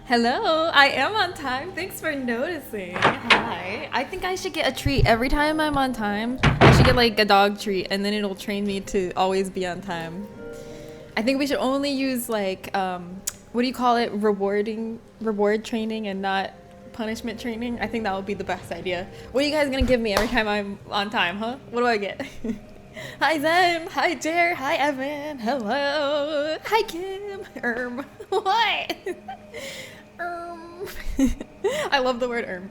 Hello, I am on time. Thanks for noticing. Hi. I think I should get a treat every time I'm on time. I should get like a dog treat and then it'll train me to always be on time. I think we should only use like, what do you call it? Reward training and not punishment training. I think that would be the best idea. What are you guys gonna give me every time I'm on time, huh? What do I get? Hi Zen, hi Jer, hi Evan, hello, hi Kim, what? I love the word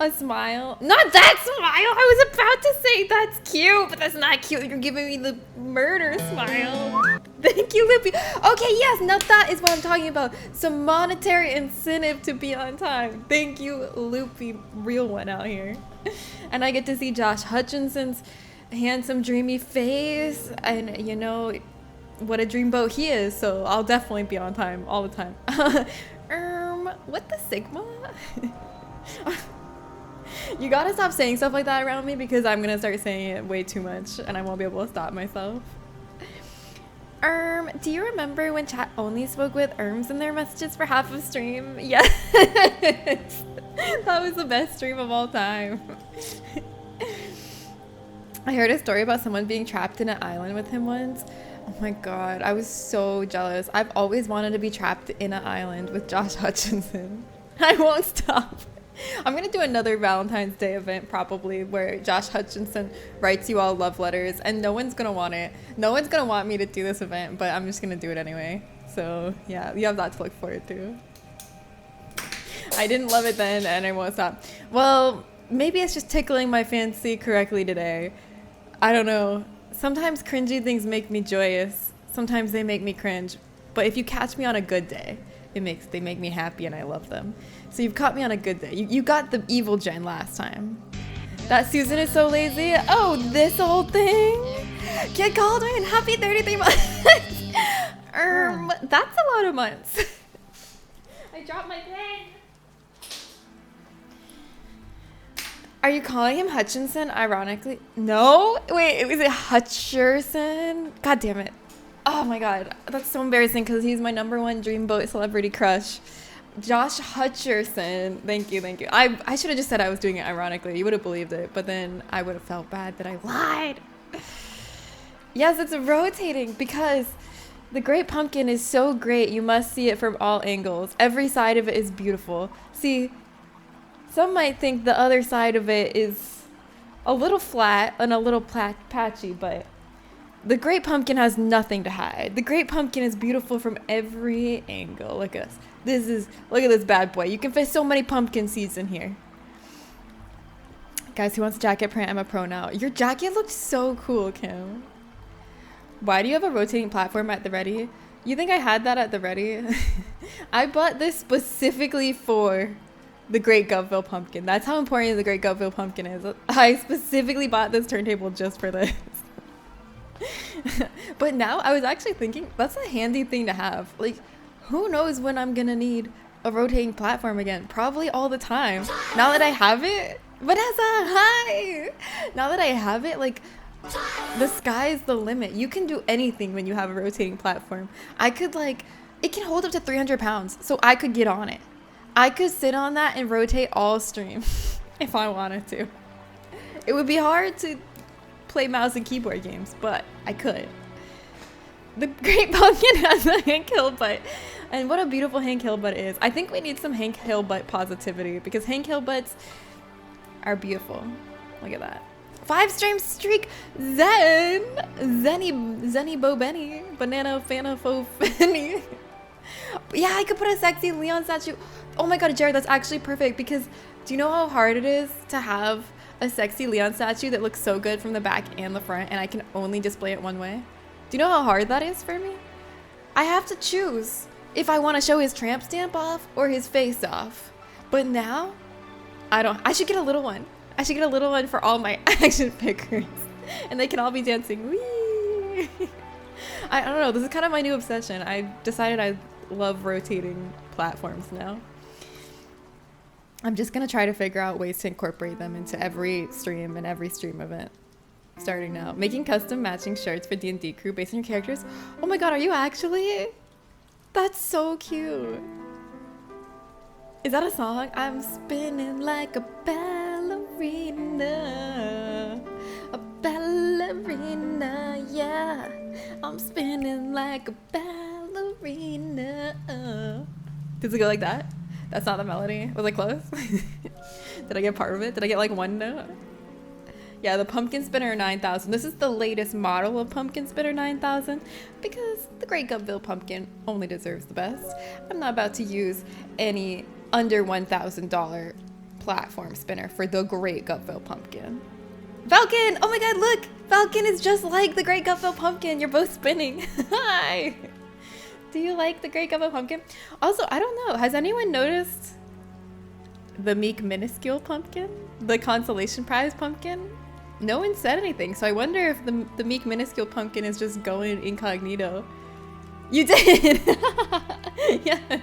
a smile, not that smile, I was about to say that's cute, but that's not cute, you're giving me the murder smile. Thank you, Lippy. Okay, yes, now that is what I'm talking about. Some monetary incentive to be on time. Thank you, Loopy, real one out here. And I get to see Josh Hutchinson's handsome, dreamy face. And you know, what a dreamboat he is. So I'll definitely be on time all the time. What the Sigma? You gotta stop saying stuff like that around me because I'm gonna start saying it way too much and I won't be able to stop myself. Do you remember when chat only spoke with in their messages for half of stream? Yes. That was the best stream of all time. I heard a story about someone being trapped in an island with him once. Oh my god, I was so jealous. I've always wanted to be trapped in an island with Josh Hutchinson. I won't stop. I'm gonna do another Valentine's Day event probably where Josh Hutchinson writes you all love letters and no one's gonna want it. No one's gonna want me to do this event, but I'm just gonna do it anyway. So yeah, you have that to look forward to. I didn't love it then and I won't stop. Well, maybe it's just tickling my fancy correctly today. I don't know. Sometimes cringy things make me joyous. Sometimes they make me cringe. But if you catch me on a good day, they make me happy and I love them. So you've caught me on a good day. You got the evil gen last time. That Susan is so lazy. Oh, this old thing. Get Caldwin, happy 33 months. That's a lot of months. I dropped my pen. Are you calling him Hutchinson ironically? No? Wait, was it Hutcherson? God damn it. Oh my god, that's so embarrassing because he's my #1 dreamboat celebrity crush. Josh Hutcherson. Thank you, thank you. I should have just said I was doing it ironically. You would have believed it, but then I would have felt bad that I lied. Yes, it's rotating because the Great Pumpkin is so great. You must see it from all angles. Every side of it is beautiful. See, some might think the other side of it is a little flat and a little patchy, but the Great Pumpkin has nothing to hide. The Great Pumpkin is beautiful from every angle. Look at this. Look at this bad boy. You can fit so many pumpkin seeds in here. Guys, who wants a jacket print? I'm a pro now. Your jacket looks so cool, Kim. Why do you have a rotating platform at the ready? You think I had that at the ready? I bought this specifically for the Great Guvville Pumpkin. That's how important the Great Guvville Pumpkin is. I specifically bought this turntable just for this. But now I was actually thinking that's a handy thing to have. Like, who knows when I'm gonna need a rotating platform again? Probably all the time. Now that I have it, Vanessa, hi! Now that I have it, like, the sky's the limit. You can do anything when you have a rotating platform. I could like, it can hold up to 300 pounds, so I could get on it. I could sit on that and rotate all stream if I wanted to. It would be hard to play mouse and keyboard games, but I could. The Great Pumpkin has a Hank Hillbutt, and what a beautiful Hank Hillbutt is. I think we need some Hank Hillbutt positivity because Hank Hillbutts are beautiful. Look at that. 5 stream streak. Zenny Bo Benny, Banana Fana Fo Fanny. Yeah, I could put a sexy Leon statue. Oh my god, Jared, that's actually perfect because do you know how hard it is to have a sexy Leon statue that looks so good from the back and the front and I can only display it one way? Do you know how hard that is for me? I have to choose if I want to show his tramp stamp off or his face off. But now, I should get a little one. I should get a little one for all my action figures and they can all be dancing. Whee! I don't know, this is kind of my new obsession. I decided I love rotating platforms now. I'm just gonna try to figure out ways to incorporate them into every stream and every stream event. Starting now. Making custom matching shirts for D&D crew based on your characters. Oh my god, are you actually? That's so cute. Is that a song? I'm spinning like a ballerina. A ballerina, yeah. I'm spinning like a ballerina. Does it go like that? That's not the melody. Was I close? Did I get part of it? Did I get like one note? Yeah, the Pumpkin Spinner 9000. This is the latest model of Pumpkin Spinner 9000 because the Great Gupville Pumpkin only deserves the best. I'm not about to use any under $1,000 platform spinner for the Great Gupville Pumpkin. Falcon! Oh my god, look! Falcon is just like the Great Gupville Pumpkin. You're both spinning. Hi! Do you like the Great Gupville Pumpkin? Also, I don't know. Has anyone noticed the Meek Minuscule Pumpkin? The Consolation Prize Pumpkin? No one said anything, so I wonder if the Meek Minuscule Pumpkin is just going incognito. You did! Yes!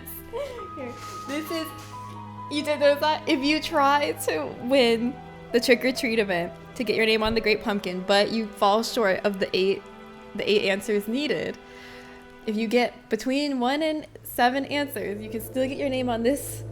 Here. This is... You did notice that? If you try to win the trick-or-treat event to get your name on the Great Pumpkin, but you fall short of the eight answers needed, if you get between 1 and 7 answers, you can still get your name on this...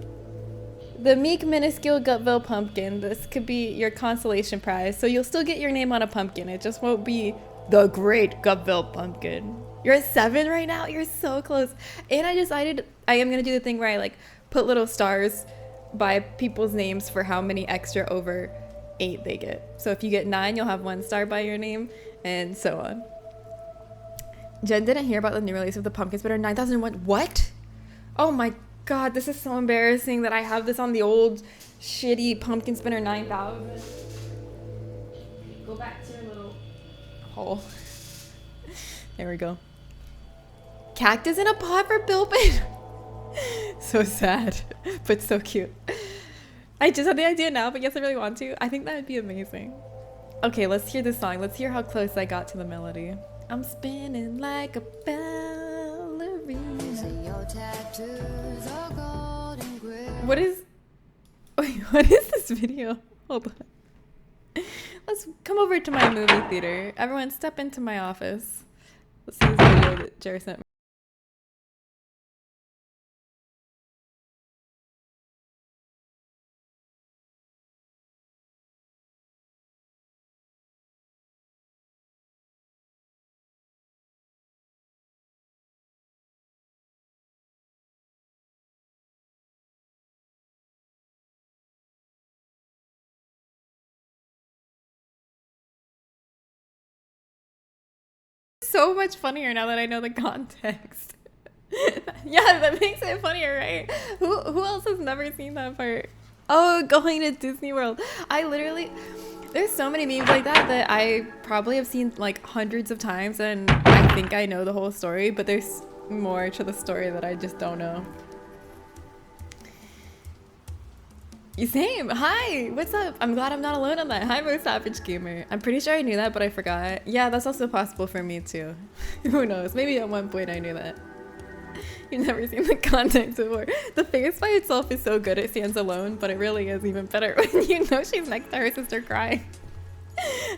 The Meek Minuscule Gupville Pumpkin. This could be your consolation prize. So you'll still get your name on a pumpkin. It just won't be the Great Gupville Pumpkin. You're at 7 right now? You're so close. And I decided I am going to do the thing where I like put little stars by people's names for how many extra over 8 they get. So if you get 9, you'll have 1 star by your name and so on. Jen didn't hear about the new release of the Pumpkin Spinner 9001. What? Oh my god, this is so embarrassing that I have this on the old shitty Pumpkin Spinner 9000. Go back to your little hole. There we go. Cactus in a pot for Bilbin. So sad, but so cute. I just had the idea now, but yes, I really want to. I think that would be amazing. Okay, let's hear this song. Let's hear how close I got to the melody. I'm spinning like a ballerina. What is... Wait, what is this video? Hold on. Let's come over to my movie theater. Everyone step into my office. Let's see this video that Jer sent me. So much funnier now that I know the context. Yeah, that makes it funnier, right? Who else has never seen that part? Oh, going to Disney World. I literally... There's so many memes like that I probably have seen like hundreds of times and I think I know the whole story, but there's more to the story that I just don't know. Same. Hi, what's up? I'm glad I'm not alone on that. Hi, Most Savage Gamer. I'm pretty sure I knew that, but I forgot. Yeah, that's also possible for me too. Who knows? Maybe at one point I knew that. You've never seen the context before. The face by itself is so good it stands alone, but it really is even better when you know she's next to her sister crying.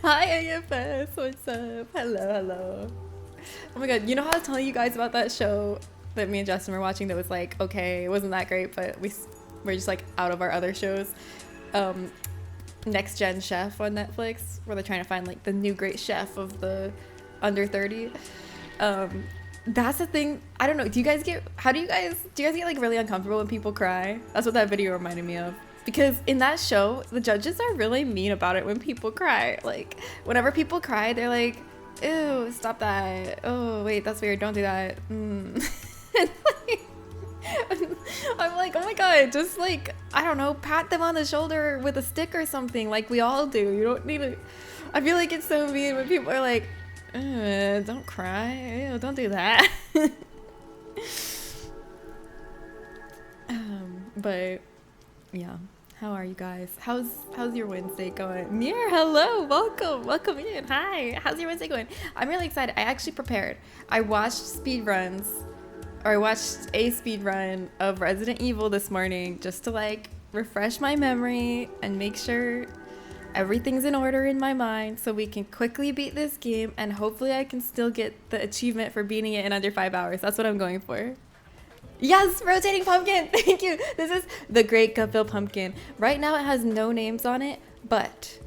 Hi, AFS. What's up? Hello, hello. Oh my god, you know how I was telling you guys about that show that me and Justin were watching that was like, okay, it wasn't that great, but we're just like out of our other shows. Next Gen Chef on Netflix, where they're trying to find like the new great chef of the under 30. That's the thing. I don't know. Do you guys get get like really uncomfortable when people cry? That's what that video reminded me of. Because in that show, the judges are really mean about it when people cry. Like whenever people cry, they're like, ew, stop that. Oh, wait, that's weird. Don't do that. I'm like, oh my god, just like, I don't know, pat them on the shoulder with a stick or something like we all do. You don't need to. I feel like it's so mean when people are like, don't cry. Ew, don't do that. But yeah, how are you guys? How's your Wednesday going? Mir, hello, welcome in. Hi, how's your Wednesday going? I'm really excited. I actually prepared. I watched I watched a speed run of Resident Evil this morning just to like refresh my memory and make sure everything's in order in my mind so we can quickly beat this game, and hopefully I can still get the achievement for beating it in under 5 hours. That's what I'm going for. Yes, rotating pumpkin. Thank you. This is the Great Gutville pumpkin. Right now it has no names on it, but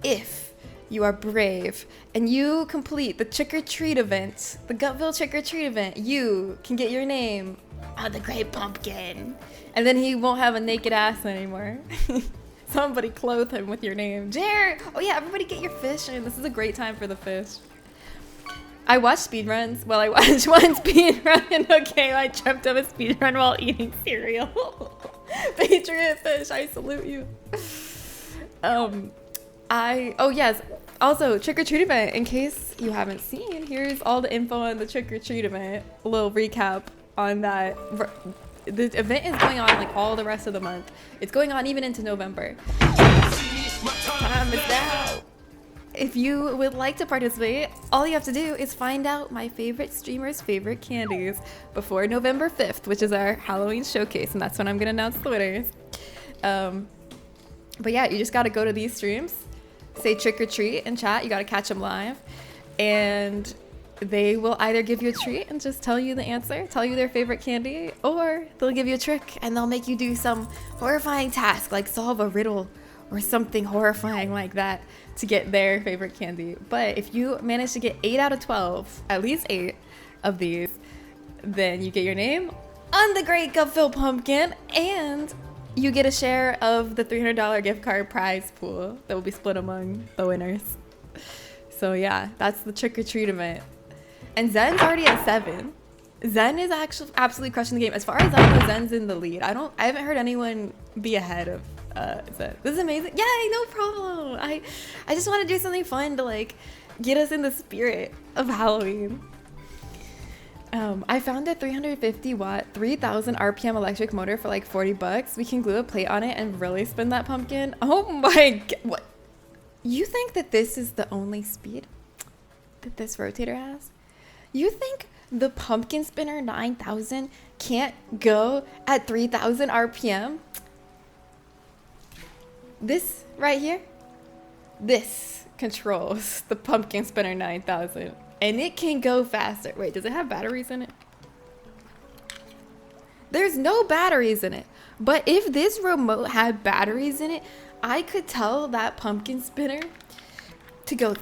if you are brave and you complete the trick-or-treat event, the Gutville trick-or-treat event, you can get your name on the Great Pumpkin. And then he won't have a naked ass anymore. Somebody clothe him with your name. Jared! Oh yeah, everybody get your fish in. This is a great time for the fish. I watched speedruns. Well, I watched one speedrun. Okay, I dreamt of a speedrun while eating cereal. Patriot Fish, I salute you. Oh yes, also trick-or-treat event. In case you haven't seen, here's all the info on the trick-or-treat event. A little recap on that. The event is going on like all the rest of the month. It's going on even into November. Time is now. If you would like to participate, all you have to do is find out my favorite streamer's favorite candies before November 5th, which is our Halloween showcase, and that's when I'm gonna announce the winners. But yeah, you just gotta go to these streams, say trick or treat in chat, you gotta catch them live, and they will either give you a treat and just tell you the answer, tell you their favorite candy, or they'll give you a trick and they'll make you do some horrifying task, like solve a riddle or something horrifying like that to get their favorite candy. But if you manage to get 8 out of 12, at least 8 of these, then you get your name on the Great Gutville pumpkin, and you get a share of the $300 gift card prize pool that will be split among the winners. So yeah, that's the trick-or-treat event. And Zen's already at 7. Zen is actually absolutely crushing the game. As far as I know, Zen's in the lead. I haven't heard anyone be ahead of Zen. This is amazing. Yay, no problem. I just want to do something fun to like get us in the spirit of Halloween. I found a 350 watt, 3000 RPM electric motor for like $40. We can glue a plate on it and really spin that pumpkin. Oh my god. What? You think that this is the only speed that this rotator has? You think the pumpkin spinner 9000 can't go at 3000 RPM? This right here, this controls the pumpkin spinner 9000, and it can go faster. Wait, does it have batteries in it? There's no batteries in it, but if this remote had batteries in it, I could tell that pumpkin spinner to go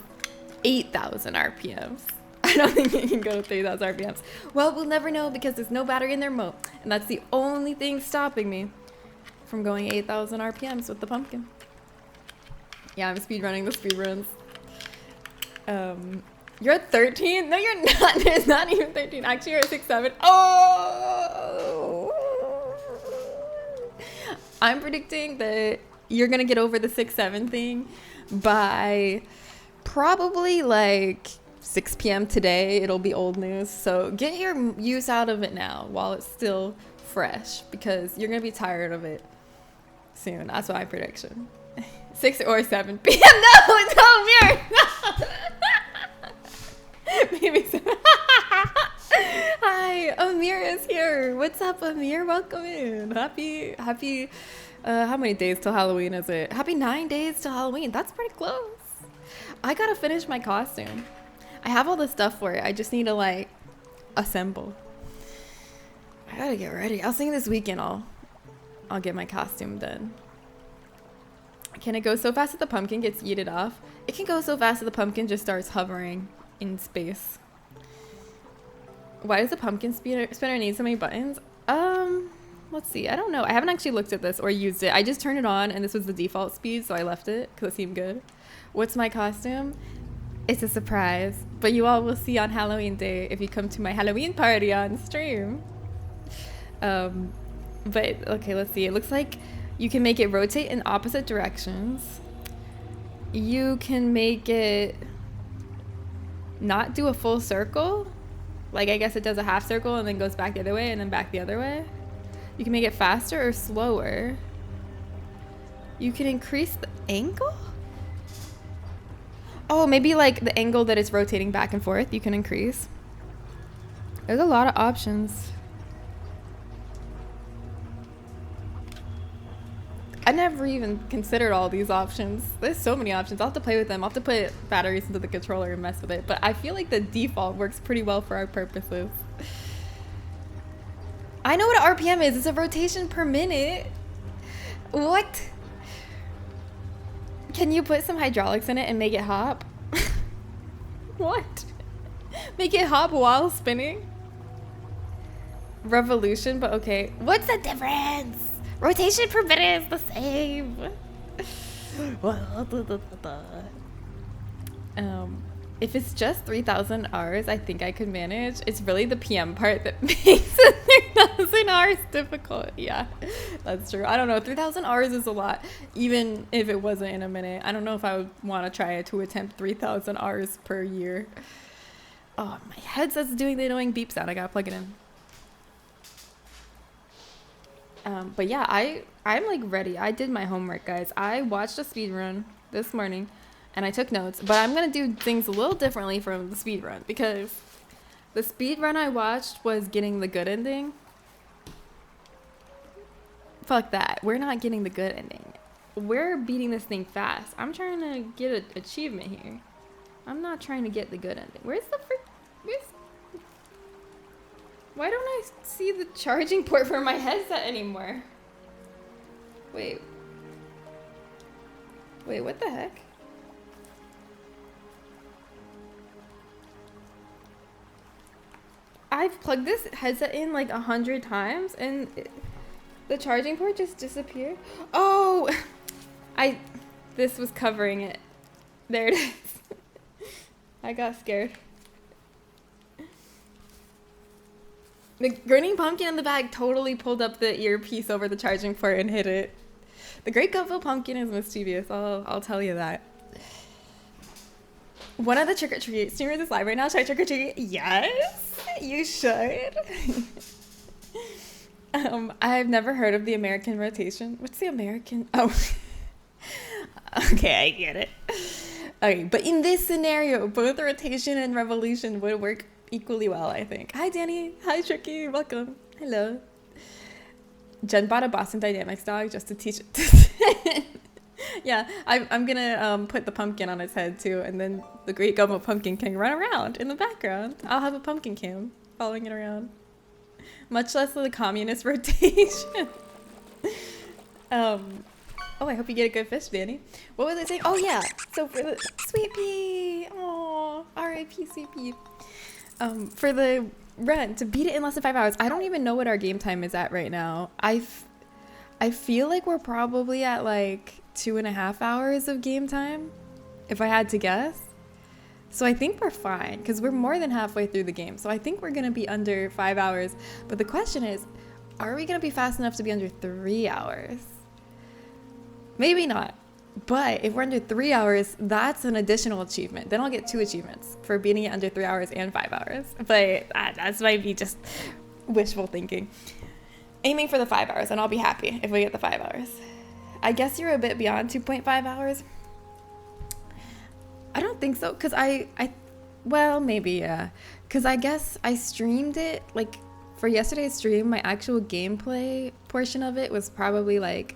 8,000 RPMs. I don't think it can go 3,000 RPMs. Well, we'll never know because there's no battery in the remote, and that's the only thing stopping me from going 8,000 RPMs with the pumpkin. Yeah, I'm speedrunning the speedruns. You're at 13? No, you're not. There's not even 13. Actually, you're at 6-7. Oh! I'm predicting that you're gonna get over the 6-7 thing by probably like 6 p.m. today. It'll be old news. So get your use out of it now while it's still fresh, because you're gonna be tired of it soon. That's my prediction. 6 or 7 p.m. No, Mirror. Maybe so. Hi, Amir is here. What's up, Amir? Welcome in. Happy, how many days till Halloween is it? Happy 9 days till Halloween. That's pretty close. I gotta finish my costume. I have all the stuff for it. I just need to like assemble. I gotta get ready. I'll think this weekend I'll get my costume done. Can it go so fast that the pumpkin gets yeeted off? It can go so fast that the pumpkin just starts hovering in space. Why does the pumpkin spinner need so many buttons? Let's see. I don't know. I haven't actually looked at this or used it. I just turned it on and this was the default speed, so I left it because it seemed good. What's my costume? It's a surprise, but you all will see on Halloween Day if you come to my Halloween party on stream. But okay, let's see. It looks like you can make it rotate in opposite directions. You can make it not do a full circle. Like, I guess it does a half circle and then goes back the other way and then back the other way. You can make it faster or slower. You can increase the angle? Oh, maybe like the angle that it's rotating back and forth, you can increase. There's a lot of options. I never even considered all these options. There's so many options. I'll have to play with them. I'll have to put batteries into the controller and mess with it. But I feel like the default works pretty well for our purposes. I know what an RPM is. It's a rotation per minute. What? Can you put some hydraulics in it and make it hop? What? Make it hop while spinning? Revolution, but okay. What's the difference? Rotation per minute is the same. If it's just 3,000 hours, I think I could manage. It's really the PM part that makes 3,000 hours difficult. Yeah, that's true. I don't know. 3,000 hours is a lot, even if it wasn't in a minute. I don't know if I would want to try to attempt 3,000 hours per year. Oh, my headset's doing the annoying beep sound. I gotta plug it in. But yeah, I'm like ready. I did my homework, guys. I watched a speed run this morning and I took notes, but I'm gonna do things a little differently from the speed run because the speed run I watched was getting the good ending. Fuck that. We're not getting the good ending. We're beating this thing fast. I'm trying to get an achievement here. I'm not trying to get the good ending. Why don't I see the charging port for my headset anymore? Wait, what the heck? I've plugged this headset in like 100 times and the charging port just disappeared. Oh, this was covering it. There it is. I got scared. The grinning pumpkin in the bag totally pulled up the earpiece over the charging port and hit it. The Great Gutful pumpkin is mischievous. I'll tell you that. One of the trick-or-treat streamers is live right now. Should I trick-or-treat? Yes, you should. I've never heard of the American rotation. What's the American? Oh, okay, I get it. Okay, but in this scenario, both rotation and revolution would work equally well, I think. Hi, Danny. Hi, Tricky. Welcome. Hello. Jen bought a Boston Dynamics dog just to teach it. Yeah, I'm gonna put the pumpkin on its head too, and then the Great Gutful pumpkin can run around in the background. I'll have a pumpkin cam following it around. Much less of the communist rotation. Oh, I hope you get a good fish, Danny. What was I saying? Oh yeah. So for the Sweet Pea, oh, R.I.P. Sweet Pea. For the run to beat it in less than 5 hours. I don't even know what our game time is at right now. I feel like we're probably at like 2.5 hours of game time, if I had to guess. So I think we're fine because we're more than halfway through the game. So I think we're gonna be under 5 hours. But the question is, are we gonna be fast enough to be under 3 hours? Maybe not. But if we're under 3 hours, that's an additional achievement. Then I'll get 2 achievements for beating it under 3 hours and 5 hours. But that might be just wishful thinking. Aiming for the 5 hours, and I'll be happy if we get the 5 hours. I guess you're a bit beyond 2.5 hours. I don't think so, because well, maybe, yeah. Because I guess I streamed it, like, for yesterday's stream, my actual gameplay portion of it was probably, like,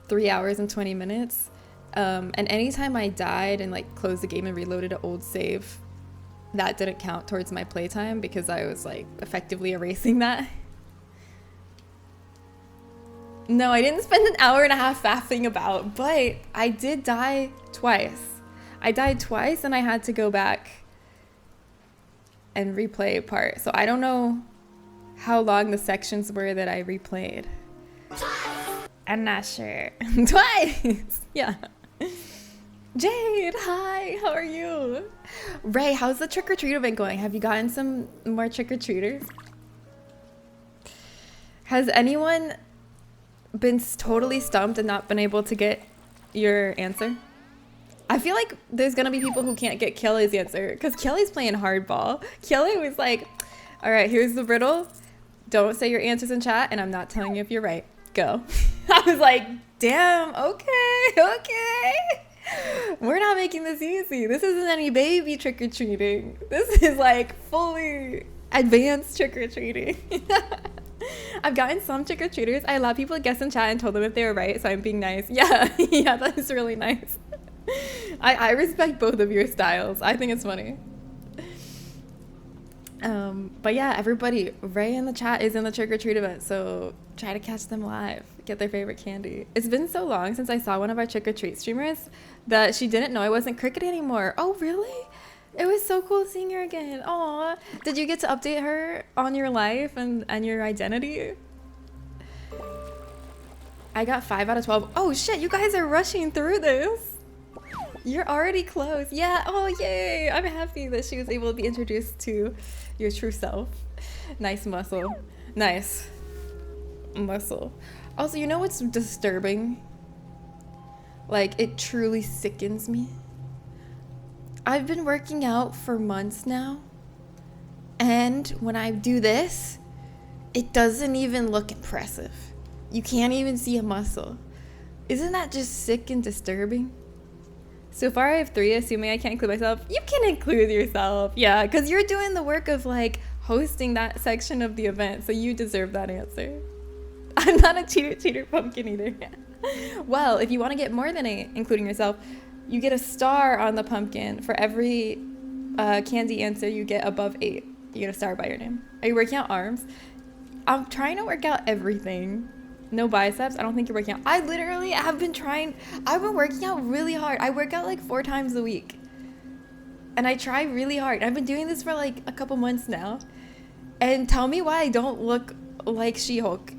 3 hours and 20 minutes. And anytime I died and, like, closed the game and reloaded an old save, that didn't count towards my playtime because I was, like, effectively erasing that. No, I didn't spend an hour and a half faffing about, but I did die twice. I died twice and I had to go back and replay a part. So I don't know how long the sections were that I replayed. I'm not sure. Twice! Yeah. Jade, hi, how are you? Ray, how's the trick-or-treat event going? Have you gotten some more trick-or-treaters? Has anyone been totally stumped and not been able to get your answer? I feel like there's gonna be people who can't get Kelly's answer because Kelly's playing hardball. Kelly was like, all right, here's the riddle. Don't say your answers in chat and I'm not telling you if you're right. Go. I was like, damn, okay. We're not making this easy. This isn't any baby trick-or-treating. This is like fully advanced trick-or-treating. I've gotten some trick-or-treaters. I allowed people to guess in chat and told them if they were right, so I'm being nice. Yeah, yeah, that is really nice. I respect both of your styles. I think it's funny. But yeah, everybody, Ray in the chat is in the trick-or-treat event, so try to catch them live, get their favorite candy. It's been so long since I saw one of our trick-or-treat streamers that she didn't know I wasn't Cricket anymore. Oh, really? It was so cool seeing her again. Aw. Did you get to update her on your life and your identity? I got 5 out of 12. Oh shit, you guys are rushing through this. You're already close. Yeah, oh yay. I'm happy that she was able to be introduced to your true self. Nice muscle. Nice. Muscle. Also, you know what's disturbing? Like, it truly sickens me. I've been working out for months now, and when I do this, it doesn't even look impressive. You can't even see a muscle. Isn't that just sick and disturbing? So far I have 3, assuming I can't include myself. You can include yourself. Yeah, because you're doing the work of like hosting that section of the event, so you deserve that answer. I'm not a cheater pumpkin either. Well, if you want to get more than 8, including yourself, you get a star on the pumpkin. For every candy answer you get above 8, you get a star by your name. Are you working out arms? I'm trying to work out everything. No biceps. I don't think you're working out. I literally have been trying. I've been working out really hard. I work out like 4 times a week. And I try really hard. I've been doing this for like a couple months now. And tell me why I don't look like She-Hulk.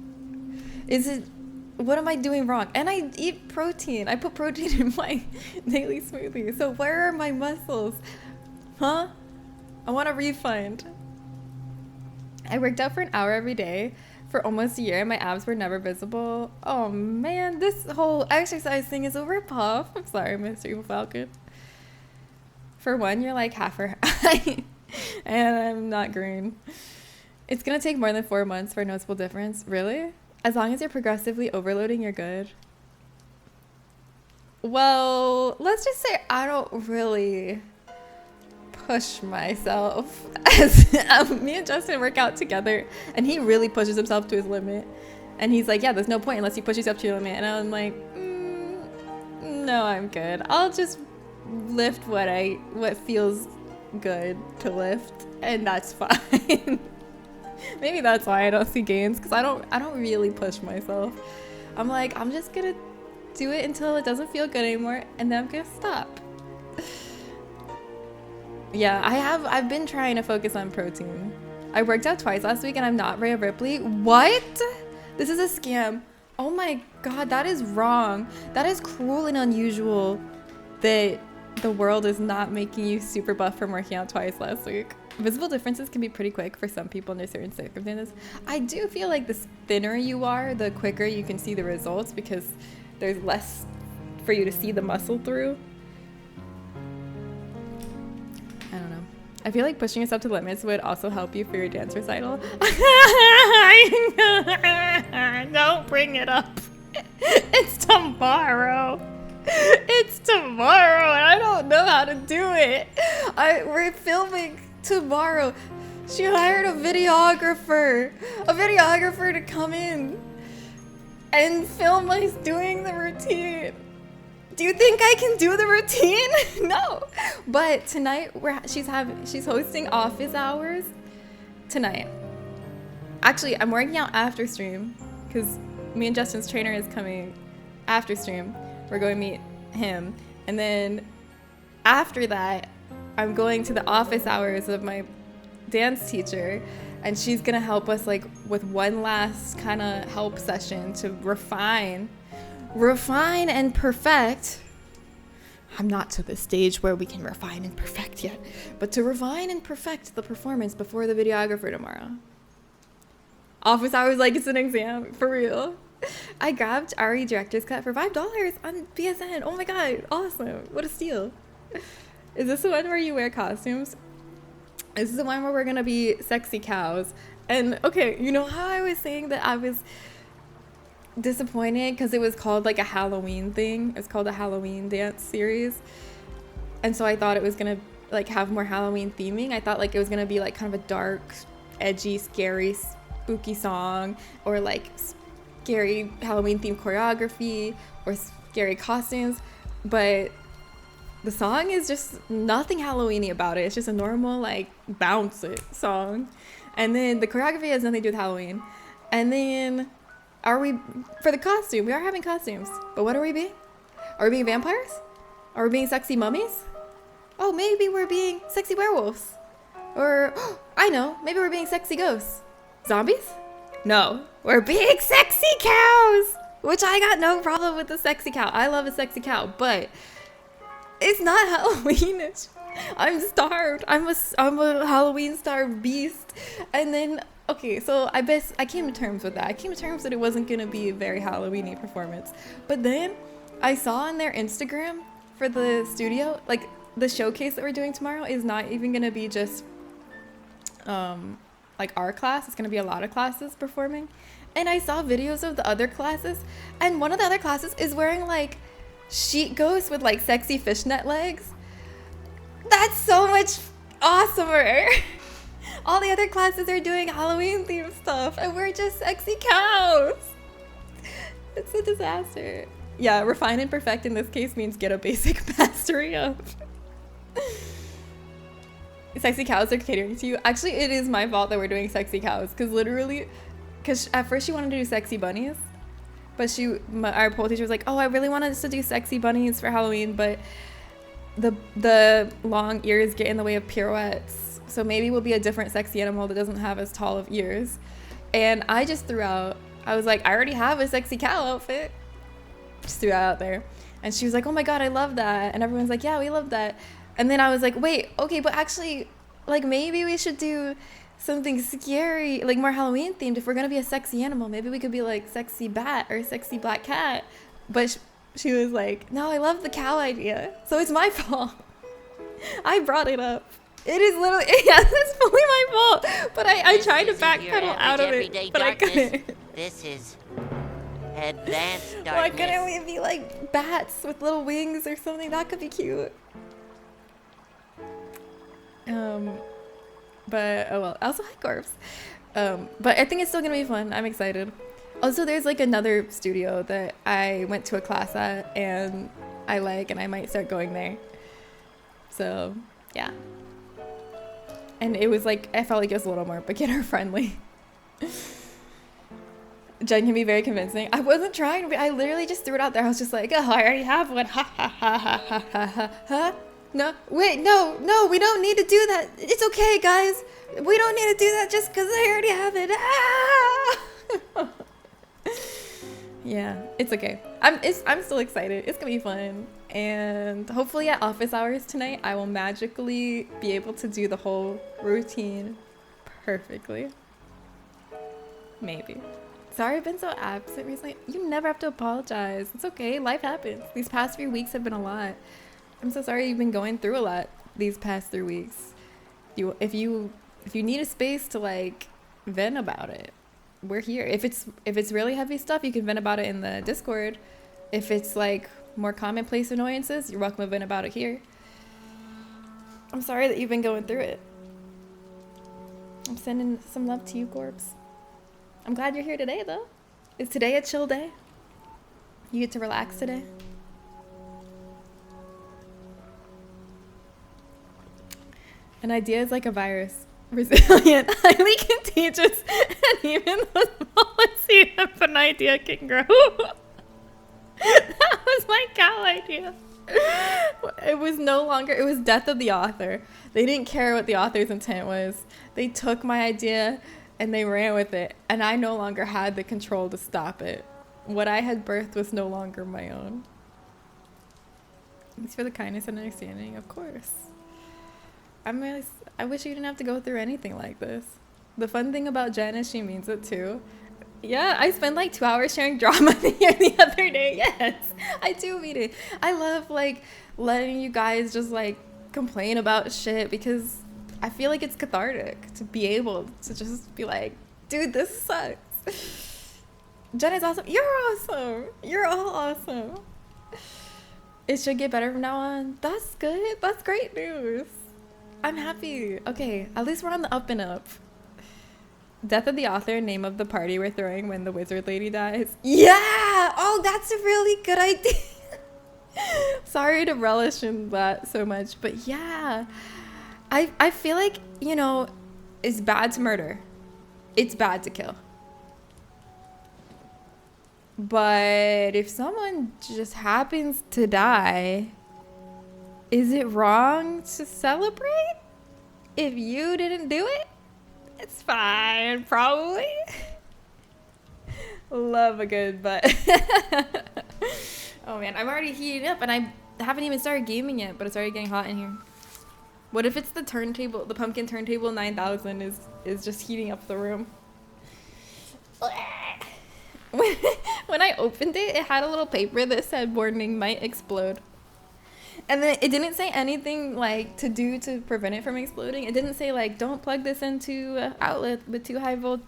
What am I doing wrong? And I eat protein. I put protein in my daily smoothie. So where are my muscles? Huh? I want a refund. I worked out for an hour every day for almost a year and my abs were never visible. Oh man, this whole exercise thing is a ripoff. I'm sorry, Mr. Evil Falcon. For one, you're like half her height and I'm not green. It's gonna take more than 4 months for a noticeable difference. Really? As long as you're progressively overloading, you're good. Well, let's just say I don't really push myself. As me and Justin work out together and he really pushes himself to his limit. And he's like, yeah, there's no point unless you push yourself to your limit. And I'm like, no, I'm good. I'll just lift what feels good to lift, and that's fine. Maybe that's why I don't see gains, because I don't really push myself. I'm like, I'm just gonna do it until it doesn't feel good anymore, and then I'm gonna stop. Yeah, I've been trying to focus on protein. I worked out twice last week and I'm not Rhea Ripley. What? This is a scam. Oh my god, that is wrong. That is cruel and unusual that the world is not making you super buff from working out twice last week. Visible differences can be pretty quick for some people under certain circumstances. I do feel like the thinner you are, the quicker you can see the results because there's less for you to see the muscle through. I don't know. I feel like pushing yourself to limits would also help you for your dance recital. Don't bring it up. It's tomorrow. It's tomorrow and I don't know how to do it. We're filming tomorrow. She hired a videographer to come in and film us doing the routine. Do you think I can do the routine? No. But tonight she's hosting office hours tonight. Actually, I'm working out after stream because me and Justin's trainer is coming after stream. We're going to meet him. And then after that, I'm going to the office hours of my dance teacher, and she's going to help us like with one last kind of help session to refine and perfect. I'm not to the stage where we can refine and perfect yet, but to refine and perfect the performance before the videographer tomorrow. Office hours like it's an exam, for real. I grabbed RE Director's Cut for $5 on BSN. Oh my god, awesome. What a steal. Is this the one where you wear costumes? This is the one where we're gonna be sexy cows. And okay, you know how I was saying that I was disappointed because it was called like a Halloween thing? It's called a Halloween dance series. And so I thought it was gonna like have more Halloween theming. I thought like it was gonna be like kind of a dark, edgy, scary, spooky song, or like scary Halloween themed choreography or scary costumes, but the song is just nothing Halloween-y about it. It's just a normal, like, bounce it song. And then the choreography has nothing to do with Halloween. And then for the costume, we are having costumes. But what are we being? Are we being vampires? Are we being sexy mummies? Oh, maybe we're being sexy werewolves. Or, I know, maybe we're being sexy ghosts. Zombies? No, we're being sexy cows! Which I got no problem with the sexy cow. I love a sexy cow, but it's not Halloweenish. I'm starved. I'm a Halloween starved beast. And then, okay, so I came to terms with that. I came to terms that it wasn't gonna be a very Halloween-y performance. But then I saw on their Instagram for the studio, like the showcase that we're doing tomorrow is not even gonna be just like our class. It's gonna be a lot of classes performing. And I saw videos of the other classes, and one of the other classes is wearing like sheet ghosts with like sexy fishnet legs. That's so much awesomer. All the other classes are doing Halloween themed stuff, and we're just sexy cows. It's a disaster. Yeah, refine and perfect in this case means get a basic mastery of. Sexy cows are catering to you. Actually, it is my fault that we're doing sexy cows, because at first she wanted to do sexy bunnies, but our pole teacher was like, oh, I really wanted us to do sexy bunnies for Halloween, but the long ears get in the way of pirouettes, so maybe we'll be a different sexy animal that doesn't have as tall of ears. And I just threw out, I was like, I already have a sexy cow outfit. Just threw that out there. And she was like, oh my god, I love that. And everyone's like, yeah, we love that. And then I was like, wait, okay, but actually, like, maybe we should do something scary, like more Halloween themed. If we're gonna be a sexy animal, maybe we could be like sexy bat or sexy black cat. But she was like, no, I love the cow idea. So it's my fault. I brought it up. It is literally, yeah, it's fully my fault. But I tried to backpedal out of it, but I couldn't. This is advanced darkness. Why couldn't we be like bats with little wings or something? That could be cute. But oh well. Also, hi Corpse. But I think it's still gonna be fun. I'm excited. Also, there's like another studio that I went to a class at and I like, and I might start going there. So yeah. And it was like, I felt like it was a little more beginner friendly. Jen can be very convincing. I wasn't trying to be, I literally just threw it out there. I was just like, oh, I already have one. Ha ha ha ha ha ha ha ha. No, wait, no, we don't need to do that. It's okay, guys. We don't need to do that just because I already have it. Ah! Yeah, it's okay. I'm still excited. It's gonna be fun. And hopefully at office hours tonight, I will magically be able to do the whole routine perfectly. Maybe. Sorry I've been so absent recently. You never have to apologize. It's okay. Life happens. These past few weeks have been a lot. I'm so sorry you've been going through a lot these past 3 weeks. If you need a space to like vent about it, we're here. If it's really heavy stuff, you can vent about it in the Discord. If it's like more commonplace annoyances, you're welcome to vent about it here. I'm sorry that you've been going through it. I'm sending some love to you, Corpse. I'm glad you're here today, though. Is today a chill day? You get to relax today? An idea is like a virus. Resilient, highly contagious, and even the smallest seed of an idea can grow. That was my cow idea. It was death of the author. They didn't care what the author's intent was. They took my idea and they ran with it, and I no longer had the control to stop it. What I had birthed was no longer my own. Thanks for the kindness and understanding, of course. I wish you didn't have to go through anything like this. The fun thing about Jen is she means it too. Yeah, I spent like 2 hours sharing drama here the other day. Yes, I do mean it. I love like letting you guys just like complain about shit because I feel like it's cathartic to be able to just be like, dude, this sucks. Jen is awesome. You're awesome. You're all awesome. It should get better from now on. That's good. That's great news. I'm happy. Okay, at least we're on the up and up. Death of the author, name of the party we're throwing when the wizard lady dies. Yeah! Oh, that's a really good idea. Sorry to relish in that so much, but yeah. I feel like, you know, it's bad to murder. It's bad to kill. But if someone just happens to die, is it wrong to celebrate? If you didn't do it, it's fine, probably. Love a good butt. Oh man, I'm already heating up and I haven't even started gaming yet, but it's already getting hot in here. What if it's the turntable, the pumpkin turntable 9000 is just heating up the room? When I opened it, it had a little paper that said warning might explode. And then it didn't say anything like to do to prevent it from exploding. It didn't say like, don't plug this into an outlet with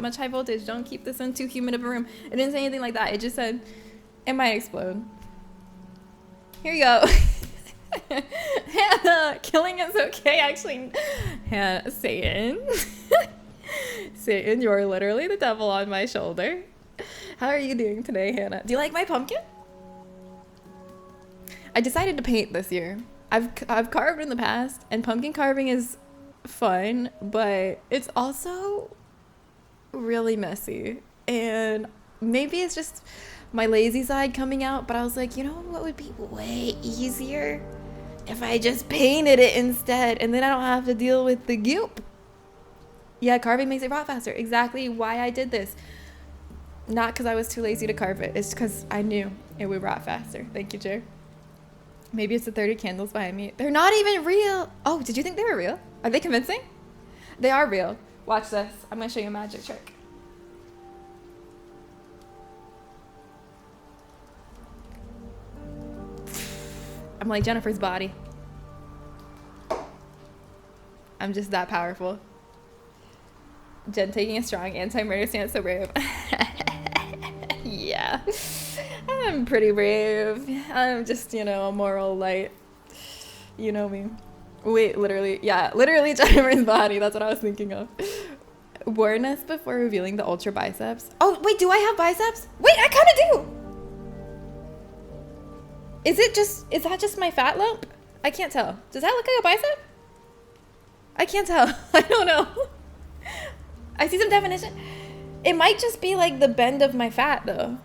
much high voltage. Don't keep this in too humid of a room. It didn't say anything like that. It just said it might explode. Here you go. Hannah, killing is okay. Actually, Hannah, Satan. Satan, you're literally the devil on my shoulder. How are you doing today, Hannah? Do you like my pumpkin? I decided to paint this year. I've carved in the past, and pumpkin carving is fun, but it's also really messy. And maybe it's just my lazy side coming out, but I was like, you know what would be way easier? If I just painted it instead, and then I don't have to deal with the goop. Yeah, carving makes it rot faster. Exactly why I did this. Not because I was too lazy to carve it. It's because I knew it would rot faster. Thank you, Jer. Maybe it's the 30 candles behind me. They're not even real. Oh, did you think they were real? Are they convincing? They are real. Watch this. I'm going to show you a magic trick. I'm like Jennifer's body. I'm just that powerful. Jen taking a strong anti-murder stance, so brave. Yeah. I'm pretty brave. I'm just, you know, a moral light. You know me. Wait, literally. Yeah, literally Jennifer's body. That's what I was thinking of. Warn us before revealing the ultra biceps. Oh, wait, do I have biceps? Wait, I kind of do. Is that just my fat lump? I can't tell. Does that look like a bicep? I can't tell. I don't know. I see some definition. It might just be like the bend of my fat though.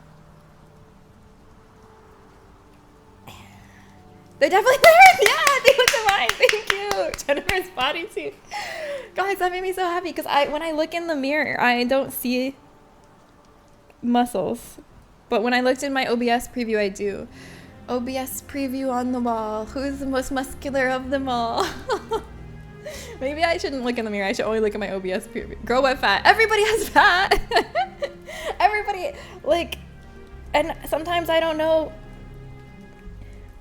They're definitely there. Yeah, they look at mine. Thank you. Jennifer's body too. Guys, that made me so happy because when I look in the mirror, I don't see muscles. But when I looked in my OBS preview, I do. OBS preview on the wall. Who's the most muscular of them all? Maybe I shouldn't look in the mirror. I should only look at my OBS preview. Girl, what fat? Everybody has fat. Everybody, like, and sometimes I don't know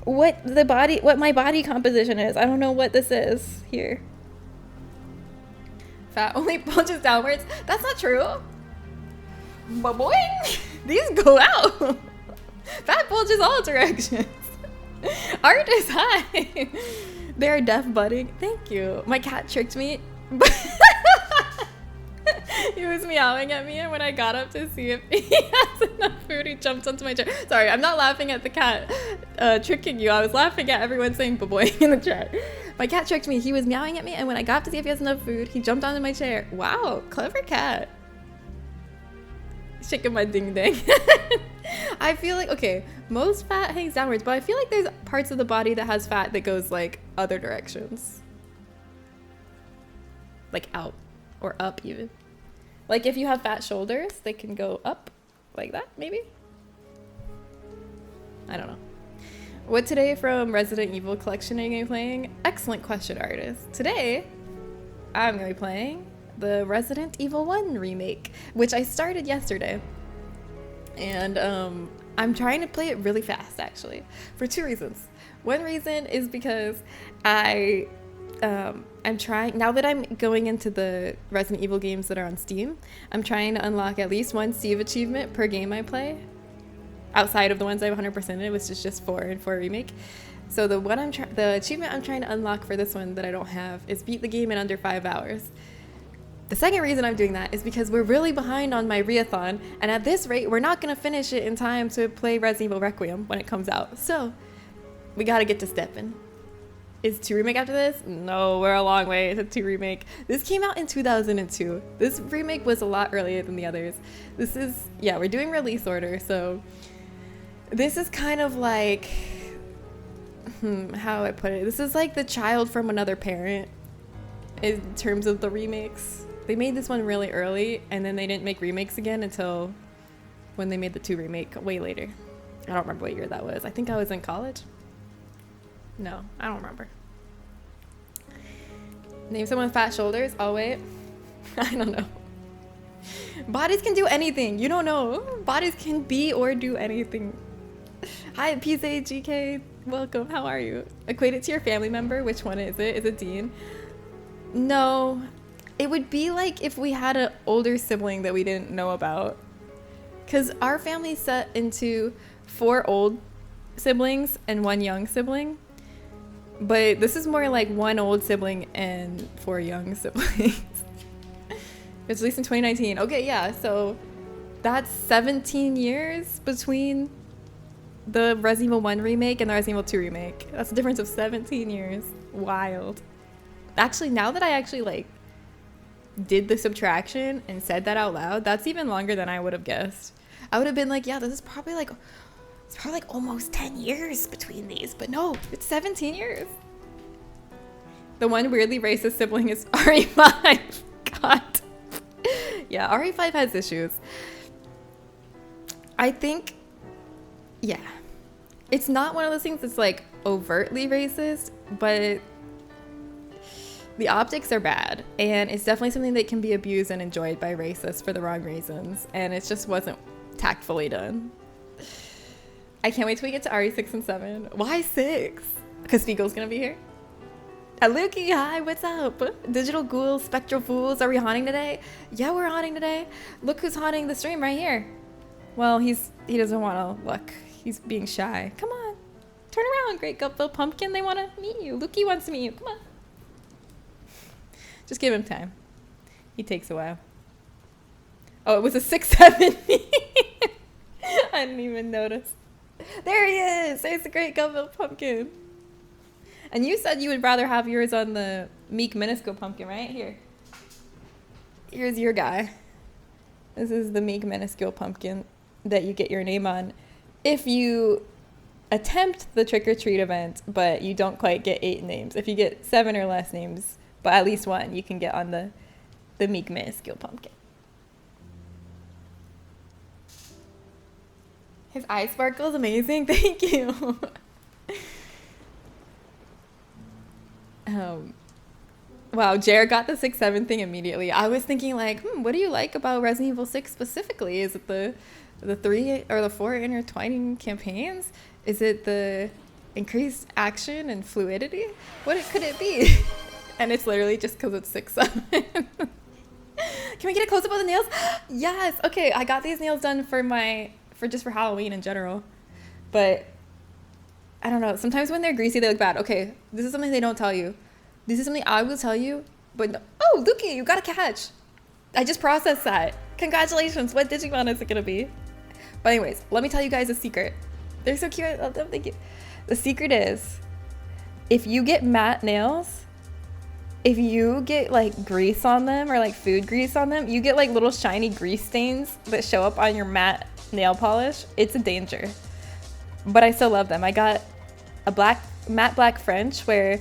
what my body composition is. I don't know what this is here. Fat only punches downwards. That's not true. But boy, these go out. Fat bulges all directions. Art is high. They're deaf budding. Thank you. My cat tricked me. He was meowing at me, and when I got up to see if he has enough food, he jumped onto my chair. Sorry, I'm not laughing at the cat tricking you. I was laughing at everyone saying "baboy" in the chat. My cat tricked me. He was meowing at me, and when I got up to see if he has enough food, he jumped onto my chair. Wow, clever cat. Shaking my ding ding. I feel like, okay, most fat hangs downwards, but I feel like there's parts of the body that has fat that goes like other directions. Like out or up even. Like if you have fat shoulders, they can go up like that, maybe? I don't know. What today from Resident Evil Collection are you going to be playing? Excellent question, artist. Today, I'm going to be playing the Resident Evil 1 remake, which I started yesterday. And I'm trying to play it really fast, actually, for two reasons. One reason is because I'm trying, now that I'm going into the Resident Evil games that are on Steam, I'm trying to unlock at least one Steve achievement per game I play, outside of the ones I've 100%ed, which is just 4 and 4 remake. So the achievement I'm trying to unlock for this one that I don't have is beat the game in under 5 hours. The second reason I'm doing that is because we're really behind on my reathon, and at this rate, we're not going to finish it in time to play Resident Evil Requiem when it comes out. So We gotta get to Steppin'. Is 2 remake after this? No, we're a long way to 2 remake. This came out in 2002. This remake was a lot earlier than the others. This is, yeah, we're doing release order, so this is kind of like, how do I put it? This is like the child from another parent in terms of the remakes. They made this one really early, and then they didn't make remakes again until when they made the 2 remake way later. I don't remember what year that was. I think I was in college. No, I don't remember. Name someone with fat shoulders. Oh, wait. I don't know. Bodies can do anything. You don't know. Bodies can be or do anything. Hi, PZGK. Welcome. How are you? Equate it to your family member. Which one is it? Is it Dean? No. It would be like if we had an older sibling that we didn't know about. Because our family's set into 4 old siblings and 1 young sibling. But this is more like 1 old sibling and 4 young siblings. It's released in 2019. Okay, yeah, so that's 17 years between the Resident Evil 1 remake and the Resident Evil 2 remake. That's a difference of 17 years. Wild. Actually, now that I actually like did the subtraction and said that out loud, that's even longer than I would have guessed. I would have been like, yeah, this is probably like, it's probably like almost 10 years between these, but no, it's 17 years. The one weirdly racist sibling is RE5. God. Yeah, RE5 has issues. I think, yeah. It's not one of those things that's like overtly racist, but the optics are bad. And it's definitely something that can be abused and enjoyed by racists for the wrong reasons. And it just wasn't tactfully done. I can't wait till we get to RE6 and 7. Why 6? Because Spiegel's gonna be here. Aluki, hi, what's up? Digital Ghouls, Spectral Fools, are we haunting today? Yeah, we're haunting today. Look who's haunting the stream right here. Well, he doesn't want to look. He's being shy. Come on. Turn around, Great Gupville Pumpkin. They want to meet you. Luki wants to meet you. Come on. Just give him time. He takes a while. Oh, it was a 6-7. I didn't even notice. There he is. There's the Great Gupville Pumpkin. And you said you would rather have yours on the Meek Minuscule Pumpkin, right? Here. Here's your guy. This is the Meek Minuscule Pumpkin that you get your name on if you attempt the trick-or-treat event, but you don't quite get 8 names. If you get 7 or less names, but at least 1, you can get on the Meek Minuscule Pumpkin. His eye sparkle is amazing. Thank you. Wow, Jared got the 6-7 thing immediately. I was thinking like, what do you like about Resident Evil 6 specifically? Is it the 3 or the 4 intertwining campaigns? Is it the increased action and fluidity? What could it be? And it's literally just because it's 6-7. Can we get a close up of the nails? Yes. Okay, I got these nails done for Halloween in general, but I don't know. Sometimes when they're greasy, they look bad. Okay, this is something they don't tell you. This is something I will tell you, but no. Oh, Luki, you got a catch. I just processed that. Congratulations. What Digimon is it going to be? But anyways, let me tell you guys a secret. They're so cute. I love them. Thank you. The secret is, if you get matte nails, if you get like grease on them or like food grease on them, you get like little shiny grease stains that show up on your matte nail polish. It's a danger. But I still love them. I got a matte black French where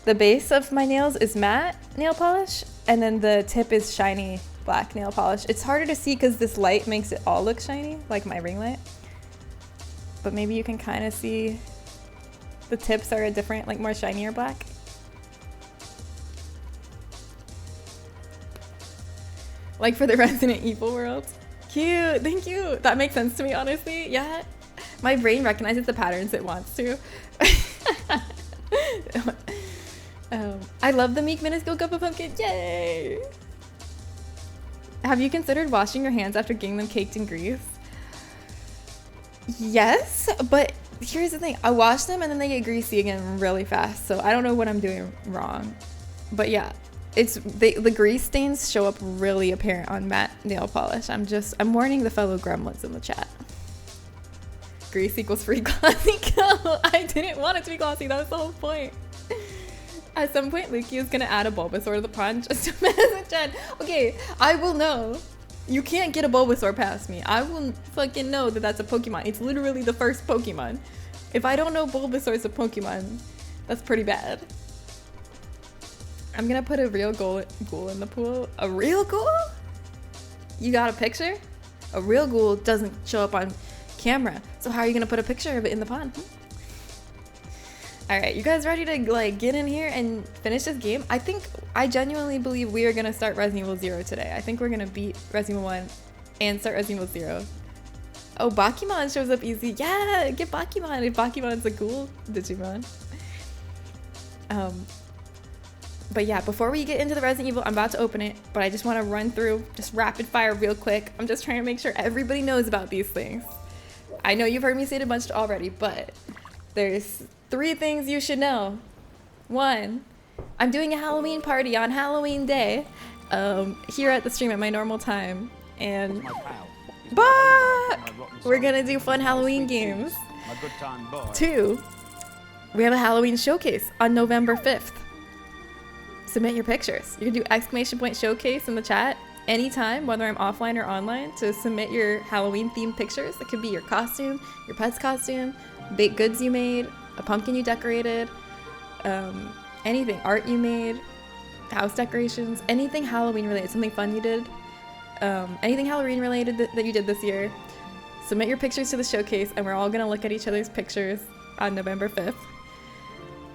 the base of my nails is matte nail polish and then the tip is shiny black nail polish. It's harder to see because this light makes it all look shiny, like my ring light. But maybe you can kind of see the tips are a different, like more shinier black. Like for the Resident Evil world. Cute, thank you. That makes sense to me, honestly. Yeah, my brain recognizes the patterns it wants to. I love the Meek Minuscule Guppa Pumpkin. Yay! Have you considered washing your hands after getting them caked in grease? Yes, but here's the thing. I wash them and then they get greasy again really fast. So I don't know what I'm doing wrong. But yeah, the grease stains show up really apparent on matte nail polish. I'm warning the fellow gremlins in the chat. Grease equals free glossy. No, I didn't want it to be glossy. That was the whole point. At some point, Luki is gonna add a Bulbasaur to the pond just to mess with Jen. Okay, I will know. You can't get a Bulbasaur past me. I will fucking know that that's a Pokemon. It's literally the first Pokemon. If I don't know Bulbasaur is a Pokemon, that's pretty bad. I'm gonna put a real ghoul in the pool. A real ghoul? You got a picture? A real ghoul doesn't show up on camera. So how are you gonna put a picture of it in the pond? All right, you guys ready to like get in here and finish this game? I genuinely believe we are gonna start Resident Evil 0 today. I think we're gonna beat Resident Evil 1 and start Resident Evil 0. Oh, Bakimon shows up easy. Yeah, get Bakimon if Bakimon's a cool Digimon. But yeah, before we get into the Resident Evil, I'm about to open it, but I just want to run through just rapid fire real quick. I'm just trying to make sure everybody knows about these things. I know you've heard me say it a bunch already, but there's 3 things you should know. 1, I'm doing a Halloween party on Halloween day here at the stream at my normal time. And we're gonna do fun Halloween games. 2, we have a Halloween showcase on November 5th. Submit your pictures. You can do ! showcase in the chat anytime, whether I'm offline or online, to submit your Halloween themed pictures. It could be your costume, your pet's costume, baked goods you made, a pumpkin you decorated, anything, art you made, house decorations, anything Halloween related, something fun you did, anything Halloween related that you did this year. Submit your pictures to the showcase and we're all gonna look at each other's pictures on November 5th.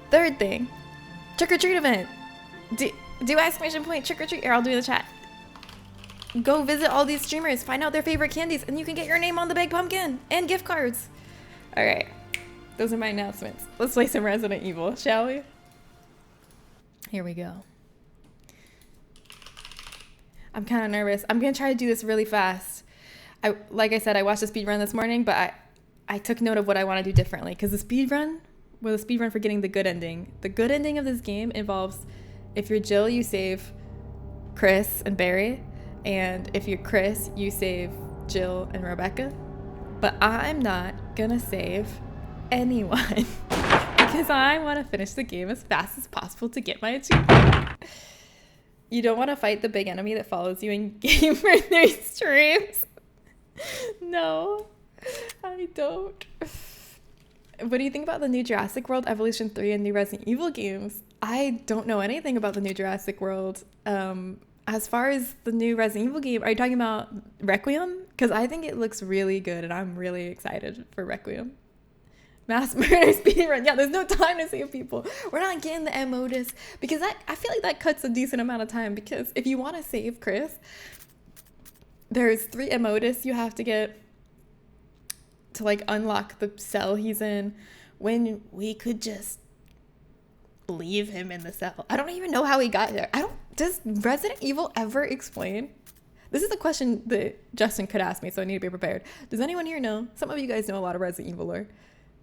3rd thing, trick-or-treat event. Do ! trick-or-treat, or I'll do it in the chat. Go visit all these streamers, find out their favorite candies, and you can get your name on the big pumpkin and gift cards. All right, those are my announcements. Let's play some Resident Evil, shall we? Here we go. I'm kind of nervous. I'm gonna try to do this really fast. Like I said, I watched the speed run this morning, but I took note of what I want to do differently, because the speed run for getting the good ending. The good ending of this game involves, if you're Jill, you save Chris and Barry, and if you're Chris, you save Jill and Rebecca. But I'm not gonna save anyone because I want to finish the game as fast as possible to get my achievement. You don't want to fight the big enemy that follows you in game for 3 streams. No, I don't. What do you think about the new Jurassic World Evolution 3 and new Resident Evil games? I don't know anything about the new Jurassic World. As far as the new Resident Evil game, are you talking about Requiem? Because I think it looks really good and I'm really excited for Requiem. Mass murder speedrun. Yeah, there's no time to save people. We're not getting the Emotus because I feel like that cuts a decent amount of time, because if you want to save Chris, there's 3 Emotus you have to get to like unlock the cell he's in, when we could just leave him in the cell. I don't even know how he got there. Does Resident Evil ever explain? This is a question that Justin could ask me, so I need to be prepared. Does anyone here know? Some of you guys know a lot of Resident Evil lore.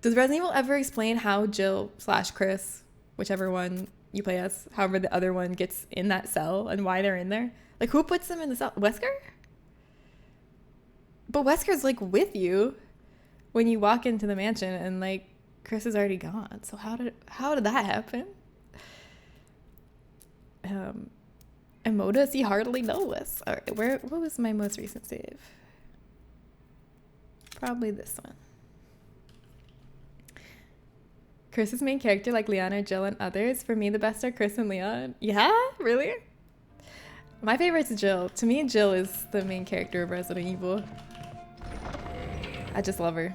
Does Resident Evil ever explain how Jill/Chris, whichever one you play as, however the other one, gets in that cell and why they're in there? Like, who puts them in the cell? Wesker? But Wesker's like with you when you walk into the mansion, and like Chris is already gone. So how did that happen? Emotus, he hardly knows. All right, what was my most recent save? Probably this one. Chris's main character, like Leon or Jill and others. For me, the best are Chris and Leon. Yeah, really? My favorite's Jill. To me, Jill is the main character of Resident Evil. I just love her.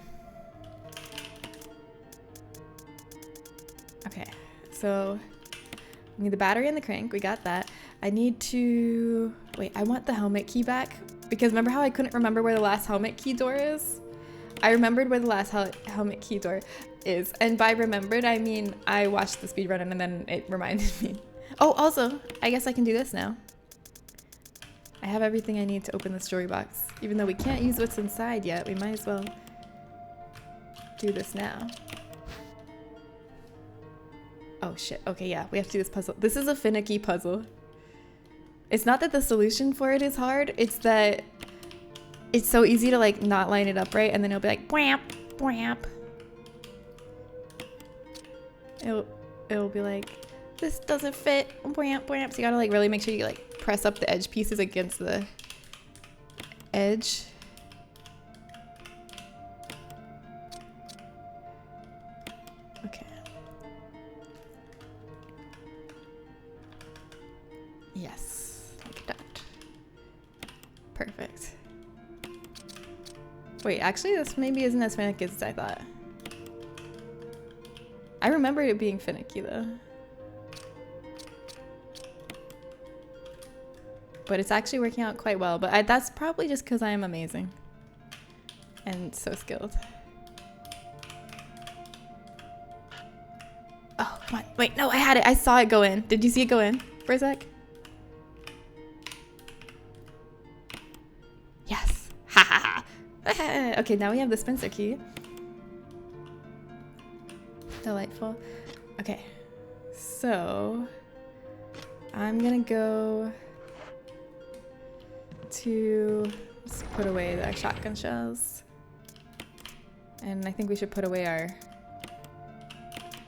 Okay, so we need the battery and the crank. We got that. I need to... Wait, I want the helmet key back. Because remember how I couldn't remember where the last helmet key door is? I remembered where the last helmet key door is. And by remembered, I mean I watched the speedrun and then it reminded me. Oh, also, I guess I can do this now. I have everything I need to open the story box. Even though we can't use what's inside yet, we might as well do this now. Oh shit, okay, yeah, we have to do this puzzle. This is a finicky puzzle. It's not that the solution for it is hard, it's that it's so easy to like not line it up right, and then it'll be like, wham, Bwamp. It'll be like, this doesn't fit. Bwamp, bwamp. So you gotta like really make sure you like press up the edge pieces against the edge. Okay. Yes, like that. Perfect. Wait, actually this maybe isn't as finicky as I thought. I remember it being finicky though. But it's actually working out quite well. But that's probably just because I am amazing. And so skilled. Oh, come on. Wait, no, I had it. I saw it go in. Did you see it go in for a sec? Yes. Ha ha ha. Okay, now we have the Spencer key. Delightful. Okay. So, I'm gonna go to let's put away the shotgun shells, and I think we should put away our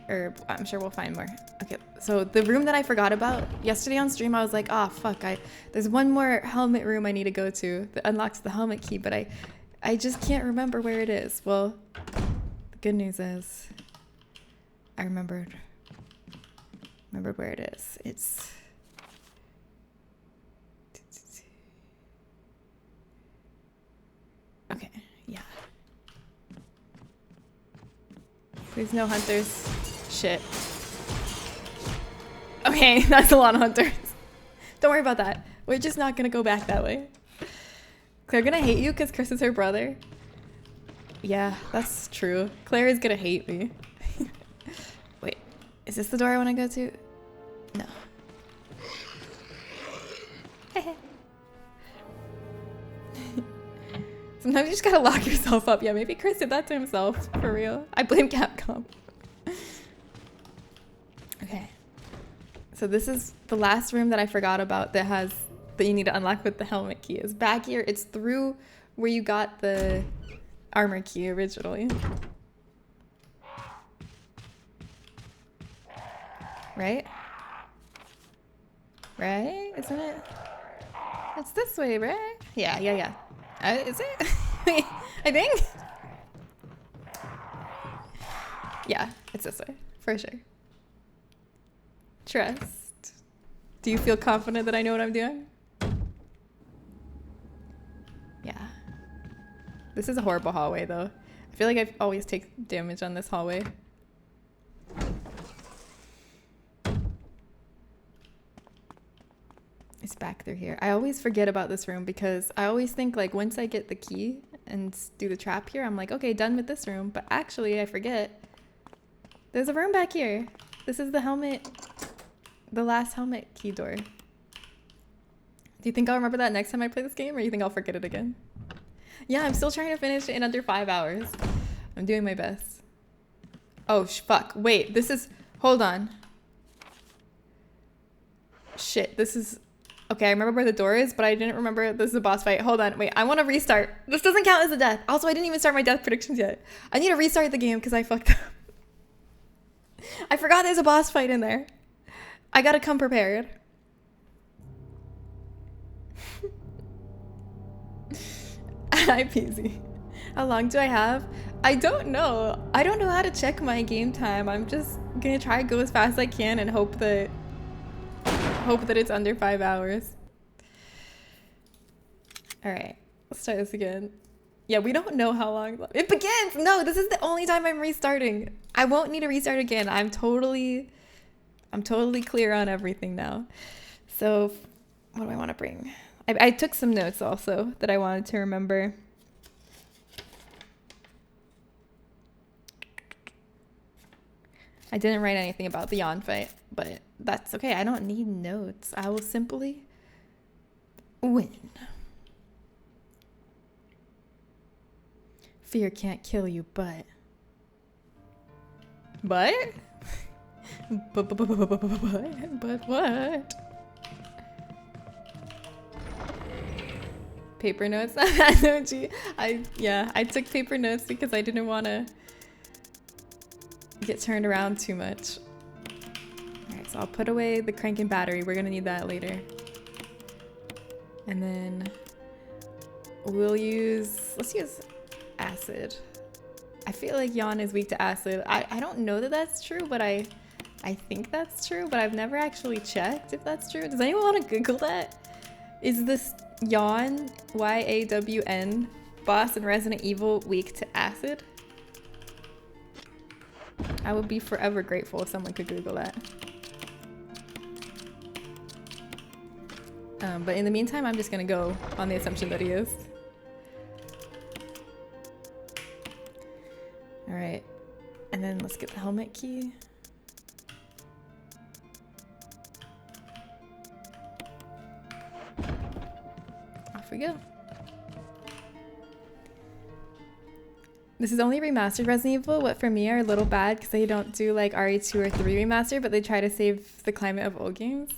herb. I'm sure we'll find more. Okay, so the room that I forgot about yesterday on stream, I was like, oh fuck, there's one more helmet room I need to go to that unlocks the helmet key, but I just can't remember where it is. Well, the good news is I remembered where it is. It's okay, yeah. Please no hunters. Shit. Okay, that's a lot of hunters. Don't worry about that. We're just not gonna go back that way. Claire gonna hate you because Chris is her brother. Yeah, that's true. Claire is gonna hate me. Wait, is this the door I wanna go to? No. Sometimes you just gotta lock yourself up. Yeah, maybe Chris did that to himself, for real. I blame Capcom. Okay. So this is the last room that I forgot about that you need to unlock with the helmet key. It's back here. It's through where you got the armor key originally. Right? Right? Isn't it? It's this way, right? Yeah. Is it? I think? Yeah, it's this way. For sure. Trust. Do you feel confident that I know what I'm doing? Yeah. This is a horrible hallway, though. I feel like I always take damage on this hallway. It's back through here. I always forget about this room because I always think like once I get the key and do the trap here, I'm like, okay, done with this room. But actually I forget. There's a room back here. This is the last helmet key door. Do you think I'll remember that next time I play this game, or you think I'll forget it again? Yeah, I'm still trying to finish it in under 5 hours. I'm doing my best. Oh, fuck. Wait, hold on. Shit, this is... Okay, I remember where the door is, but I didn't remember this is a boss fight. Hold on, wait, I want to restart. This doesn't count as a death. Also, I didn't even start my death predictions yet. I need to restart the game because I fucked up. I forgot there's a boss fight in there. I gotta come prepared. Hi, Peasy. How long do I have? I don't know. I don't know how to check my game time. I'm just gonna try to go as fast as I can and hope that it's under 5 hours. All right, let's try this again. Yeah, we don't know how long it begins. No, this is the only time I'm restarting. I won't need to restart again. I'm totally clear on everything now. So what do I want to bring? I took some notes also that I wanted to remember. I didn't write anything about the yawn fight, but that's okay. I don't need notes. I will simply win. Fear can't kill you, but... But what? paper notes. No, gee. I took paper notes because I didn't want to get turned around too much. Alright, so I'll put away the crank and battery. We're gonna need that later. And then let's use acid. I feel like Yawn is weak to acid. I don't know that that's true, but I think that's true, but I've never actually checked if that's true. Does anyone want to Google that? Is this Yawn, Y-A-W-N, boss in Resident Evil weak to acid? I would be forever grateful if someone could Google that. But in the meantime, I'm just gonna go on the assumption that he is. Alright, and then let's get the helmet key. Off we go. This is only remastered Resident Evil. What for me are a little bad because they don't do like RE2 or 3 remaster, but they try to save the climate of old games.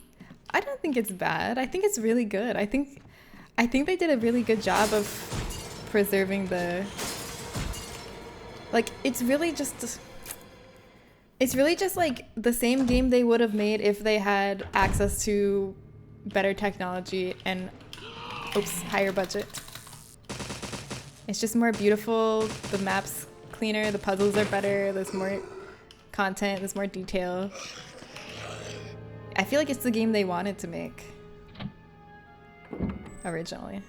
I don't think it's bad. I think it's really good. I think they did a really good job of preserving the, like, it's really just like the same game they would have made if they had access to better technology and higher budget. It's just more beautiful, the map's cleaner, the puzzles are better, there's more content, there's more detail. I feel like it's the game they wanted to make originally.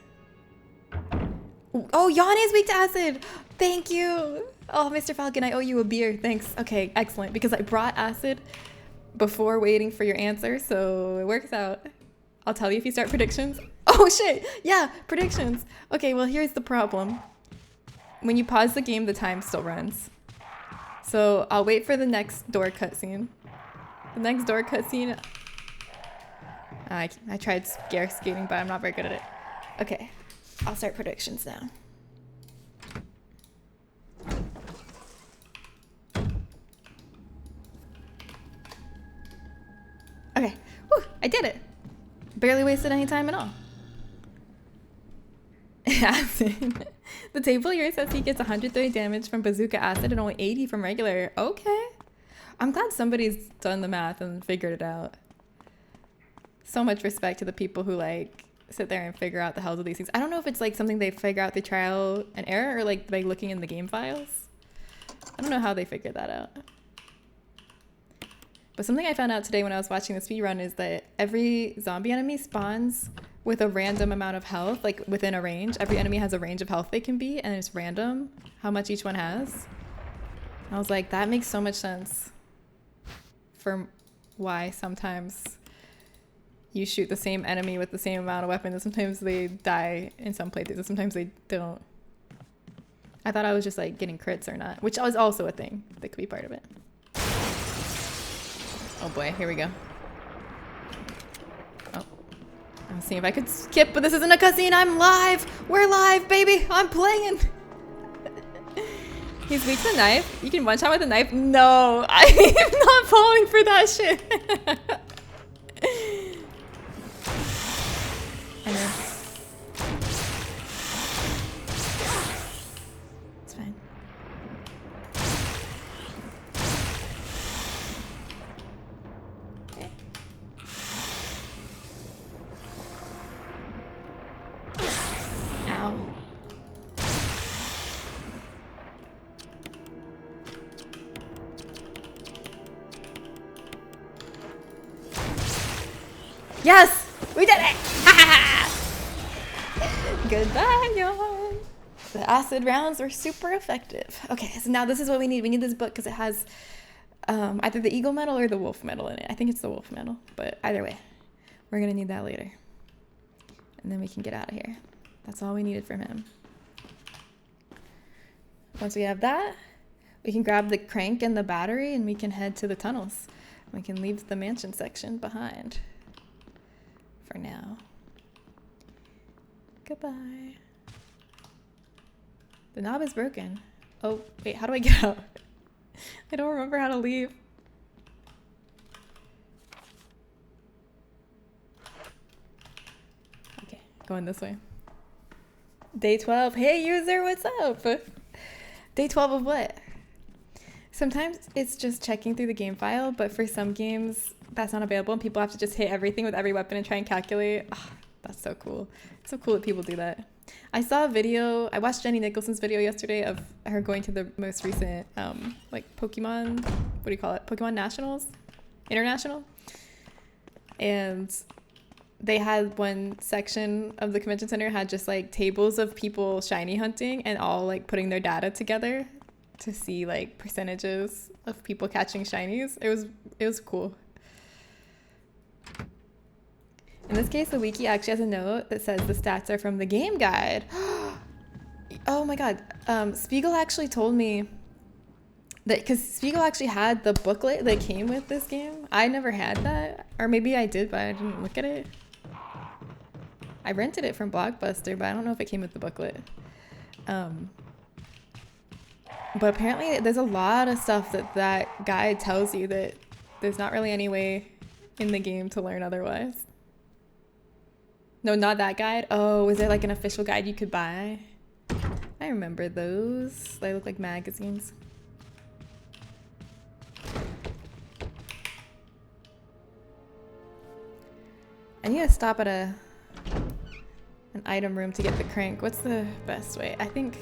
Oh, Yawn is weak to acid! Thank you! Oh, Mr. Falcon, I owe you a beer. Thanks. Okay, excellent. Because I brought acid before waiting for your answer, so it works out. I'll tell you if you start predictions. Oh, shit! Yeah, predictions! Okay, well, here's the problem. When you pause the game, the time still runs. So I'll wait for the next door cutscene. The next door cutscene... I tried scare skating, but I'm not very good at it. Okay, I'll start predictions now. Okay, whew, I did it. Barely wasted any time at all. Acid. The table here says he gets 130 damage from bazooka acid and only 80 from regular. Okay. I'm glad somebody's done the math and figured it out. So much respect to the people who like sit there and figure out the hells of these things. I don't know if it's like something they figure out through trial and error or like by looking in the game files. I don't know how they figured that out. But something I found out today when I was watching the speedrun is that every zombie enemy spawns with a random amount of health, like within a range. Every enemy has a range of health they can be, and it's random how much each one has. I was like, that makes so much sense for why sometimes you shoot the same enemy with the same amount of weapons, and sometimes they die in some places, and sometimes they don't. I thought I was just like getting crits or not, which was also a thing that could be part of it. Oh boy, here we go. Oh, I'm seeing if I could skip, but this isn't a cutscene. I'm live. We're live, baby. I'm playing. He's weak to the knife. You can one shot with a knife. No, I'm not falling for that shit. I know. It's fine. Okay. Ow. Yes! We did it! Goodbye, y'all. The acid rounds were super effective. Okay, so now this is what we need. We need this book because it has either the eagle medal or the wolf medal in it. I think it's the wolf medal, but either way, we're going to need that later. And then we can get out of here. That's all we needed from him. Once we have that, we can grab the crank and the battery and we can head to the tunnels. We can leave the mansion section behind. For now. Goodbye. The knob is broken. Oh, wait, how do I get out? I don't remember how to leave. Okay, going this way. Day 12. Hey, user, what's up? Day 12 of what? Sometimes it's just checking through the game file, but for some games, that's not available, and people have to just hit everything with every weapon and try and calculate. Oh, that's so cool. It's so cool that people do that. I saw a video, I watched Jenny Nicholson's video yesterday of her going to the most recent, like, Pokemon, what do you call it? Pokemon Nationals? International? And they had one section of the convention center had just, like, tables of people shiny hunting and all, like, putting their data together to see, like, percentages of people catching shinies. It was cool. In this case, the wiki actually has a note that says the stats are from the game guide. Oh my god. Spiegel actually told me that, because Spiegel actually had the booklet that came with this game. I never had that. Or maybe I did, but I didn't look at it. I rented it from Blockbuster, but I don't know if it came with the booklet. But apparently there's a lot of stuff that guide tells you that there's not really any way in the game to learn otherwise. No, not that guide. Oh, is there like an official guide you could buy? I remember those. They look like magazines. I need to stop at an item room to get the crank. What's the best way? I think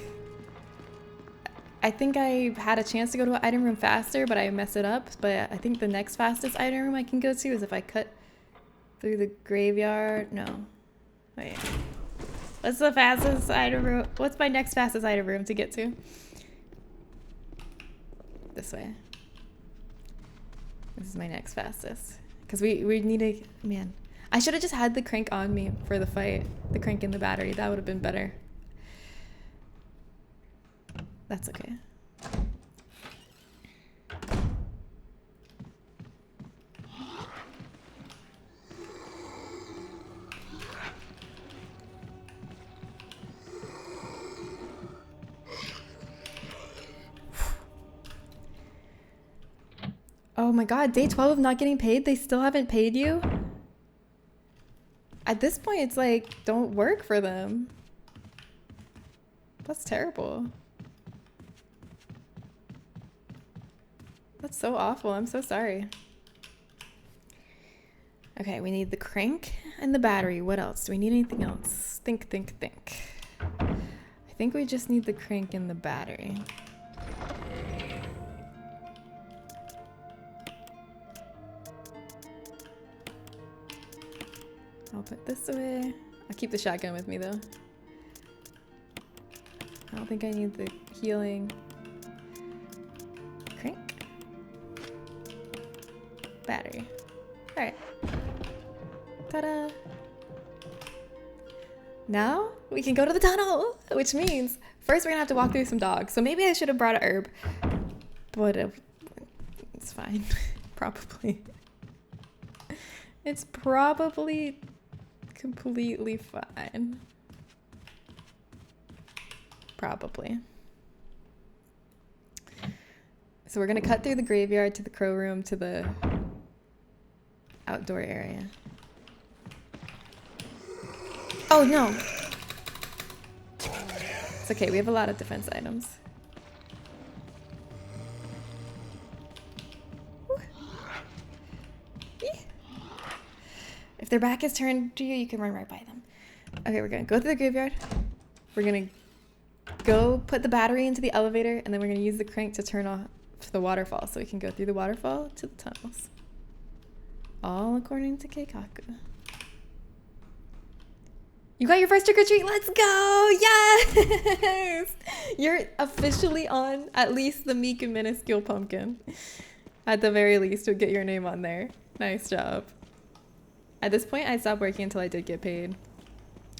I had a chance to go to an item room faster, but I messed it up. But I think the next fastest item room I can go to is if I cut through the graveyard. No. Wait. What's the fastest item room? What's my next fastest item room to get to? This way. This is my next fastest. Because we need a... Man. I should have just had the crank on me for the fight. The crank and the battery. That would have been better. That's okay. Oh my god, day 12 of not getting paid? They still haven't paid you? At this point, it's like, don't work for them. That's terrible. That's so awful. I'm so sorry. Okay, we need the crank and the battery. What else? Do we need anything else? Think. I think we just need the crank and the battery. I'll put this away. I'll keep the shotgun with me though. I don't think I need the healing. Crank. Battery. Alright. Ta-da! Now we can go to the tunnel, which means first we're gonna have to walk through some dogs. So maybe I should have brought a herb, but it's fine. Probably. It's probably completely fine. Probably. So we're gonna cut through the graveyard to the crow room to the outdoor area. Oh no! It's okay, we have a lot of defense items. If their back is turned to you, you can run right by them. Okay, we're gonna go through the graveyard. We're gonna go put the battery into the elevator, and then we're gonna use the crank to turn off the waterfall so we can go through the waterfall to the tunnels. All according to Keikaku. You got your first trick or treat. Let's go! Yes! You're officially on at least the meek and minuscule pumpkin. At the very least, you'll get your name on there. Nice job. At this point, I stopped working until I did get paid.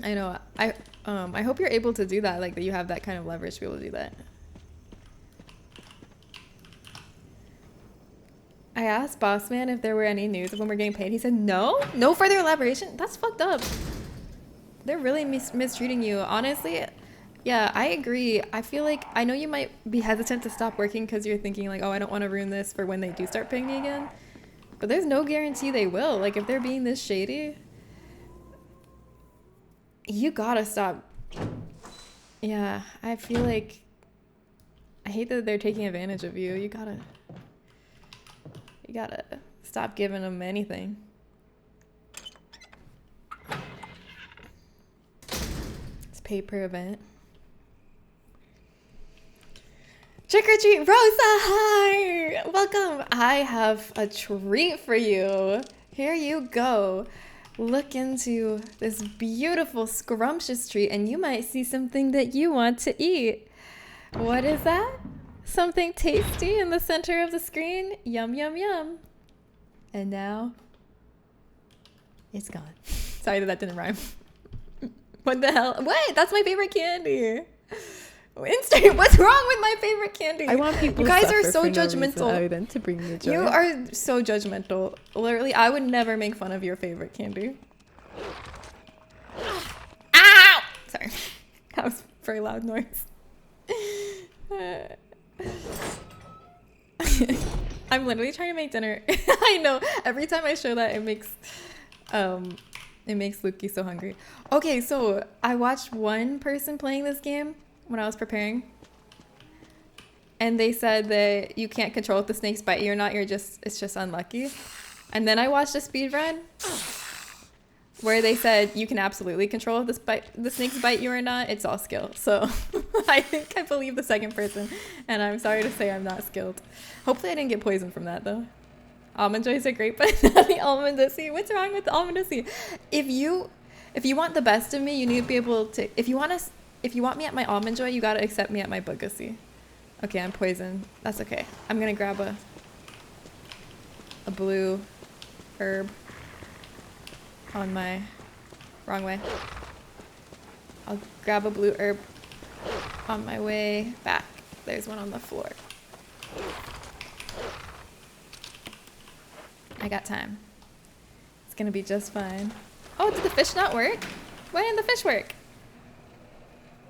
I know. I hope you're able to do that, like that you have that kind of leverage to be able to do that. I asked Bossman if there were any news of when we're getting paid. He said no, no further elaboration. That's fucked up. They're really mistreating you. Honestly, yeah, I agree. I feel like, I know you might be hesitant to stop working because you're thinking like, oh, I don't want to ruin this for when they do start paying me again. But there's no guarantee they will. Like, if they're being this shady, you gotta stop Yeah, I feel like I hate that they're taking advantage of you. You gotta stop giving them anything. It's pay per event. Trick or treat, Rosa, hi! Welcome. I have a treat for you. Here you go. Look into this beautiful, scrumptious treat, and you might see something that you want to eat. What is that? Something tasty in the center of the screen? Yum, yum, yum. And now, it's gone. Sorry that didn't rhyme. What the hell? What? That's my favorite candy. Instant. What's wrong with my favorite candy? I want people. You guys to are suffer so for no judgmental. reason other than to bring me joy. You are so judgmental. Literally, I would never make fun of your favorite candy. Ow! Sorry. That was a very loud noise. I'm literally trying to make dinner. I know. Every time I show that, it makes Lukey so hungry. Okay, so I watched one person playing this game when I was preparing. And they said that you can't control if the snakes bite you or not. It's just unlucky. And then I watched a speed run where they said you can absolutely control if the snakes bite you or not. It's all skill. So I think I believe the second person. And I'm sorry to say I'm not skilled. Hopefully I didn't get poisoned from that though. Almond joys are great, but not the almond-issy. What's wrong with the almond-issy? If you want the best of me, you need to be able to. If you want me at my almond joy, you gotta accept me at my bug-issy. Okay, I'm poisoned. That's okay. I'm gonna grab a blue herb on my wrong way. I'll grab a blue herb on my way back. There's one on the floor. I got time. It's gonna be just fine. Oh, did the fish not work? Why didn't the fish work?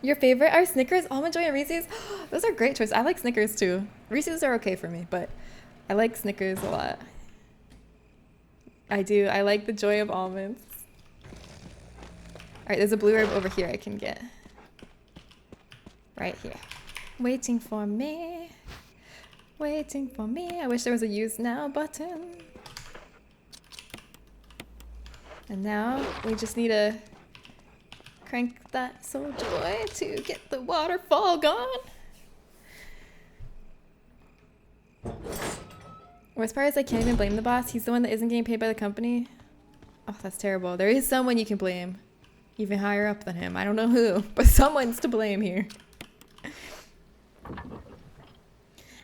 Your favorite are Snickers, Almond Joy, and Reese's? Those are great choices. I like Snickers too. Reese's are okay for me, but I like Snickers a lot. I do. I like the joy of almonds. All right, there's a blue herb over here I can get. Right here. Waiting for me. Waiting for me. I wish there was a use now button. And now we just need to crank that soldier boy to get the waterfall gone. Worst part is I can't even blame the boss. He's the one that isn't getting paid by the company. Oh, that's terrible. There is someone you can blame. Even higher up than him. I don't know who, but someone's to blame here.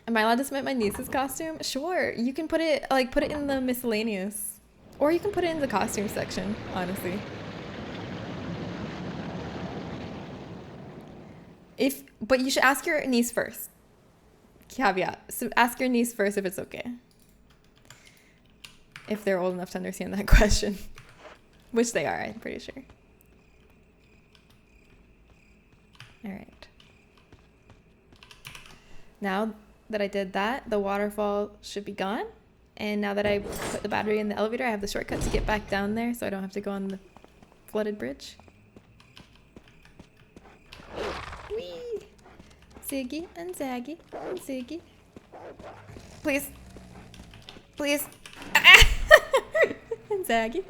Am I allowed to submit my niece's costume? Sure. You can put it in the miscellaneous. Or you can put it in the costume section, honestly. But you should ask your niece first. Caveat. So ask your niece first if it's okay. If they're old enough to understand that question. Which they are, I'm pretty sure. Alright. Now that I did that, the waterfall should be gone. And now that I put the battery in the elevator, I have the shortcut to get back down there so I don't have to go on the flooded bridge. Whee! Ziggy and Zaggy and Ziggy. Please. Please. And Zaggy.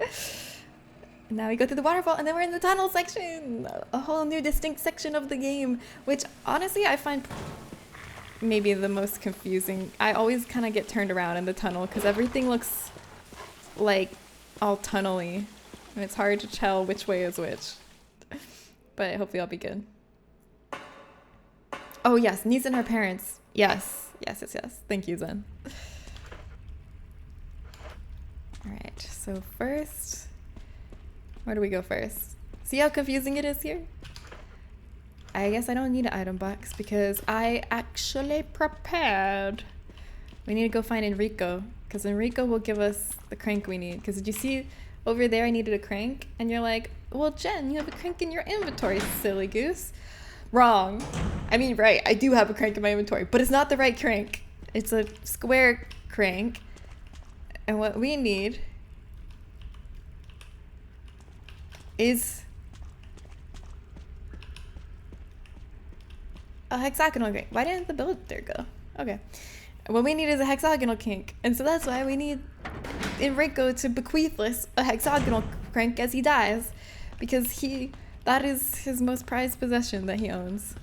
And now we go through the waterfall and then we're in the tunnel section. A whole new distinct section of the game, which honestly I find maybe the most confusing. I always kind of get turned around in the tunnel because everything looks like all tunnely and it's hard to tell which way is which. But hopefully I'll be good. Oh yes, niece and her parents. Yes. Yes, yes, yes. Thank you, Zen. Alright, so first, where do we go first? See how confusing it is here? I guess I don't need an item box because I actually prepared. We need to go find Enrico because Enrico will give us the crank we need. Because did you see over there I needed a crank? And you're like, well, Jen, you have a crank in your inventory, silly goose. Wrong. I mean, right, I do have a crank in my inventory, but it's not the right crank. It's a square crank. And what we need is a hexagonal crank. Why didn't the builder go? Okay. What we need is a hexagonal crank. And so that's why we need Enrico to bequeath us a hexagonal crank as he dies. Because that is his most prized possession that he owns.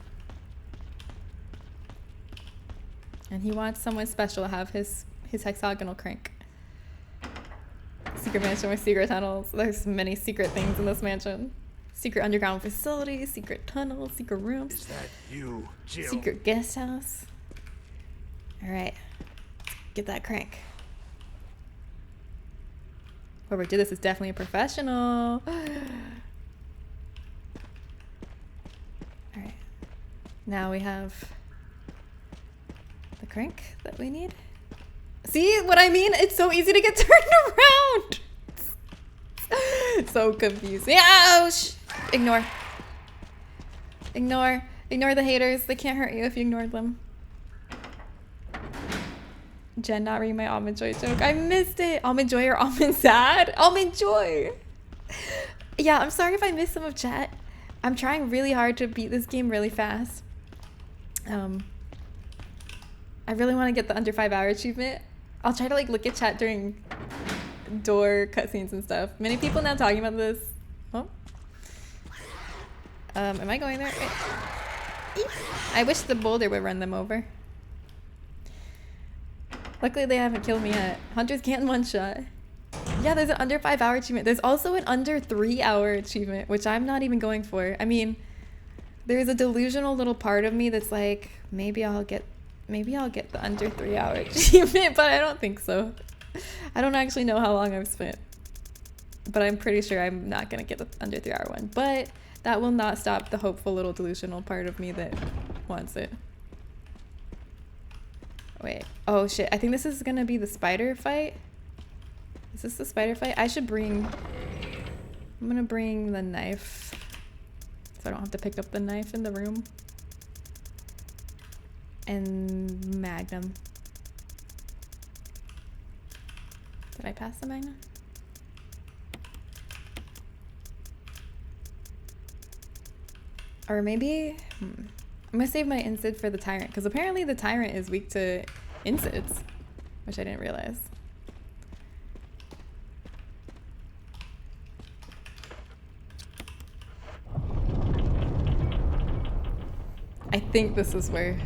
And he wants someone special to have his hexagonal crank. Secret mansion with secret tunnels. There's many secret things in this mansion. Secret underground facilities, secret tunnels, secret rooms. Is that you, Jill? Secret guest house. Alright. Get that crank. Whoever did this is definitely a professional. Alright. Now we have the crank that we need. See what I mean? It's so easy to get turned around. So confusing. Ouch! Ignore. Ignore. Ignore the haters. They can't hurt you if you ignore them. Jen not reading my almond joy joke. I missed it. Almond joy or almond sad? Almond joy. Yeah, I'm sorry if I missed some of chat. I'm trying really hard to beat this game really fast. I really want to get the under 5 hour achievement. I'll try to like look at chat during door cutscenes and stuff. Many people now talking about this. Oh. Am I going there? I wish the boulder would run them over. Luckily they haven't killed me yet. Hunters can't one shot. Yeah, there's an under 5 hour achievement. There's also an under 3 hour achievement, which I'm not even going for. I mean, there's a delusional little part of me that's like, maybe I'll get the under 3 hour achievement, but I don't think so. I don't actually know how long I've spent, but I'm pretty sure I'm not gonna get the under 3 hour one, but that will not stop the hopeful little delusional part of me that wants it. Wait, oh shit, I think this is gonna be the spider fight. Is this the spider fight? I'm gonna bring the knife so I don't have to pick up the knife in the room. And Magnum. Did I pass the Magnum? Or maybe, I'm gonna save my Incid for the Tyrant, because apparently the Tyrant is weak to Incids, which I didn't realize. I think this is where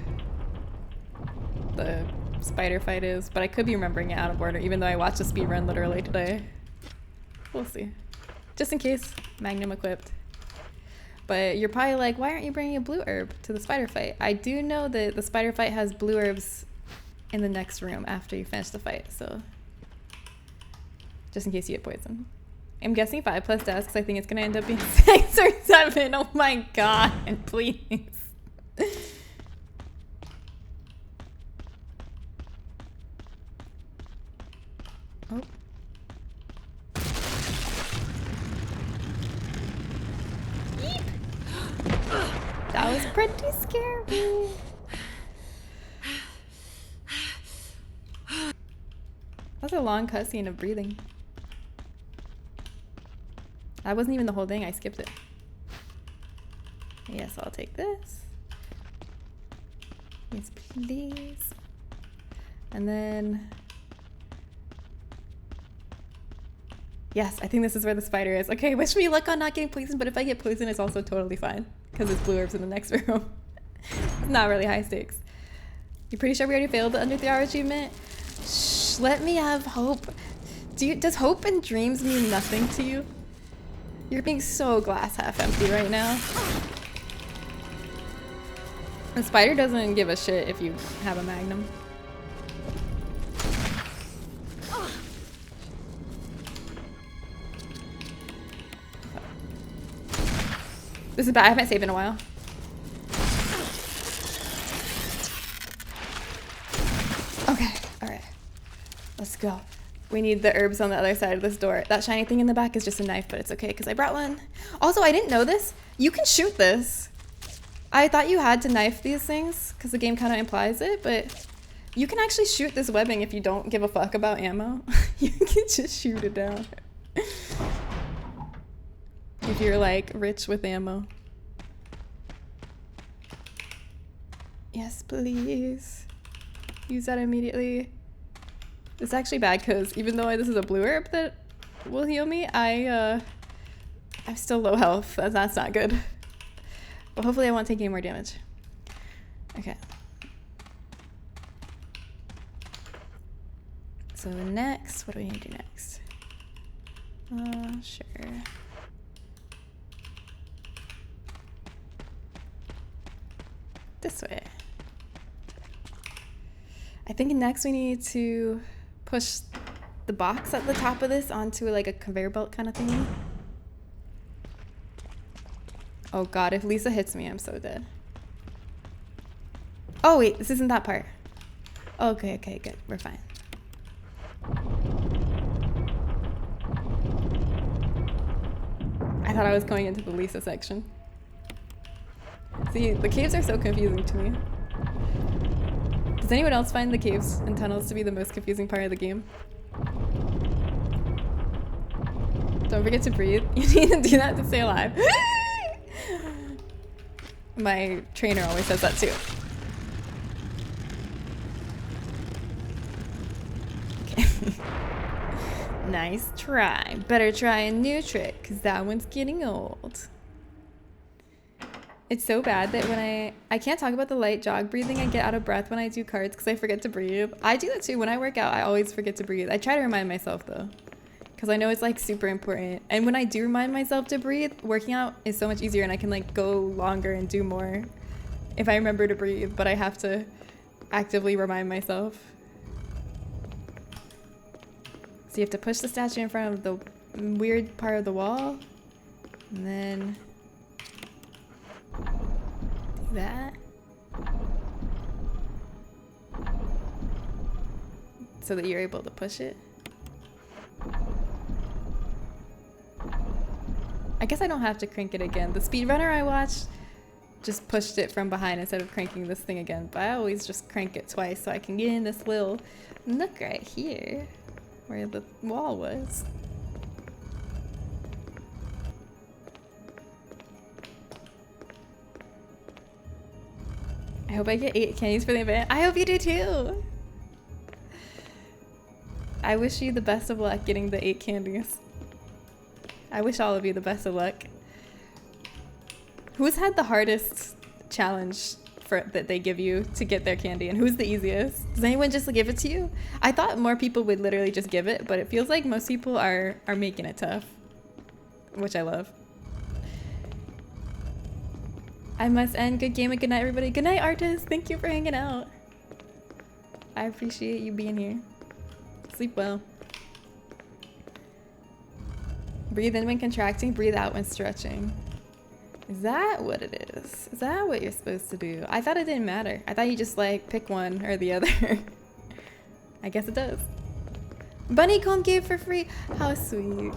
the spider fight is, but I could be remembering it out of order, even though I watched a speedrun literally today. We'll see. Just in case, Magnum equipped. But you're probably like, why aren't you bringing a blue herb to the spider fight? I do know that the spider fight has blue herbs in the next room after you finish the fight, so just in case you get poisoned. I'm guessing 5+ deaths because I think it's gonna end up being 6 or 7. Oh my god, please. Oh. Yeep. That was pretty scary. That's a long cutscene of breathing. That wasn't even the whole thing, I skipped it. Yes, I'll take this. Yes, please. And then... Yes, I think this is where the spider is. Okay, wish me luck on not getting poisoned, but if I get poisoned, it's also totally fine. Because it's blue herbs in the next room. It's not really high stakes. You pretty sure we already failed the under 3 hour achievement? Shh, let me have hope. Does hope and dreams mean nothing to you? You're being so glass half empty right now. The spider doesn't give a shit if you have a Magnum. This is bad. I haven't saved in a while. Okay, alright. Let's go. We need the herbs on the other side of this door. That shiny thing in the back is just a knife, but it's okay because I brought one. Also, I didn't know this. You can shoot this. I thought you had to knife these things because the game kind of implies it, but you can actually shoot this webbing if you don't give a fuck about ammo. You can just shoot it down. If you're like rich with ammo. Yes, please. Use that immediately. It's actually bad because even though this is a blue herb that will heal me, I'm still low health. That's not good. But hopefully I won't take any more damage. Okay. So next, what do we need to do next? Sure. This way. I think next we need to push the box at the top of this onto like a conveyor belt kind of thingy. Oh god, if Lisa hits me, I'm so dead. Oh wait, this isn't that part. Okay, good. We're fine. I thought I was going into the Lisa section. See, the caves are so confusing to me. Does anyone else find the caves and tunnels to be the most confusing part of the game? Don't forget to breathe. You need to do that to stay alive. My trainer always says that too. Okay. Nice try. Better try a new trick, because that one's getting old. It's so bad that when I can't talk about the light jog breathing. I get out of breath when I do cards because I forget to breathe. I do that too. When I work out, I always forget to breathe. I try to remind myself though, because I know it's like super important. And when I do remind myself to breathe, working out is so much easier and I can like go longer and do more if I remember to breathe, but I have to actively remind myself. So you have to push the statue in front of the weird part of the wall and then do that. So that you're able to push it. I guess I don't have to crank it again. The speedrunner I watched just pushed it from behind instead of cranking this thing again. But I always just crank it twice so I can get in this little nook right here where the wall was. I hope I get 8 candies for the event. I hope you do too! I wish you the best of luck getting the 8 candies. I wish all of you the best of luck. Who's had the hardest challenge that they give you to get their candy, and who's the easiest? Does anyone just give it to you? I thought more people would literally just give it, but it feels like most people are making it tough, which I love. I must end. Good game and good night, everybody. Good night, artist. Thank you for hanging out. I appreciate you being here. Sleep well. Breathe in when contracting, breathe out when stretching. Is that what it is? Is that what you're supposed to do? I thought it didn't matter. I thought you just like pick one or the other. I guess it does. Bunnycomb gave for free. How sweet.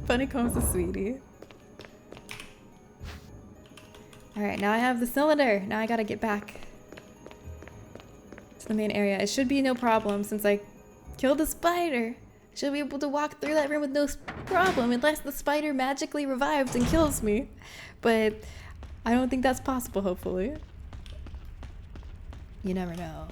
Bunnycomb's a sweetie. Alright, now I have the cylinder. Now I gotta get back to the main area. It should be no problem since I killed the spider. I should be able to walk through that room with no problem unless the spider magically revives and kills me. But I don't think that's possible, hopefully. You never know.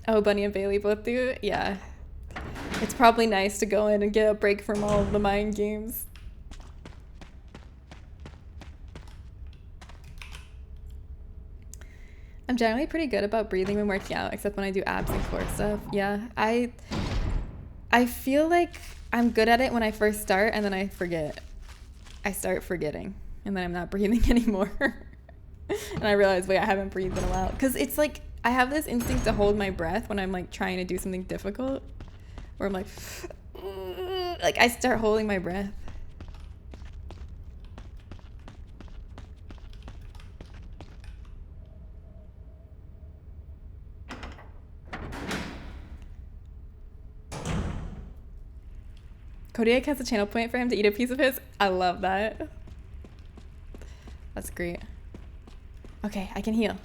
Oh, Bunny and Bailey both do? Yeah. It's probably nice to go in and get a break from all of the mind games. I'm generally pretty good about breathing when working out, except when I do abs and core stuff. Yeah, I feel like I'm good at it when I first start, and then I forget. I start forgetting, and then I'm not breathing anymore. And I realize, wait, I haven't breathed in a while. Because it's like, I have this instinct to hold my breath when I'm like trying to do something difficult. Where I'm like I start holding my breath. Kodiak has a channel point for him to eat a piece of his. I love that. That's great. Okay, I can heal.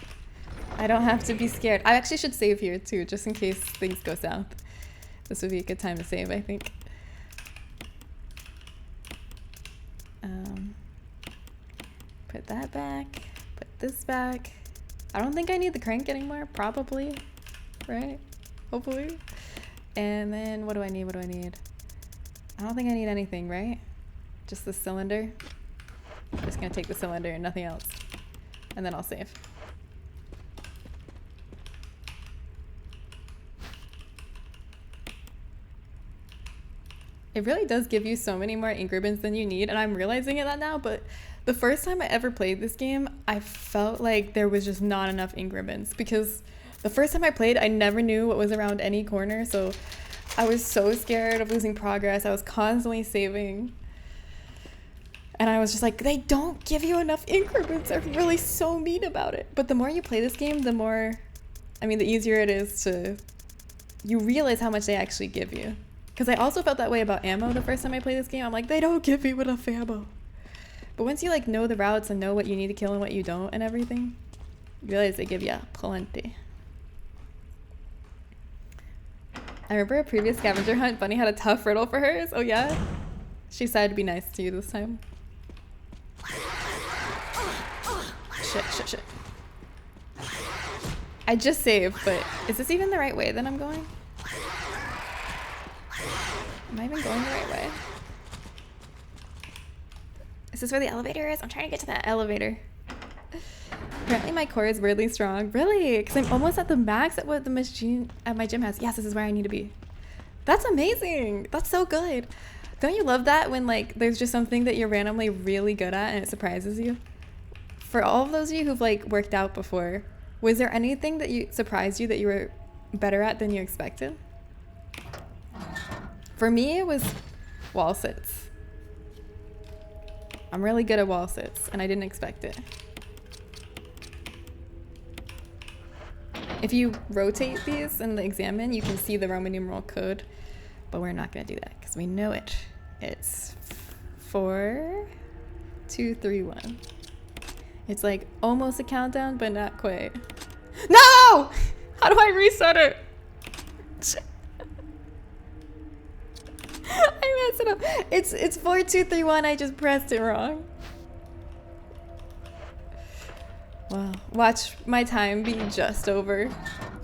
I don't have to be scared. I actually should save here too, just in case things go south. This would be a good time to save, I think. Put that back. Put this back. I don't think I need the crank anymore. Probably. Right? Hopefully. And then what do I need? What do I need? I don't think I need anything, right? Just the cylinder. I'm just gonna take the cylinder and nothing else. And then I'll save. It really does give you so many more ink ribbons than you need, and I'm realizing that now, but the first time I ever played this game, I felt like there was just not enough ink ribbons, because the first time I played, I never knew what was around any corner, so I was so scared of losing progress. I was constantly saving, and I was just like, they don't give you enough ink ribbons. They're really so mean about it. But the more you play this game, the more, the easier it is to, you realize how much they actually give you. Because I also felt that way about ammo the first time I played this game. I'm like, they don't give me enough ammo. But once you like know the routes and know what you need to kill and what you don't and everything, you realize they give you plenty. I remember a previous scavenger hunt, Bunny had a tough riddle for hers. Oh yeah? She decided to be nice to you this time. Shit. I just saved, but is this even the right way that I'm going? Am I even going the right way? Is this where the elevator is? I'm trying to get to that elevator. Apparently my core is weirdly strong. Really? Because I'm almost at the max at what the machine at my gym has. Yes, this is where I need to be. That's amazing. That's so good. Don't you love that when like there's just something that you're randomly really good at and it surprises you? For all of those of you who've like worked out before, was there anything that surprised you that you were better at than you expected? For me, it was wall sits. I'm really good at wall sits, and I didn't expect it. If you rotate these and examine, you can see the Roman numeral code, but we're not going to do that because we know it. It's 4, 2, 3, 1. It's like almost a countdown, but not quite. No! How do I reset it? I messed it up. It's 4, 2, 3, 1. I just pressed it wrong. Wow. Watch my time be just over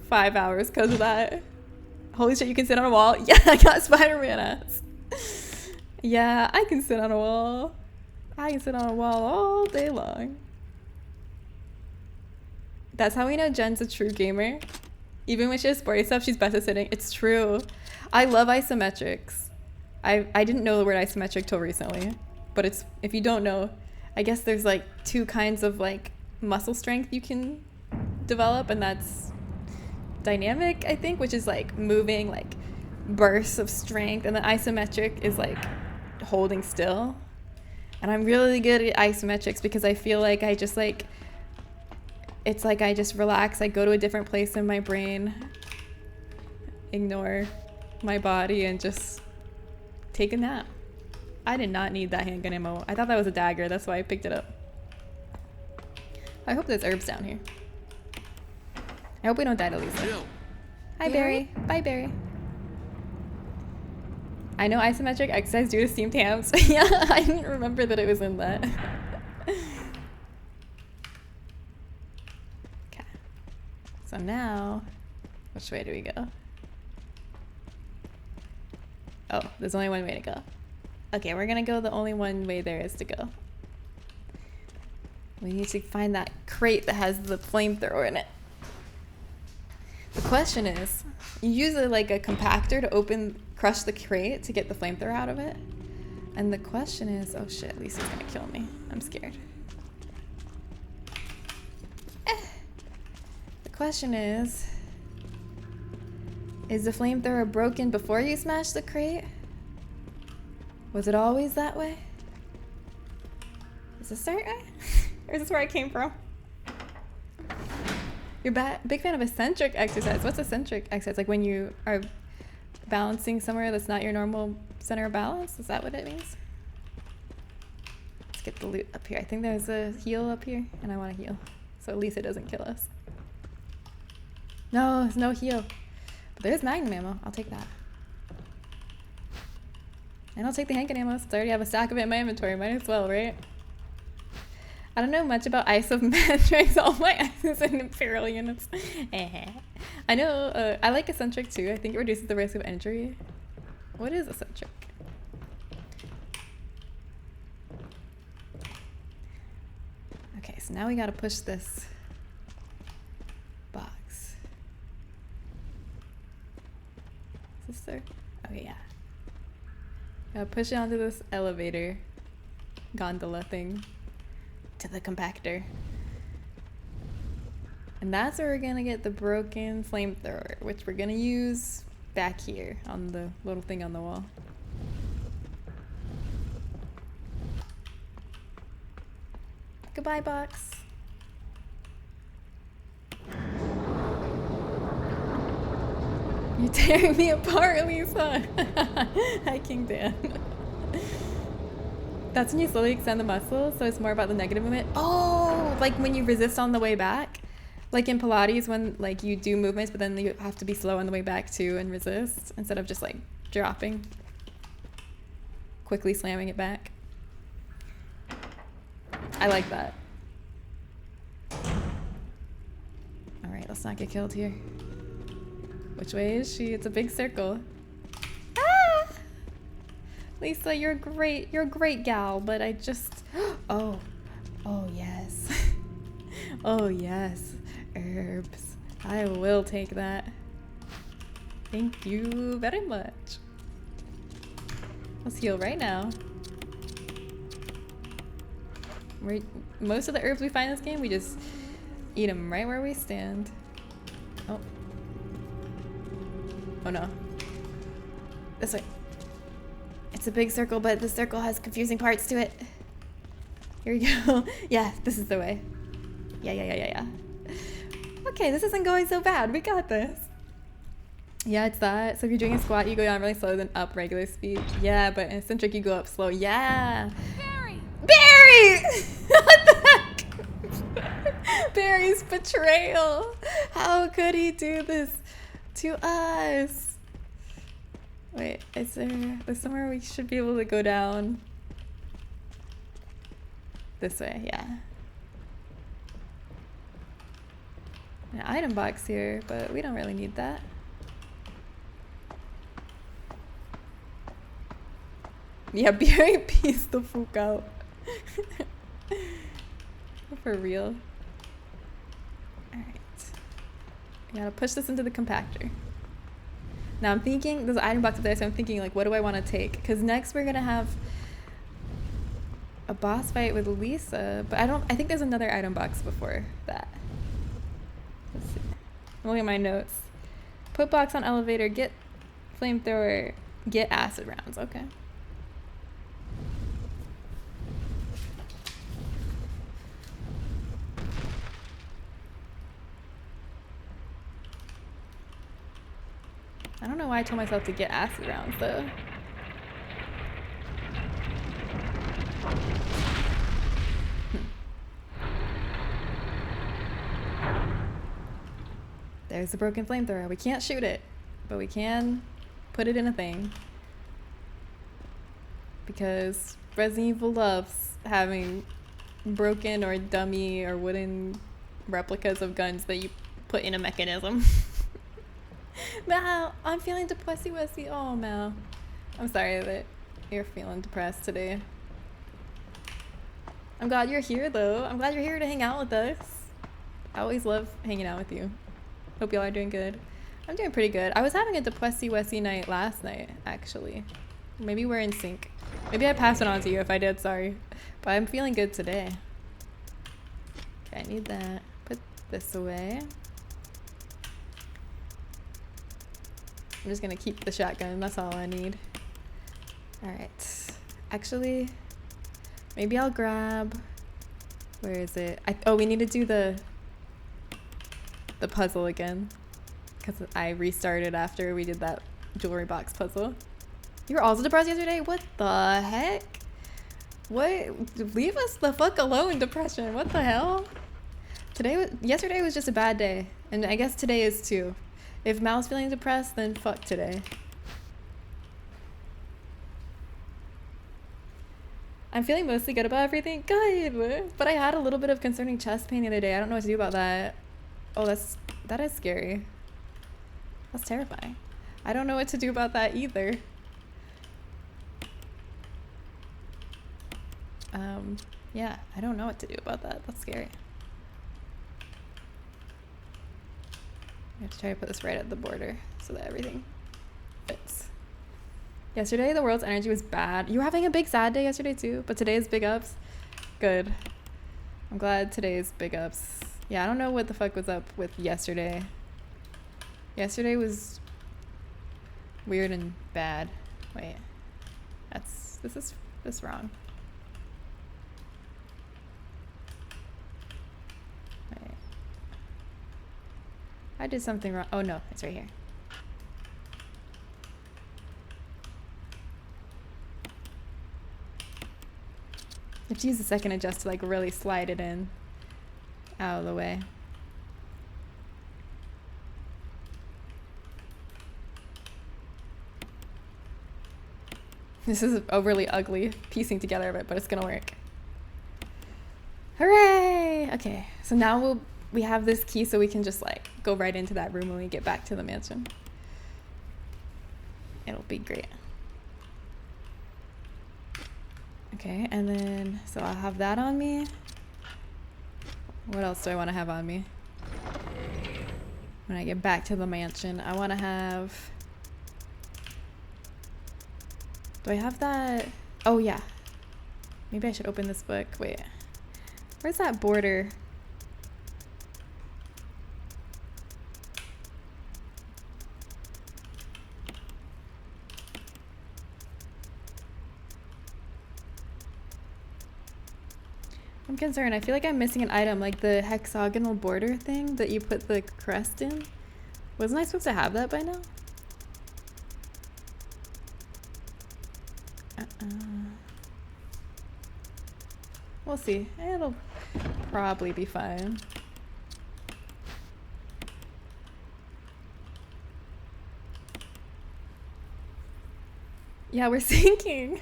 5 hours because of that. Holy shit, you can sit on a wall. Yeah, I got Spider-Man ass. Yeah, I can sit on a wall. I can sit on a wall all day long. That's how we know Jen's a true gamer. Even when she has sporty stuff, she's best at sitting. It's true. I love isometrics. I didn't know the word isometric till recently, but it's, if you don't know, I guess there's like 2 kinds of like muscle strength you can develop, and that's dynamic, I think, which is like moving like bursts of strength, and then isometric is like holding still. And I'm really good at isometrics because I feel like I just like, it's like I just relax, I go to a different place in my brain, ignore my body, and just take a nap. I did not need that handgun ammo. I thought that was a dagger, that's why I picked it up. I hope there's herbs down here. I hope we don't die to Lisa. Hi Barry. Bye Barry. I know isometric exercise due to steamed hams. Yeah, I didn't remember that it was in that. Okay. So now, which way do we go? Oh, there's only one way to go. Okay, we're gonna go the only one way there is to go. We need to find that crate that has the flamethrower in it. The question is, you use like a compactor to crush the crate to get the flamethrower out of it. And the question is, oh shit, Lisa's gonna kill me. I'm scared. The question is the flamethrower broken before you smash the crate? Was it always that way? Is this the right way? Or is this where I came from? You're big fan of eccentric exercise. What's eccentric exercise? Like when you are balancing somewhere that's not your normal center of balance? Is that what it means? Let's get the loot up here. I think there's a heal up here, and I want to heal. So at least it doesn't kill us. No, there's no heal. But there's magnum ammo. I'll take that. And I'll take the handgun ammo since I already have a stack of it in my inventory. Might as well, right? I don't know much about Ice of Metrics. All my ice is in Imperial units. I know, I like Eccentric too. I think it reduces the risk of injury. What is Eccentric? Okay, so now we gotta push this box. Is this there? Oh yeah. Gotta push it onto this elevator gondola thing to the compactor. And that's where we're gonna get the broken flamethrower, which we're gonna use back here on the little thing on the wall. Goodbye, box. You're tearing me apart, Lisa. Hi, King Dan. That's when you slowly extend the muscle, so it's more about the negative movement. Oh, like when you resist on the way back? Like in Pilates when like you do movements, but then you have to be slow on the way back too and resist instead of just like dropping. Quickly slamming it back. I like that. Alright, let's not get killed here. Which way is she? It's a big circle. Ah! Lisa, you're great. You're a great gal, but I just... Oh. Oh, yes. Oh, yes. Herbs. I will take that. Thank you very much. Let's heal right now. Most of the herbs we find in this game, we just eat them right where we stand. Oh. Oh no. This way. It's a big circle, but the circle has confusing parts to it. Here we go. Yeah, this is the way. Yeah. Okay, this isn't going so bad. We got this. Yeah, it's that. So if you're doing a squat, you go down really slow, then up regular speed. Yeah, but in eccentric, you go up slow. Yeah. Barry! What the heck? Barry's betrayal. How could he do this to us? Wait, is there's somewhere we should be able to go down? This way, yeah. An item box here, but we don't really need that. Yeah, Barry pieced the fuck out. For real. Alright. I gotta push this into the compactor. Now I'm thinking, there's an item box up there, so I'm thinking like, what do I want to take? Because next we're gonna have a boss fight with Lisa, but I think there's another item box before that. Let's see. I'm looking at my notes. Put box on elevator, get flamethrower, get acid rounds. Okay. I don't know why I told myself to get acid rounds though. There's the broken flamethrower. We can't shoot it, but we can put it in a thing. Because Resident Evil loves having broken or dummy or wooden replicas of guns that you put in a mechanism. Mal, I'm feeling depressy-wessy. Oh, Mal. I'm sorry that you're feeling depressed today. I'm glad you're here, though. I'm glad you're here to hang out with us. I always love hanging out with you. Hope y'all are doing good. I'm doing pretty good. I was having a depressy-wessy night last night, actually. Maybe we're in sync. Maybe I passed it on to you. If I did, sorry. But I'm feeling good today. Okay, I need that. Put this away. I'm just gonna keep the shotgun, that's all I need. Alright. Actually, maybe I'll grab... Where is it? Oh, we need to do the puzzle again. Because I restarted after we did that jewelry box puzzle. You were also depressed yesterday? What the heck? What? Leave us the fuck alone, depression. What the hell? Yesterday was just a bad day. And I guess today is too. If Mal's feeling depressed, then fuck today. I'm feeling mostly good about everything. Good. But I had a little bit of concerning chest pain the other day. I don't know what to do about that. Oh, that is scary. That's terrifying. I don't know what to do about that either. Yeah, I don't know what to do about that. That's scary. I have to try to put this right at the border so that everything fits. Yesterday, the world's energy was bad. You were having a big sad day yesterday too, but today is big ups. Good. I'm glad today is big ups. Yeah, I don't know what the fuck was up with yesterday. Yesterday was weird and bad. Wait, this is wrong. Wait, I did something wrong. Oh no, it's right here. You have to use the second adjust to like really slide it in out of the way. This is overly ugly piecing together of it, but it's gonna work. Hooray! Okay, so now we have this key so we can just like go right into that room when we get back to the mansion. It'll be great. Okay, and then, so I'll have that on me. What else do I want to have on me? When I get back to the mansion, I want to have... Do I have that? Oh, yeah. Maybe I should open this book. Wait. Where's that border? I'm concerned. I feel like I'm missing an item, like the hexagonal border thing that you put the crest in. Wasn't I supposed to have that by now? We'll see. It'll probably be fine. Yeah, we're syncing.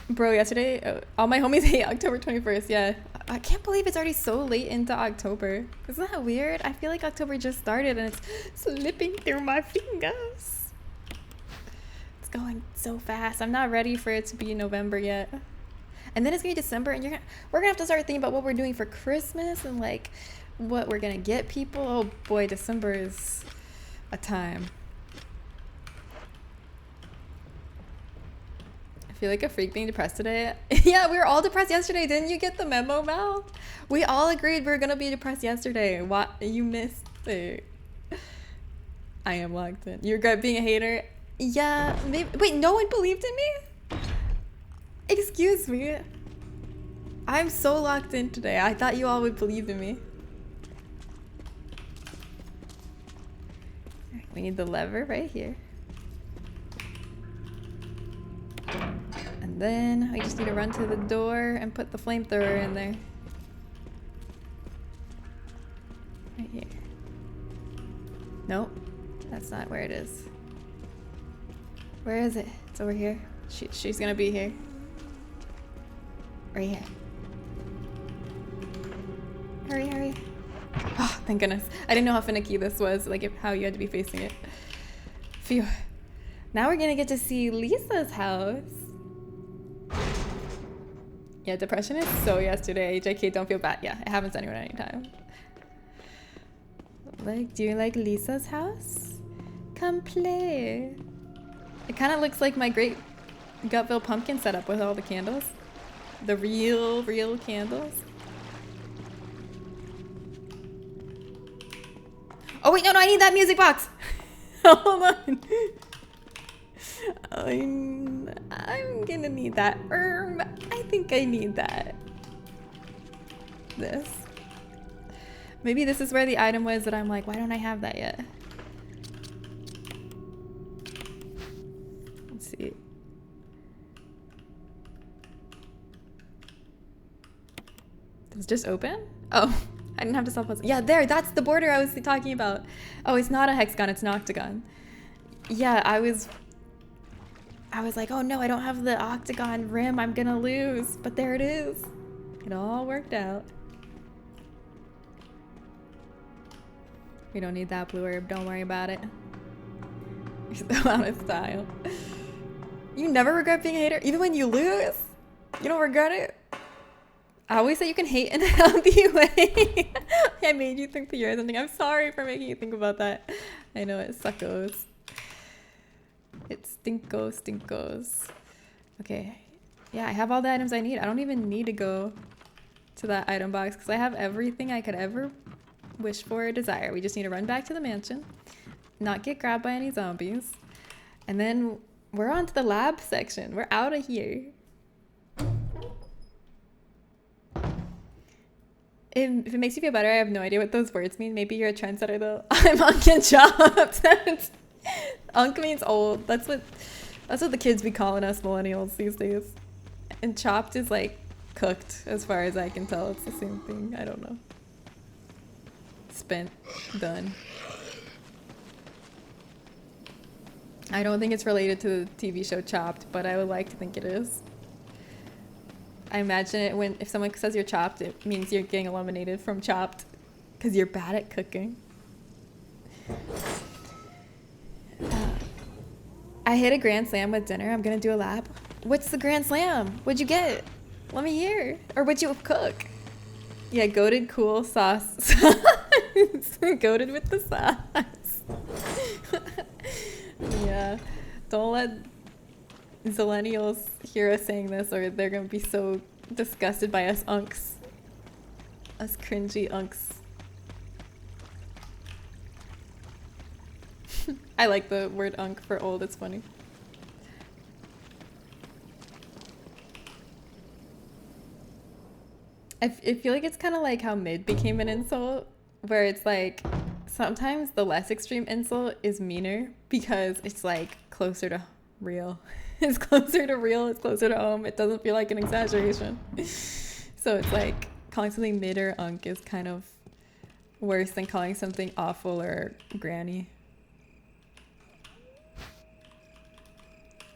Bro, yesterday, all my homies hate October 21st. Yeah, I can't believe it's already so late into October. Isn't that weird? I feel like October just started and it's slipping through my fingers. It's going so fast. I'm not ready for it to be November yet. And then it's gonna be December, and we're gonna have to start thinking about what we're doing for Christmas and like what we're gonna get people. Oh boy, December is a time. I feel like a freak being depressed today. Yeah, we were all depressed yesterday. Didn't you get the memo, Val? We all agreed we were gonna be depressed yesterday. What? You missed it. I am locked in. You regret being a hater? Yeah, maybe. Wait, no one believed in me? Excuse me. I'm so locked in today. I thought you all would believe in me. We need the lever right here. And then we just need to run to the door and put the flamethrower in there. Right here. Nope, that's not where it is. Where is it? It's over here. She's gonna be here. Right here. Hurry, hurry. Oh, thank goodness. I didn't know how finicky this was, like how you had to be facing it. Phew. Now we're gonna get to see Lisa's house. Yeah, depression is so yesterday. JK, don't feel bad. Yeah, it happens to anyone at any time. Like, do you like Lisa's house? Come play. It kind of looks like my great Gutville pumpkin setup with all the candles. The real candles. Oh wait, no, I need that music box. Hold on. I'm gonna need that. I think I need that. This. Maybe this is where the item was that I'm like, why don't I have that yet? Let's see. Does it just open? Oh, I didn't have to stop puzzling. Yeah, there, that's the border I was talking about. Oh, it's not a hexagon, it's an octagon. Yeah, I was like, oh no, I don't have the octagon rim. I'm gonna lose. But there it is. It all worked out. We don't need that blue herb. Don't worry about it. You're so out of style. You never regret being a hater? Even when you lose? You don't regret it? I always say you can hate in a healthy way. I made you think that you're something. I'm sorry for making you think about that. I know it suckos. It stinkos. Okay. Yeah, I have all the items I need. I don't even need to go to that item box because I have everything I could ever wish for or desire. We just need to run back to the mansion, not get grabbed by any zombies, and then we're on to the lab section. We're out of here. If it makes you feel better, I have no idea what those words mean. Maybe you're a trendsetter though. I'm Unk and Chopped. Unk means old. That's what the kids be calling us millennials these days. And chopped is like cooked, as far as I can tell. It's the same thing. I don't know. Spent. Done. I don't think it's related to the TV show Chopped, but I would like to think it is. I imagine it if someone says you're chopped, it means you're getting eliminated from Chopped because you're bad at cooking. I hit a grand slam with dinner. I'm gonna do a lap. What's the grand slam? What'd you get? Let me hear. Or what'd you cook? Yeah, goated cool sauce. Goated with the sauce. Yeah, don't let Zillennials hear us saying this or they're gonna be so disgusted by us unks. Us cringy unks. I like the word unk for old, it's funny. I feel like it's kind of like how mid became an insult, where it's like sometimes the less extreme insult is meaner because it's like closer to real. It's closer to real, it's closer to home. It doesn't feel like an exaggeration. So it's like calling something mid or unk is kind of worse than calling something awful or granny.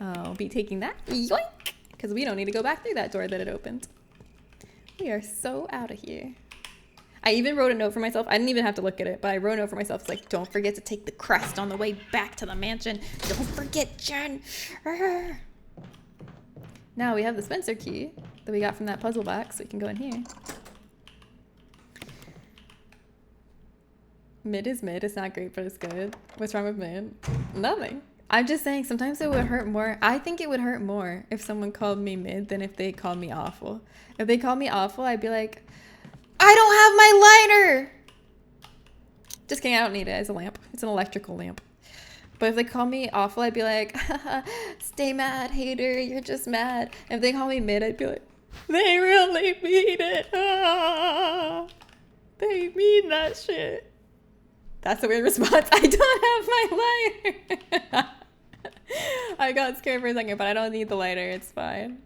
I'll be taking that, yoink, because we don't need to go back through that door that it opened. We are so out of here. I even wrote a note for myself. I didn't even have to look at it, but I wrote a note for myself. It's like, don't forget to take the crest on the way back to the mansion. Don't forget, Jen. Now we have the Spencer key that we got from that puzzle box, so we can go in here. Mid is mid. It's not great, but it's good. What's wrong with mid? Nothing. I'm just saying sometimes it would hurt more. I think it would hurt more if someone called me mid than if they called me awful. If they called me awful, I'd be like, I don't have my lighter. Just kidding, I don't need it as a lamp. It's an electrical lamp. But if they call me awful, I'd be like, stay mad, hater, you're just mad. And if they call me mid, I'd be like, they really mean it. Ah, they mean that shit. That's a weird response. I don't have my lighter. I got scared for a second, but I don't need the lighter. It's fine.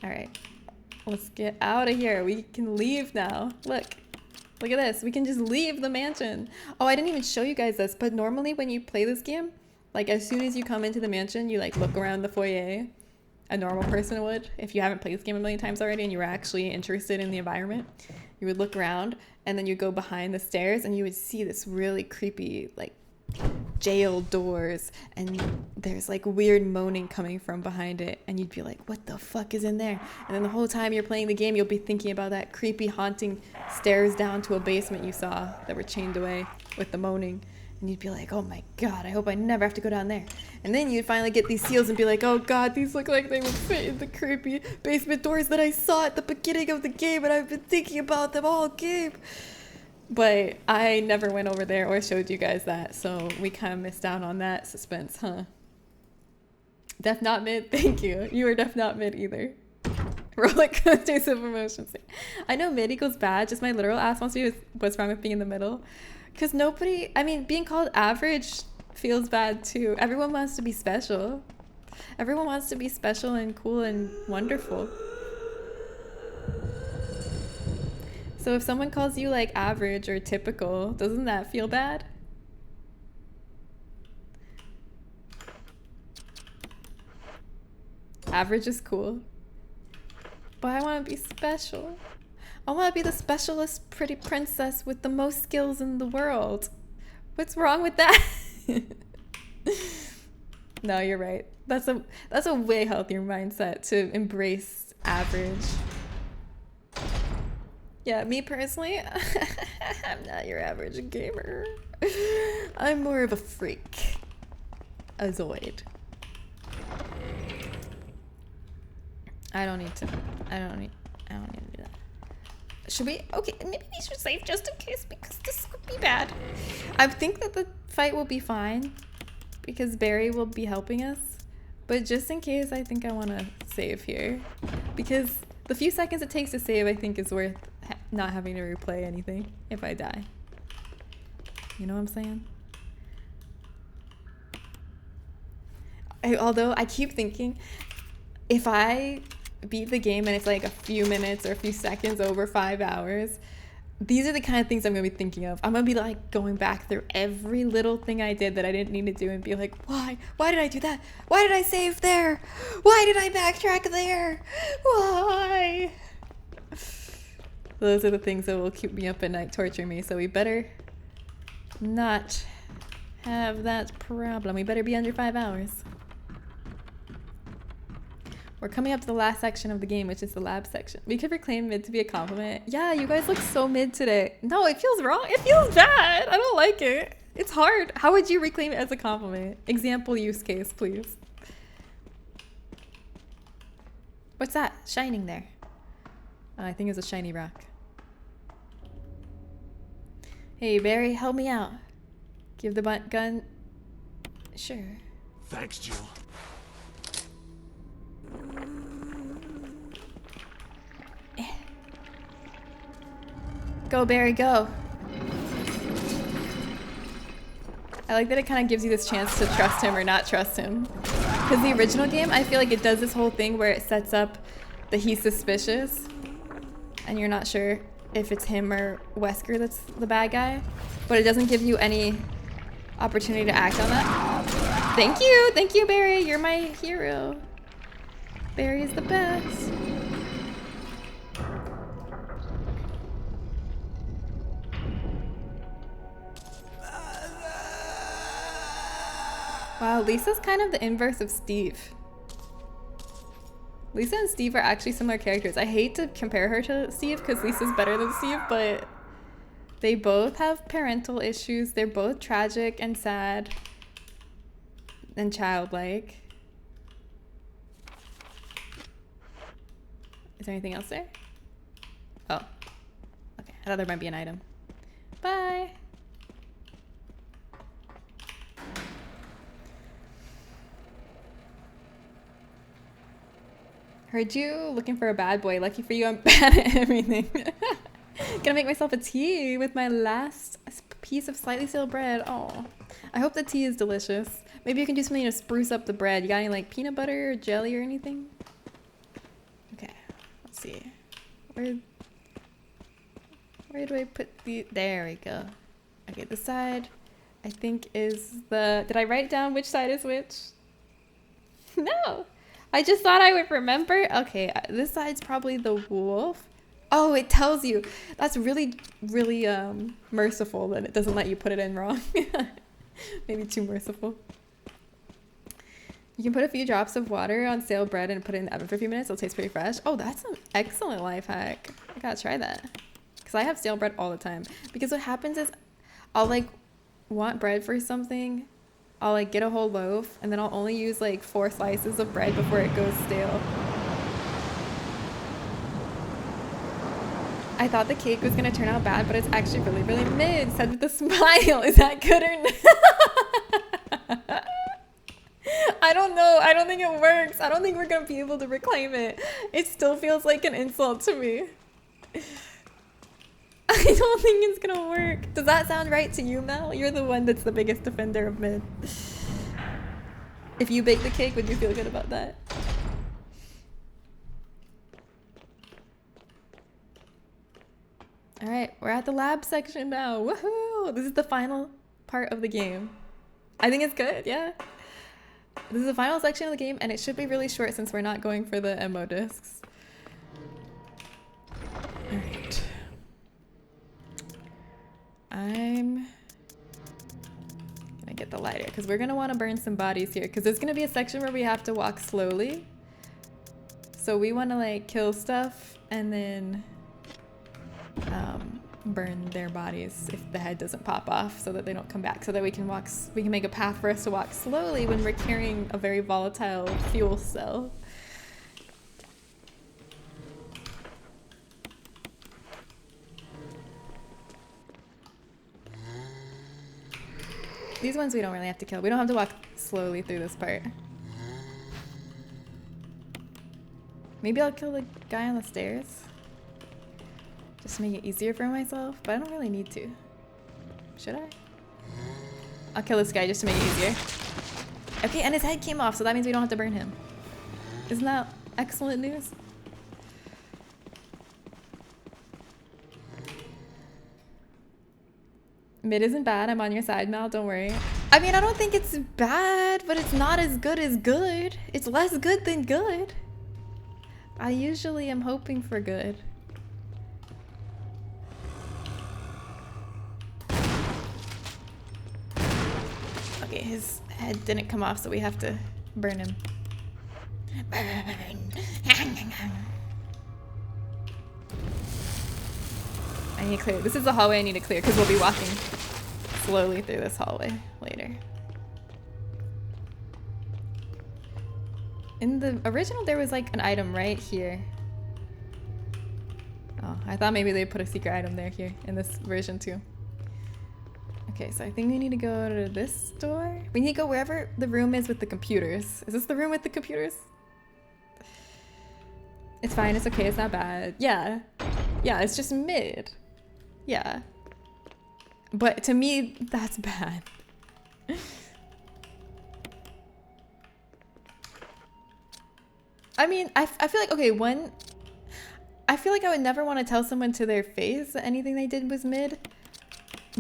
All right. Let's get out of here. We can leave now. Look at this. We can just leave the mansion. Oh, I didn't even show you guys this, but normally when you play this game, like as soon as you come into the mansion, you like look around the foyer. A normal person would. If you haven't played this game a million times already and you were actually interested in the environment, you would look around and then you go behind the stairs and you would see this really creepy like jail doors and there's like weird moaning coming from behind it and you'd be like, what the fuck is in there? And then the whole time you're playing the game, you'll be thinking about that creepy haunting stairs down to a basement you saw that were chained away with the moaning. And you'd be like, oh my god, I hope I never have to go down there. And then you'd finally get these seals and be like, oh god, these look like they would fit in the creepy basement doors that I saw at the beginning of the game and I've been thinking about them all game. But I never went over there or showed you guys that, so we kind of missed out on that suspense, huh? Def not mid, thank you. You were def not mid either. Roller coasters of emotions. I know mid equals bad, just my literal ass wants to be what's wrong with being in the middle. Because nobody, I mean, being called average feels bad too. Everyone wants to be special. Everyone wants to be special and cool and wonderful. So if someone calls you like average or typical, doesn't that feel bad? average is cool. But I want to be special. I want to be the specialist pretty princess with the most skills in the world. What's wrong with that? No, you're right. That's a way healthier mindset to embrace average. Yeah, me personally, I'm not your average gamer. I'm more of a freak. A Zoid. I don't need to do that. Should we? Okay, maybe we should save just in case because this could be bad. I think that the fight will be fine because Barry will be helping us. But just in case, I think I want to save here because the few seconds it takes to save, I think, is worth not having to replay anything if I die. You know what I'm saying? Although I keep thinking, if I beat the game and it's like a few minutes or a few seconds over 5 hours, these are the kind of things I'm going to be thinking of. I'm going to be like going back through every little thing I did that I didn't need to do and be like, why? Why did I do that? Why did I save there? Why did I backtrack there? Why? Those are the things that will keep me up at night, torture me. So we better not have that problem. We better be under 5 hours. We're coming up to the last section of the game, which is the lab section. We could reclaim mid to be a compliment. Yeah, you guys look so mid today. No, it feels wrong. It feels bad. I don't like it. It's hard. How would you reclaim it as a compliment? Example use case, please. What's that? Shining there. I think it's a shiny rock. Hey, Barry, help me out. Give the gun. Sure. Thanks, Jill. Go, Barry, go. I like that it kind of gives you this chance to trust him or not trust him. Because the original game, I feel like it does this whole thing where it sets up that he's suspicious. And you're not sure if it's him or Wesker that's the bad guy. But it doesn't give you any opportunity to act on that. Thank you! Thank you, Barry! You're my hero. Barry is the best. Wow, Lisa's kind of the inverse of Steve. Lisa and Steve are actually similar characters. I hate to compare her to Steve because Lisa's better than Steve, but they both have parental issues. They're both tragic and sad and childlike. Is there anything else there? Oh, okay. I thought there might be an item. Bye. Heard you looking for a bad boy. Lucky for you, I'm bad at everything. Gonna make myself a tea with my last piece of slightly stale bread. Oh, I hope the tea is delicious. Maybe you can do something to spruce up the bread. You got any like peanut butter or jelly or anything? Okay, let's see. Where do I put the? There we go. Okay, this side I think is the. Did I write down which side is which? No. I just thought I would remember. Okay, this side's probably the wolf. Oh, it tells you. That's really, really merciful that it doesn't let you put it in wrong. Maybe too merciful. You can put a few drops of water on stale bread and put it in the oven for a few minutes. It'll taste pretty fresh. Oh, that's an excellent life hack. I gotta try that. Because I have stale bread all the time. Because what happens is I'll like want bread for something. I'll like get a whole loaf and then I'll only use like 4 slices of bread before it goes stale. I thought the cake was gonna turn out bad, but it's actually really, really mid. Said with a smile. Is that good or not? I don't know. I don't think it works. I don't think we're gonna be able to reclaim it. It still feels like an insult to me. I don't think it's gonna work. Does that sound right to you, Mel? You're the one that's the biggest defender of mid. If you bake the cake, would you feel good about that? All right, we're at the lab section now. Woohoo! This is the final part of the game. I think it's good, yeah. This is the final section of the game, and it should be really short since we're not going for the ammo discs. Alright. I'm gonna get the lighter, because we're gonna want to burn some bodies here, because there's gonna be a section where we have to walk slowly. So we want to like kill stuff and then burn their bodies if the head doesn't pop off, so that they don't come back, so that we can make a path for us to walk slowly when we're carrying a very volatile fuel cell. These ones we don't really have to kill. We don't have to walk slowly through this part. Maybe I'll kill the guy on the stairs. Just to make it easier for myself, but I don't really need to. Should I? I'll kill this guy just to make it easier. Okay, and his head came off, so that means we don't have to burn him. Isn't that excellent news? Mid isn't bad. I'm on your side, Mal. Don't worry. I mean, I don't think it's bad, but it's not as good as good. It's less good than good. I usually am hoping for good. Okay, his head didn't come off, so we have to burn him. I need to clear. This is the hallway I need to clear because we'll be walking slowly through this hallway later. In the original, there was like an item right here. Oh, I thought maybe they put a secret item there here in this version too. Okay, so I think we need to go to this door. We need to go wherever the room is with the computers. Is this the room with the computers? It's fine, it's okay, it's not bad. Yeah. Yeah, it's just mid. Yeah. But to me, that's bad. I mean, I feel like, okay, I feel like I would never want to tell someone to their face that anything they did was mid.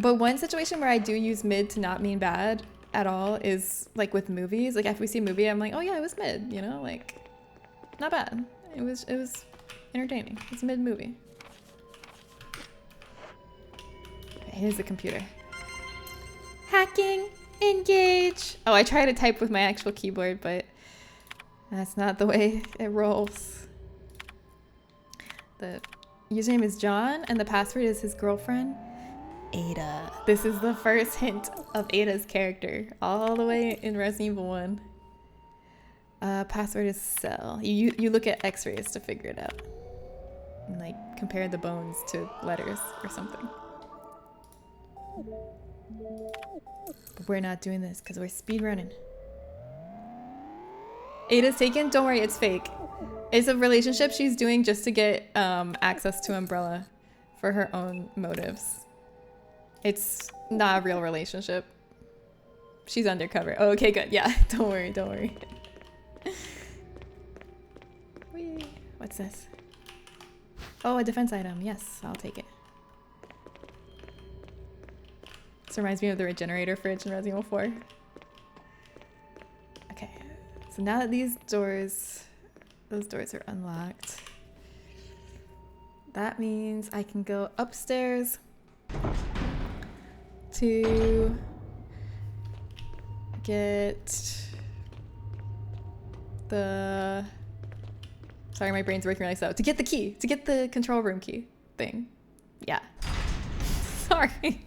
But one situation where I do use mid to not mean bad at all is like with movies. Like if we see a movie, I'm like, oh yeah, it was mid, you know, like not bad. It was entertaining. It's a mid movie. Okay, here's the computer. Hacking, engage. Oh, I try to type with my actual keyboard, but that's not the way it rolls. The username is John and the password is his girlfriend, Ada. This is the first hint of Ada's character all the way in Resident Evil 1. Password is cell. You look at x-rays to figure it out. And like compare the bones to letters or something. But we're not doing this because we're speed running. Ada's taken? Don't worry, it's fake. It's a relationship she's doing just to get access to Umbrella for her own motives. It's not a real relationship. She's undercover. Oh, okay, good. Yeah, don't worry, don't worry. Whee. What's this? Oh, a defense item. Yes, I'll take it. This reminds me of the regenerator fridge in Resident Evil 4. Okay, so now that those doors are unlocked, that means I can go upstairs to get the... Sorry, my brain's working really slow. To get the key, to get the control room key thing. Yeah. Sorry.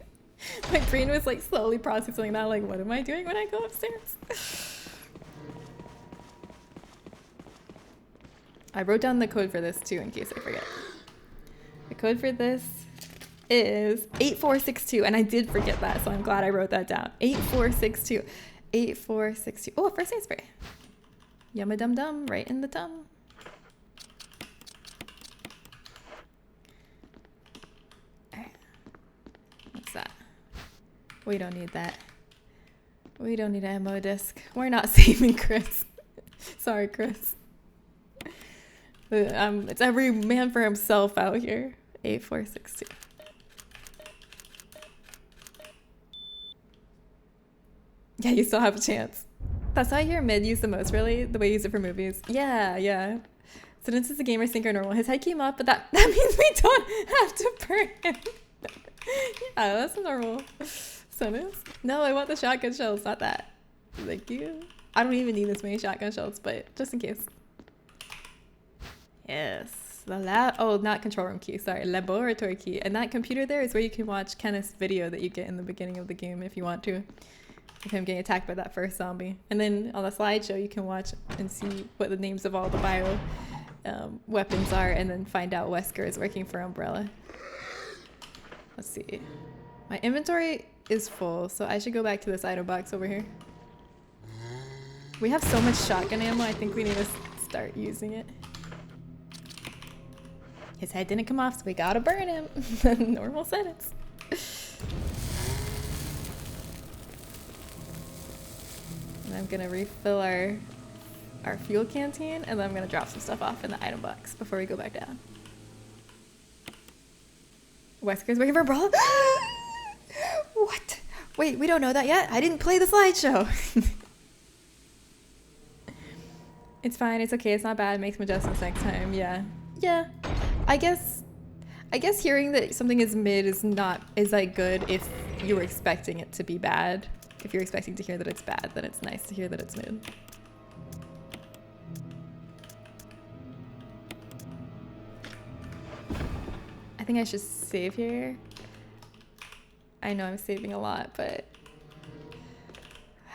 My brain was like slowly processing that, like, what am I doing when I go upstairs? I wrote down the code for this too in case I forget. The code for this is 8462, and I did forget that, so I'm glad I wrote that down. 8462. 8462. Oh, a first aid spray. Yumma dum dum, right in the dum. Alright. What's that? We don't need that. We don't need an ammo disc. We're not saving Chris. Sorry, Chris. It's every man for himself out here. 8462. Yeah, you still have a chance. That's how I hear mid used the most, really? The way you use it for movies. Yeah, yeah. So since it's a gamer sync or normal, his head came up, but that means we don't have to burn him. Yeah, that's normal. Sentence. No, I want the shotgun shells, not that. Thank you. I don't even need this many shotgun shells, but just in case. Yes. The lab. Oh, not control room key. Sorry, laboratory key. And that computer there is where you can watch Kenneth's video that you get in the beginning of the game if you want to. Of him getting attacked by that first zombie. And then on the slideshow, you can watch and see what the names of all the bio weapons are, and then find out Wesker is working for Umbrella. Let's see. My inventory is full, so I should go back to this item box over here. We have so much shotgun ammo, I think we need to start using it. His head didn't come off, so we gotta burn him. Normal sentence. And I'm gonna refill our fuel canteen, and then I'm gonna drop some stuff off in the item box before we go back down. Wesker's waiting for Umbrella. What? Wait, we don't know that yet. I didn't play the slideshow. It's fine. It's okay. It's not bad. Make some adjustments next time. Yeah. Yeah. I guess hearing that something is mid is like good if you were expecting it to be bad. If you're expecting to hear that it's bad, then it's nice to hear that it's mid. I think I should save here. I know I'm saving a lot, but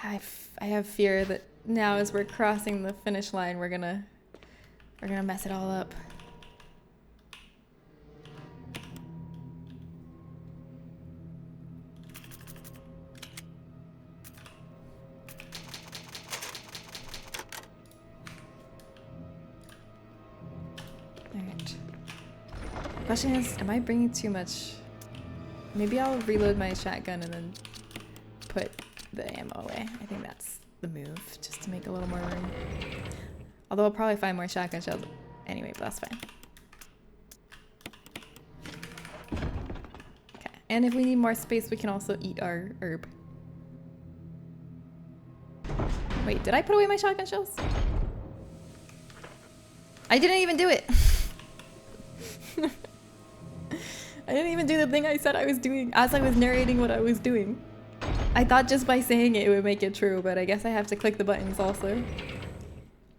I have fear that now as we're crossing the finish line, we're gonna mess it all up. Question is, am I bringing too much? Maybe I'll reload my shotgun and then put the ammo away. I think that's the move, just to make a little more room. Although I'll probably find more shotgun shells anyway, but that's fine. Okay, and if we need more space, we can also eat our herb. Wait, did I put away my shotgun shells? I didn't even do it! I didn't even do the thing I said I was doing as I was narrating what I was doing. I thought just by saying it would make it true, but I guess I have to click the buttons also.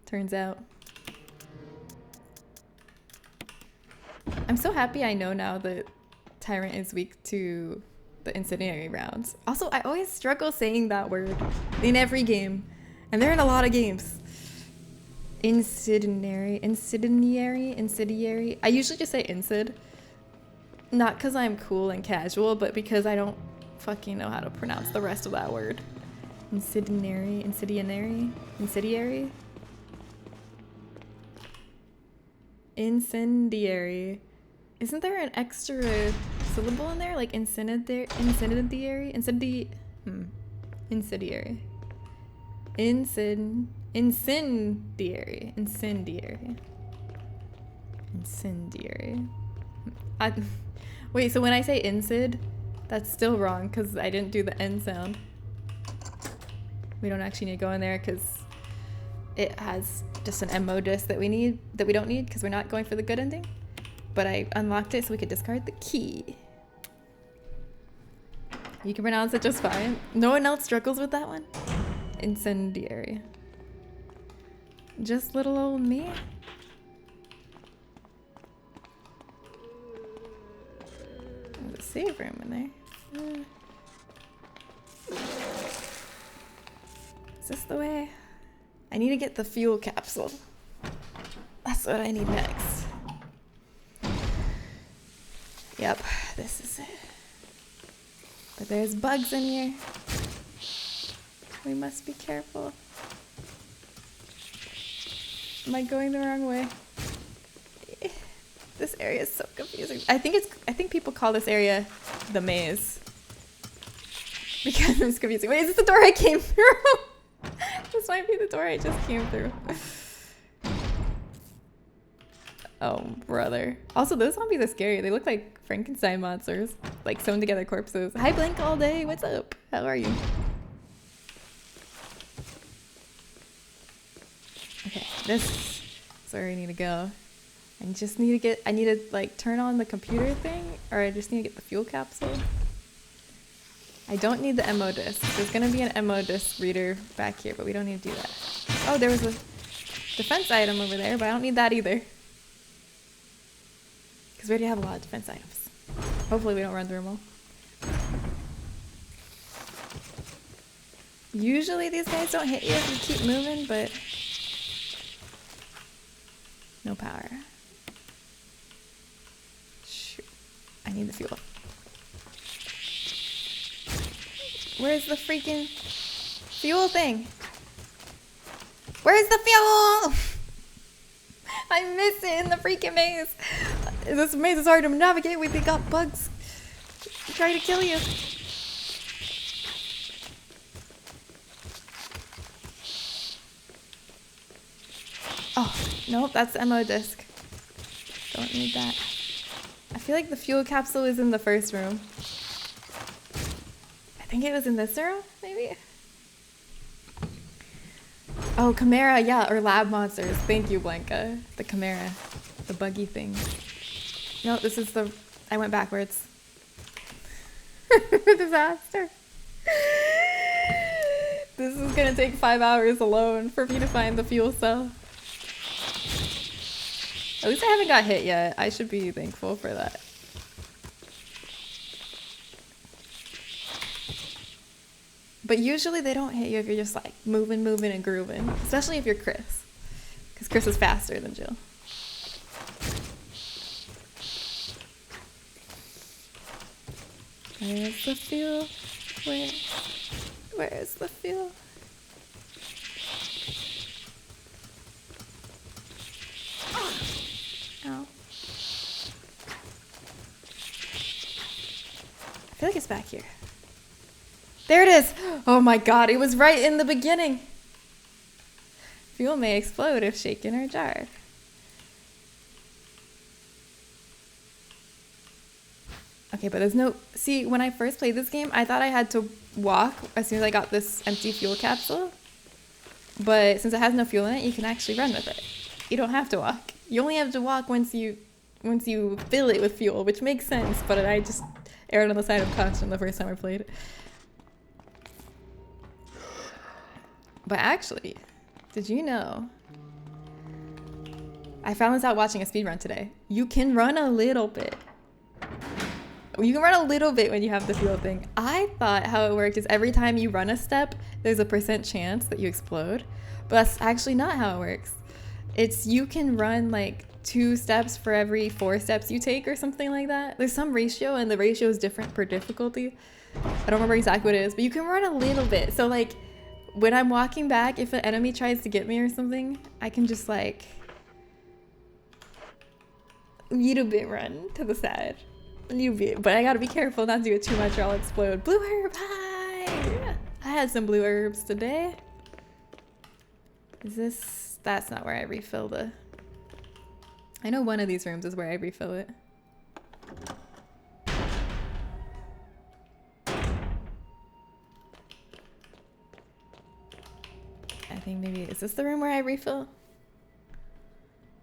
Turns out. I'm so happy I know now that Tyrant is weak to the incendiary rounds. Also, I always struggle saying that word in every game, and they're in a lot of games. Incendiary. I usually just say incid. Not because I'm cool and casual, but because I don't fucking know how to pronounce the rest of that word. Incendiary. Isn't there an extra syllable in there? Like incendiary? Incendiary. Wait, so when I say incid, that's still wrong because I didn't do the N sound. We don't actually need to go in there because it has just an MO disc that we don't need because we're not going for the good ending. But I unlocked it so we could discard the key. You can pronounce it just fine. No one else struggles with that one? Incendiary. Just little old me? There's a save room in there. Is this the way? I need to get the fuel capsule. That's what I need next. Yep, this is it. But there's bugs in here. We must be careful. Am I going the wrong way? This area is so confusing. I think people call this area the maze. Because it's confusing. Wait, is this the door I came through? This might be the door I just came through. Oh, brother. Also, those zombies are scary. They look like Frankenstein monsters. Like sewn together corpses. Hi, Blink all day. What's up? How are you? This is where I need to go. I just need to get, I need to like turn on the computer thing, or I just need to get the fuel capsule. I don't need the MO disc. There's gonna be an MO disc reader back here, but we don't need to do that. Oh, there was a defense item over there, but I don't need that either. Because we already have a lot of defense items. Hopefully we don't run through them all. Usually these guys don't hit you if you keep moving, but no power. Shoot. I need the fuel. Where's the freaking fuel thing? Where's the fuel? I miss it in the freaking maze. This maze is hard to navigate with. They got bugs trying to kill you. Oh, nope, that's the MO disc. Don't need that. I feel like the fuel capsule is in the first room. I think it was in this room, maybe? Oh, Chimera, yeah, or lab monsters. Thank you, Blanca. The Chimera, the buggy thing. No, this is the, I went backwards. Disaster. This is gonna take 5 hours alone for me to find the fuel cell. At least I haven't got hit yet. I should be thankful for that. But usually they don't hit you if you're just like moving and grooving. Especially if you're Chris. Because Chris is faster than Jill. Where's the fuel? Where's the fuel? Ow. I feel like it's back here. There it is! Oh my god, it was right in the beginning! Fuel may explode if shaken or jarred. Okay, but there's no... See, when I first played this game, I thought I had to walk as soon as I got this empty fuel capsule. But since it has no fuel in it, you can actually run with it. You don't have to walk. You only have to walk once you fill it with fuel, which makes sense, but I just erred on the side of caution the first time I played it. But actually, did you know? I found this out watching a speedrun today. You can run a little bit. You can run a little bit when you have the fuel thing. I thought how it worked is every time you run a step, there's a % chance that you explode. But that's actually not how it works. It's you can run like 2 steps for every 4 steps you take or something like that. There's some ratio and the ratio is different per difficulty. I don't remember exactly what it is, but you can run a little bit. So like when I'm walking back, if an enemy tries to get me or something, I can just like a little bit run to the side. A little bit, but I gotta be careful not to do it too much or I'll explode. Blue herb, hi! I had some blue herbs today. Is this, that's not where I refill the, I know one of these rooms is where I refill it. I think maybe, is this the room where I refill?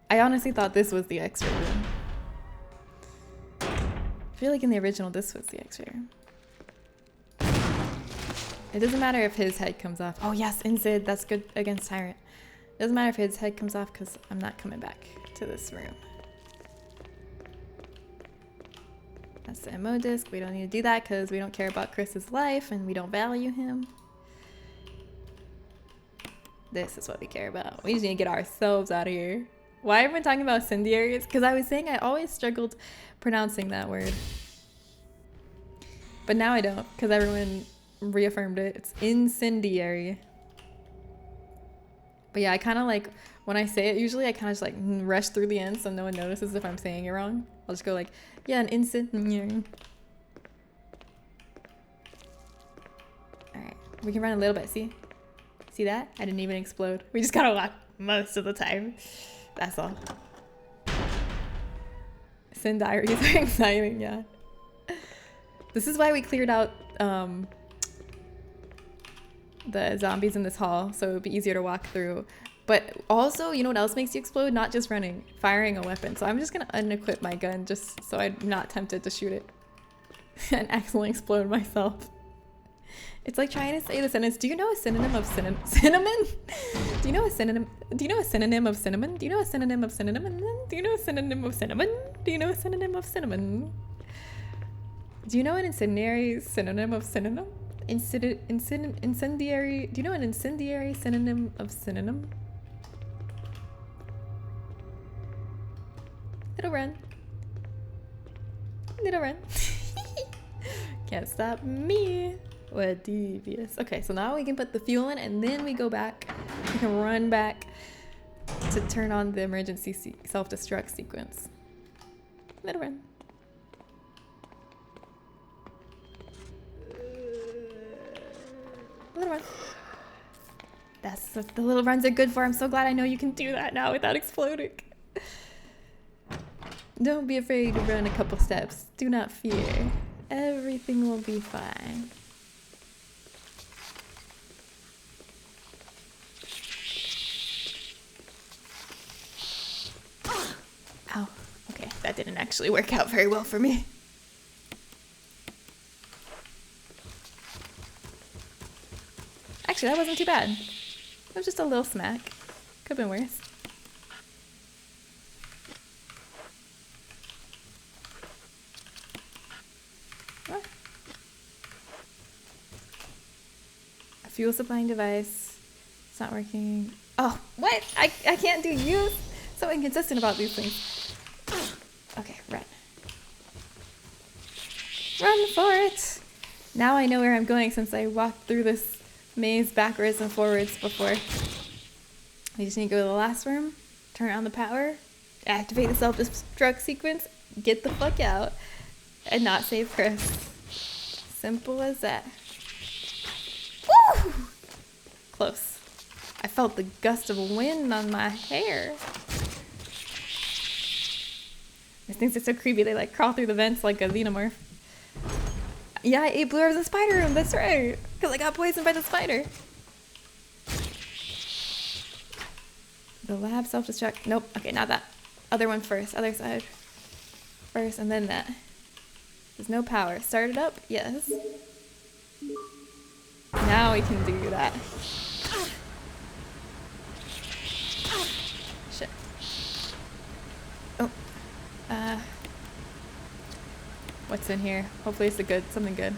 I honestly thought this was the X-ray room. I feel like in the original this was the X-ray room. It doesn't matter if his head comes off. Oh yes, Insid, that's good against Tyrant. It doesn't matter if his head comes off because I'm not coming back to this room. That's the MO disc. We don't need to do that because we don't care about Chris's life and we don't value him. This is what we care about. We just need to get ourselves out of here. Why are we talking about incendiaries? Because I was saying I always struggled pronouncing that word. But now I don't because everyone reaffirmed it. It's incendiary. But yeah, I kind of like, when I say it, usually I kind of just like rush through the end so no one notices if I'm saying it wrong. I'll just go like, yeah, an incendiary. Alright, we can run a little bit, see? See that? I didn't even explode. We just gotta walk most of the time. That's all. Sin diaries are exciting, yeah. This is why we cleared out the zombies in this hall, so it would be easier to walk through But also, you know what else makes you explode? Not just running, firing a weapon. So I'm just gonna unequip my gun just so I'm not tempted to shoot it and accidentally explode myself. It's like trying to say the sentence, do you know a synonym of cinnamon? Do you know a synonym? Do you know a synonym of cinnamon? Do you know a synonym of cinnamon? Do you know a synonym of cinnamon? Do you know a synonym of cinnamon? Do you know an incendiary synonym of synonym? Incendiary. Do you know an incendiary synonym of synonym? Little run. Little run. Can't stop me. What devious. Okay, so now we can put the fuel in and then we go back. We can run back to turn on the emergency self-destruct sequence. Little run. Little run. That's what the little runs are good for. I'm so glad I know you can do that now without exploding. Don't be afraid to run a couple steps. Do not fear. Everything will be fine. Ow. Okay, that didn't actually work out very well for me. Actually, that wasn't too bad. It was just a little smack. Could've been worse. What? A fuel supplying device. It's not working. Oh, what? I can't do use. So inconsistent about these things. Okay, run. Run for it! Now I know where I'm going since I walked through this maze backwards and forwards before. We just need to go to the last room, turn on the power, activate the self-destruct sequence, get the fuck out, and not save Chris. Simple as that. Woo! Close. I felt the gust of wind on my hair. These things are so creepy, they like crawl through the vents like a xenomorph. Yeah, I ate blue orbs in the spider room, that's right. Because I got poisoned by the spider. The lab self-destruct. Nope, okay, not that. Other one first, other side. First, and then that. There's no power. Start it up? Yes. Now we can do that. Shit. Oh. What's in here? Hopefully it's something good.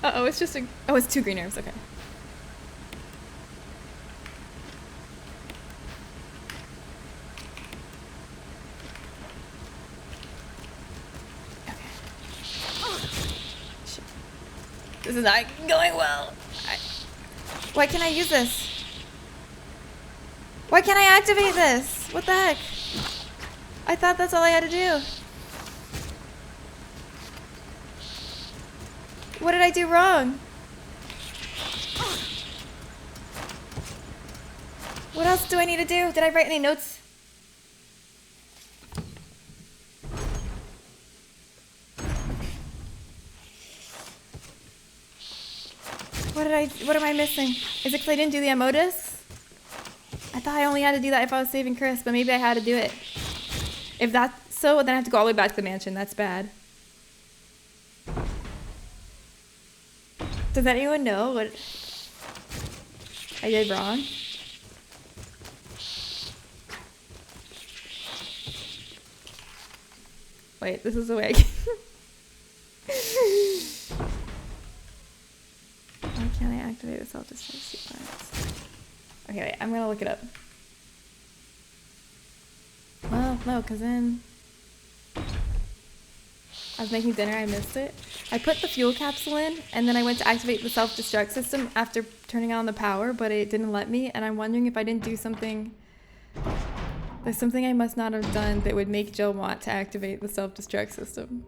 Uh-oh, it's just oh, it's 2 green herbs, okay. Shit. This is not going well. Why can't I use this? Why can't I activate this? What the heck? I thought that's all I had to do. What did I do wrong? What else do I need to do? Did I write any notes? What am I missing? Is it because I didn't do the ammo discs? I thought I only had to do that if I was saving Chris, but maybe I had to do it. If that's so, then I have to go all the way back to the mansion. That's bad. Does anyone know what I did wrong? Wait, this is the way I can... Why can't I activate the self-destruct sequence? Okay, wait, I'm gonna look it up. Well, no, because then... I was making dinner, I missed it. I put the fuel capsule in, and then I went to activate the self-destruct system after turning on the power, but it didn't let me, and I'm wondering if I didn't do something... There's something I must not have done that would make Jill want to activate the self-destruct system.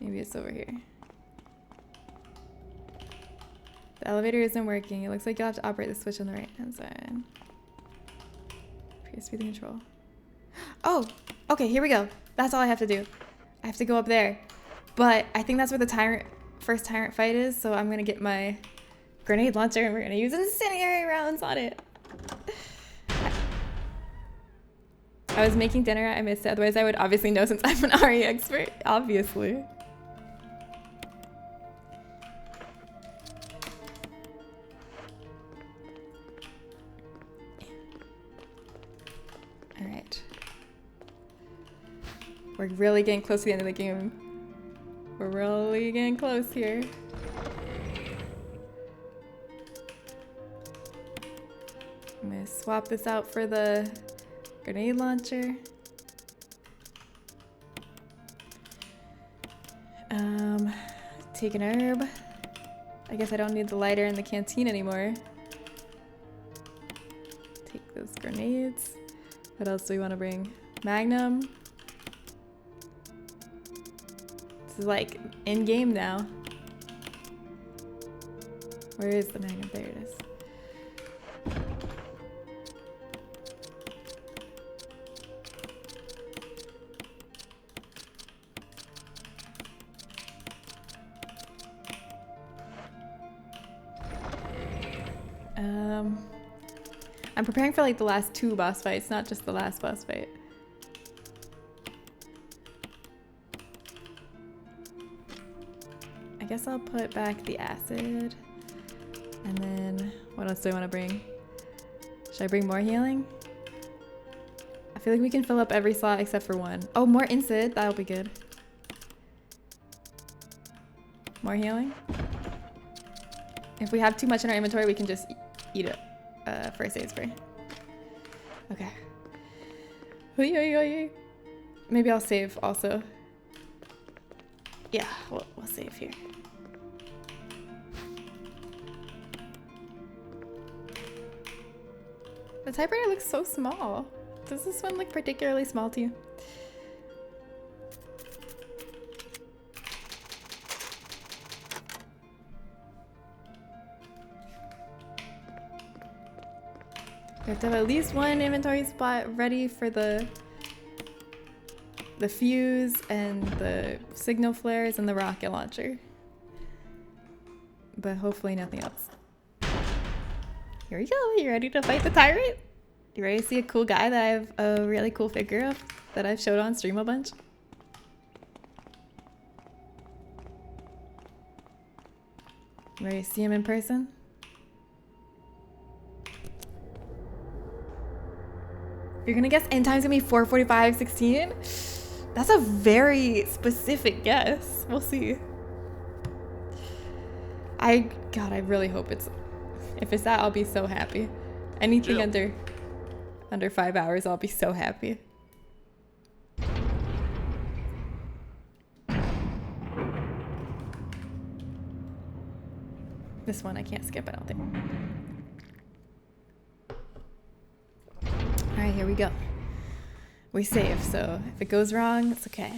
Maybe it's over here. The elevator isn't working. It looks like you'll have to operate the switch on the right-hand side. Appears to be the control. Oh! Okay, here we go. That's all I have to do. I have to go up there. But I think that's where the first tyrant fight is, so I'm gonna get my grenade launcher and we're gonna use incendiary rounds on it. I was making dinner, I missed it, otherwise I would obviously know since I'm an RE expert, obviously. Alright. We're really getting close to the end of the game. We're really getting close here. I'm gonna swap this out for the grenade launcher. Take an herb. I guess I don't need the lighter in the canteen anymore. Take those grenades. What else do we want to bring? Magnum. This is like in game now. Where is the magnum? There it is. I'm preparing for like the last 2 boss fights, not just the last boss fight. I guess I'll put back the acid. And then what else do I want to bring? Should I bring more healing? I feel like we can fill up every slot except for one. Oh, more incid. That'll be good. More healing. If we have too much in our inventory, we can just eat it. First aid spray. Okay. Maybe I'll save also. Yeah, we'll save here. The typewriter looks so small. Does this one look particularly small to you? We have to have at least one inventory spot ready for the fuse and the signal flares and the rocket launcher. But hopefully nothing else. Here we go. You ready to fight the tyrant? You ready to see a cool guy that I have a really cool figure of that I've showed on stream a bunch? Ready to see him in person? You're gonna guess end time's gonna be 4:45:16? That's a very specific guess. We'll see. God, I really hope it's... If it's that, I'll be so happy. Anything under 5 hours, I'll be so happy. This one I can't skip, I don't think. Alright, here we go. We save, so if it goes wrong, it's okay.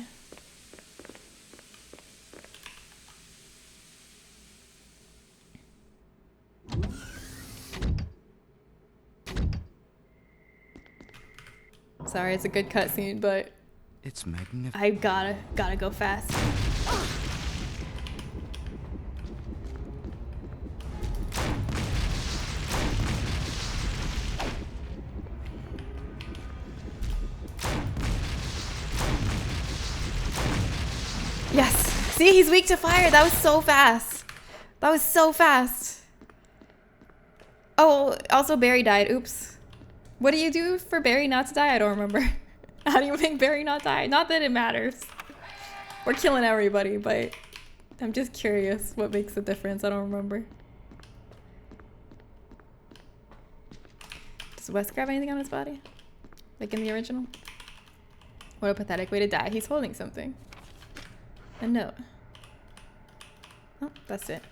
Sorry, it's a good cutscene, but it's magnificent. I gotta go fast. Yes! See, he's weak to fire. That was so fast. That was so fast. Oh, also Barry died. Oops. What do you do for Barry not to die? I don't remember. How do you make Barry not die? Not that it matters. We're killing everybody, but I'm just curious what makes the difference. I don't remember. Does Wes grab anything on his body? Like in the original? What a pathetic way to die. He's holding something. A note. Oh, that's it.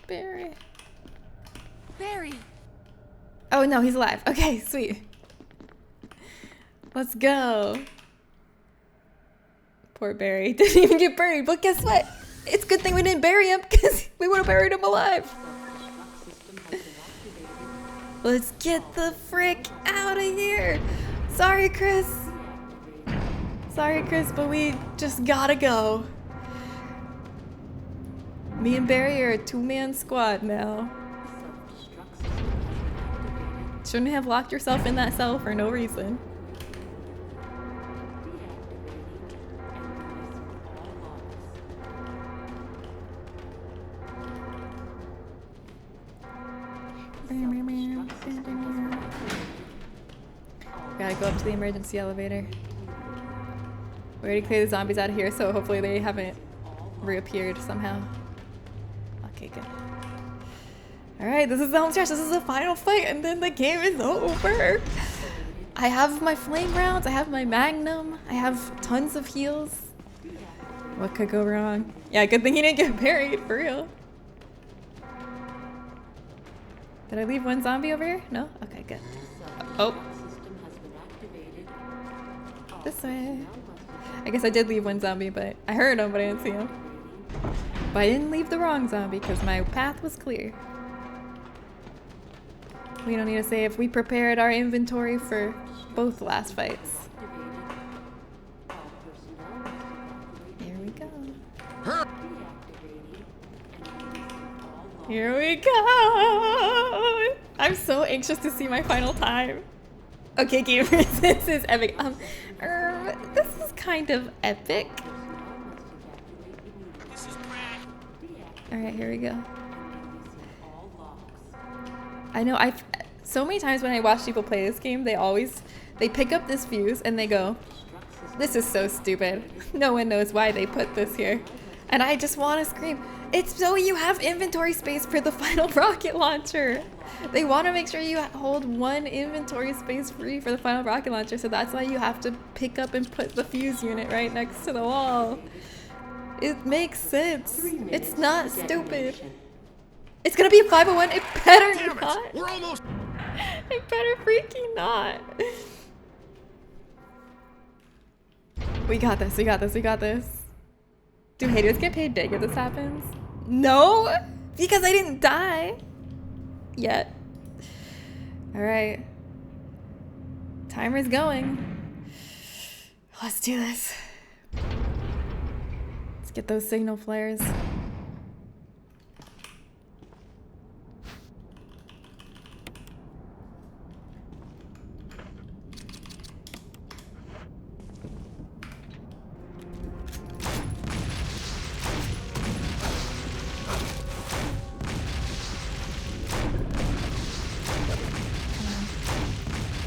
Barry. Barry! Oh no, he's alive. Okay, sweet. Let's go. Poor Barry. Didn't even get buried, but guess what? It's a good thing we didn't bury him because we would have buried him alive. Let's get the frick out of here. Sorry, Chris. Sorry, Chris, but we just gotta go. Me and Barry are a two-man squad now. Shouldn't have locked yourself in that cell for no reason. Gotta go up to the emergency elevator. We already cleared the zombies out of here, so hopefully they haven't reappeared somehow. Okay, good. Alright, this is the home stretch. This is the final fight, and then the game is over. I have my flame rounds. I have my magnum. I have tons of heals. What could go wrong? Yeah, good thing he didn't get buried, for real. Did I leave one zombie over here? No? Okay, good. Oh. This way. I guess I did leave one zombie, but I heard him, but I didn't see him. But I didn't leave the wrong zombie because my path was clear. We don't need to save. We prepared our inventory for both last fights. Here we go. Here we go! I'm so anxious to see my final time. Okay, gamers, this is epic. This is kind of epic. Alright, here we go. I know, so many times when I watch people play this game, they pick up this fuse and they go, this is so stupid. No one knows why they put this here. And I just want to scream. It's so you have inventory space for the final rocket launcher. They want to make sure you hold one inventory space free for the final rocket launcher, so that's why you have to pick up and put the fuse unit right next to the wall. It makes sense. It's not stupid. It's gonna be a 501. It better not. We're almost. It better freaking not. We got this. We got this. We got this. Do haters get paid big if this happens? No, because I didn't die yet. All right. Timer's going. Let's do this. Let's get those signal flares.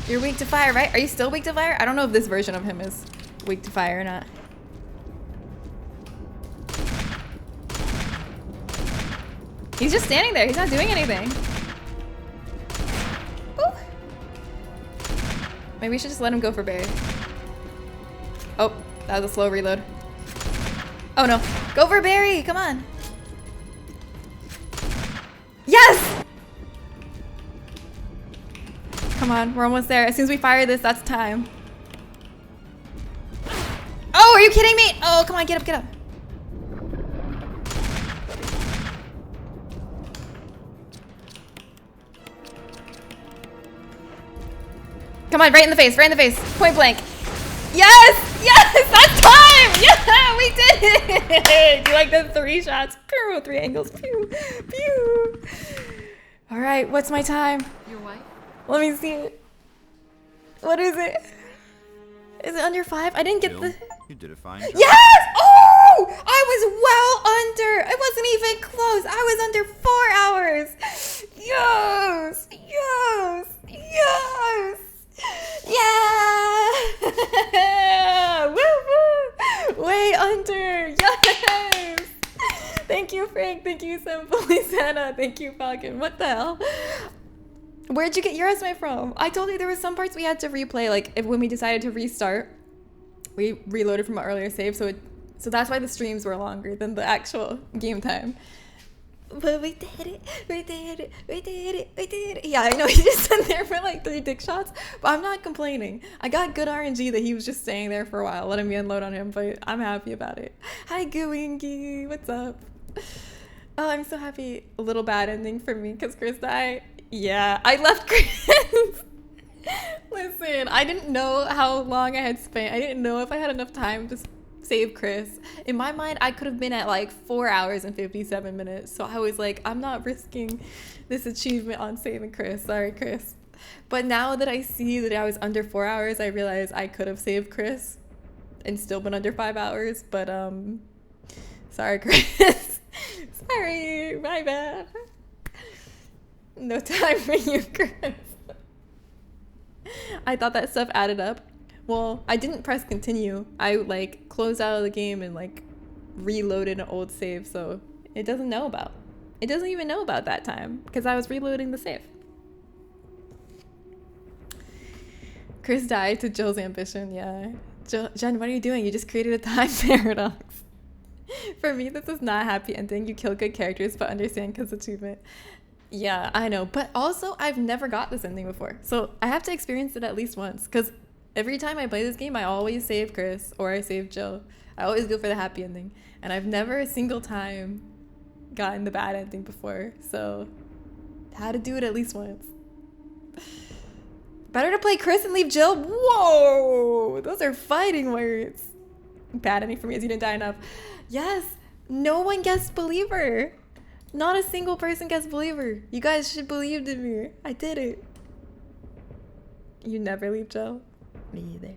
You're weak to fire, right? Are you still weak to fire? I don't know if this version of him is weak to fire or not. He's just standing there. He's not doing anything. Ooh. Maybe we should just let him go for Barry. Oh, that was a slow reload. Oh no. Go for Barry. Come on. Yes! Come on, we're almost there. As soon as we fire this, that's time. Oh, are you kidding me? Oh, come on, get up, get up. Come on, right in the face, right in the face. Point blank. Yes! Yes! That's time! Yeah, we did it! Do you like the 3 shots? Pew, 3 angles. Pew, pew. All right, what's my time? Your wife? Let me see it. What is it? Is it under 5? I didn't get the... You did a fine job. Yes! Oh! I was well under. It wasn't even close. I was under 4 hours. Yes! Yes! Yes! Yeah! Woo woo! Way under. Yes! Thank you, Frank. Thank you, Simply Santa. Thank you, Falcon. What the hell? Where'd you get your estimate from? I told you there were some parts we had to replay, like when we decided to restart, we reloaded from an earlier save, so that's why the streams were longer than the actual game time. But we did it, we did it, we did it, we did it. Yeah, I know he just stood there for like 3 dick shots, but I'm not complaining. I got good RNG that he was just staying there for a while, letting me unload on him, but I'm happy about it. Hi, Gooingy, what's up? Oh, I'm so happy. A little bad ending for me because Chris died. Yeah, I left Chris. Listen, I didn't know how long I had spent. I didn't know if I had enough time to save Chris. In my mind, I could have been at like 4 hours and 57 minutes. So I was like, I'm not risking this achievement on saving Chris. Sorry, Chris. But now that I see that I was under 4 hours, I realize I could have saved Chris and still been under 5 hours. But sorry, Chris. Sorry, my bad. No time for you, Chris. I thought that stuff added up. Well, I didn't press continue. I like closed out of the game and like reloaded an old save, so it doesn't know about. It doesn't even know about that time because I was reloading the save. Chris died to Jill's ambition. Yeah, Jen, what are you doing? You just created a time paradox. For me, this is not a happy ending. You kill good characters, but understand because achievement. Yeah, I know. But also, I've never got this ending before. So I have to experience it at least once. Because every time I play this game, I always save Chris or I save Jill. I always go for the happy ending. And I've never a single time gotten the bad ending before. So I had to do it at least once. Better to play Chris and leave Jill? Whoa! Those are fighting words. Bad ending for me is you didn't die enough. Yes! No one guessed believer. Not a single person guessed believer. You guys should believe in me. I did it. You never leave Jill? Me either.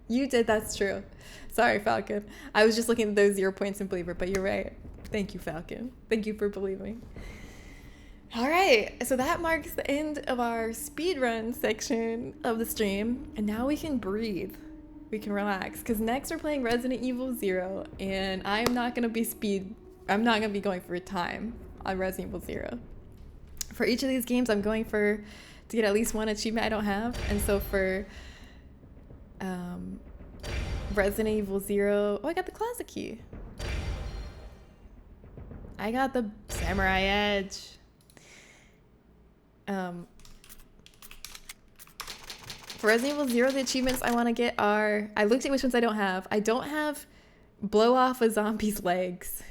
You did, that's true. Sorry, Falcon. I was just looking at those 0 points in believer, but you're right. Thank you, Falcon. Thank you for believing. All right, so that marks the end of our speedrun section of the stream. And now we can breathe. We can relax. Because next we're playing Resident Evil 0. And I'm not going to be going for time on Resident Evil 0. For each of these games, I'm going to get at least one achievement I don't have. And so for Resident Evil 0, oh, I got the classic key. I got the Samurai Edge. For Resident Evil 0, the achievements I want to get are, I looked at which ones I don't have. I don't have blow off a zombie's legs.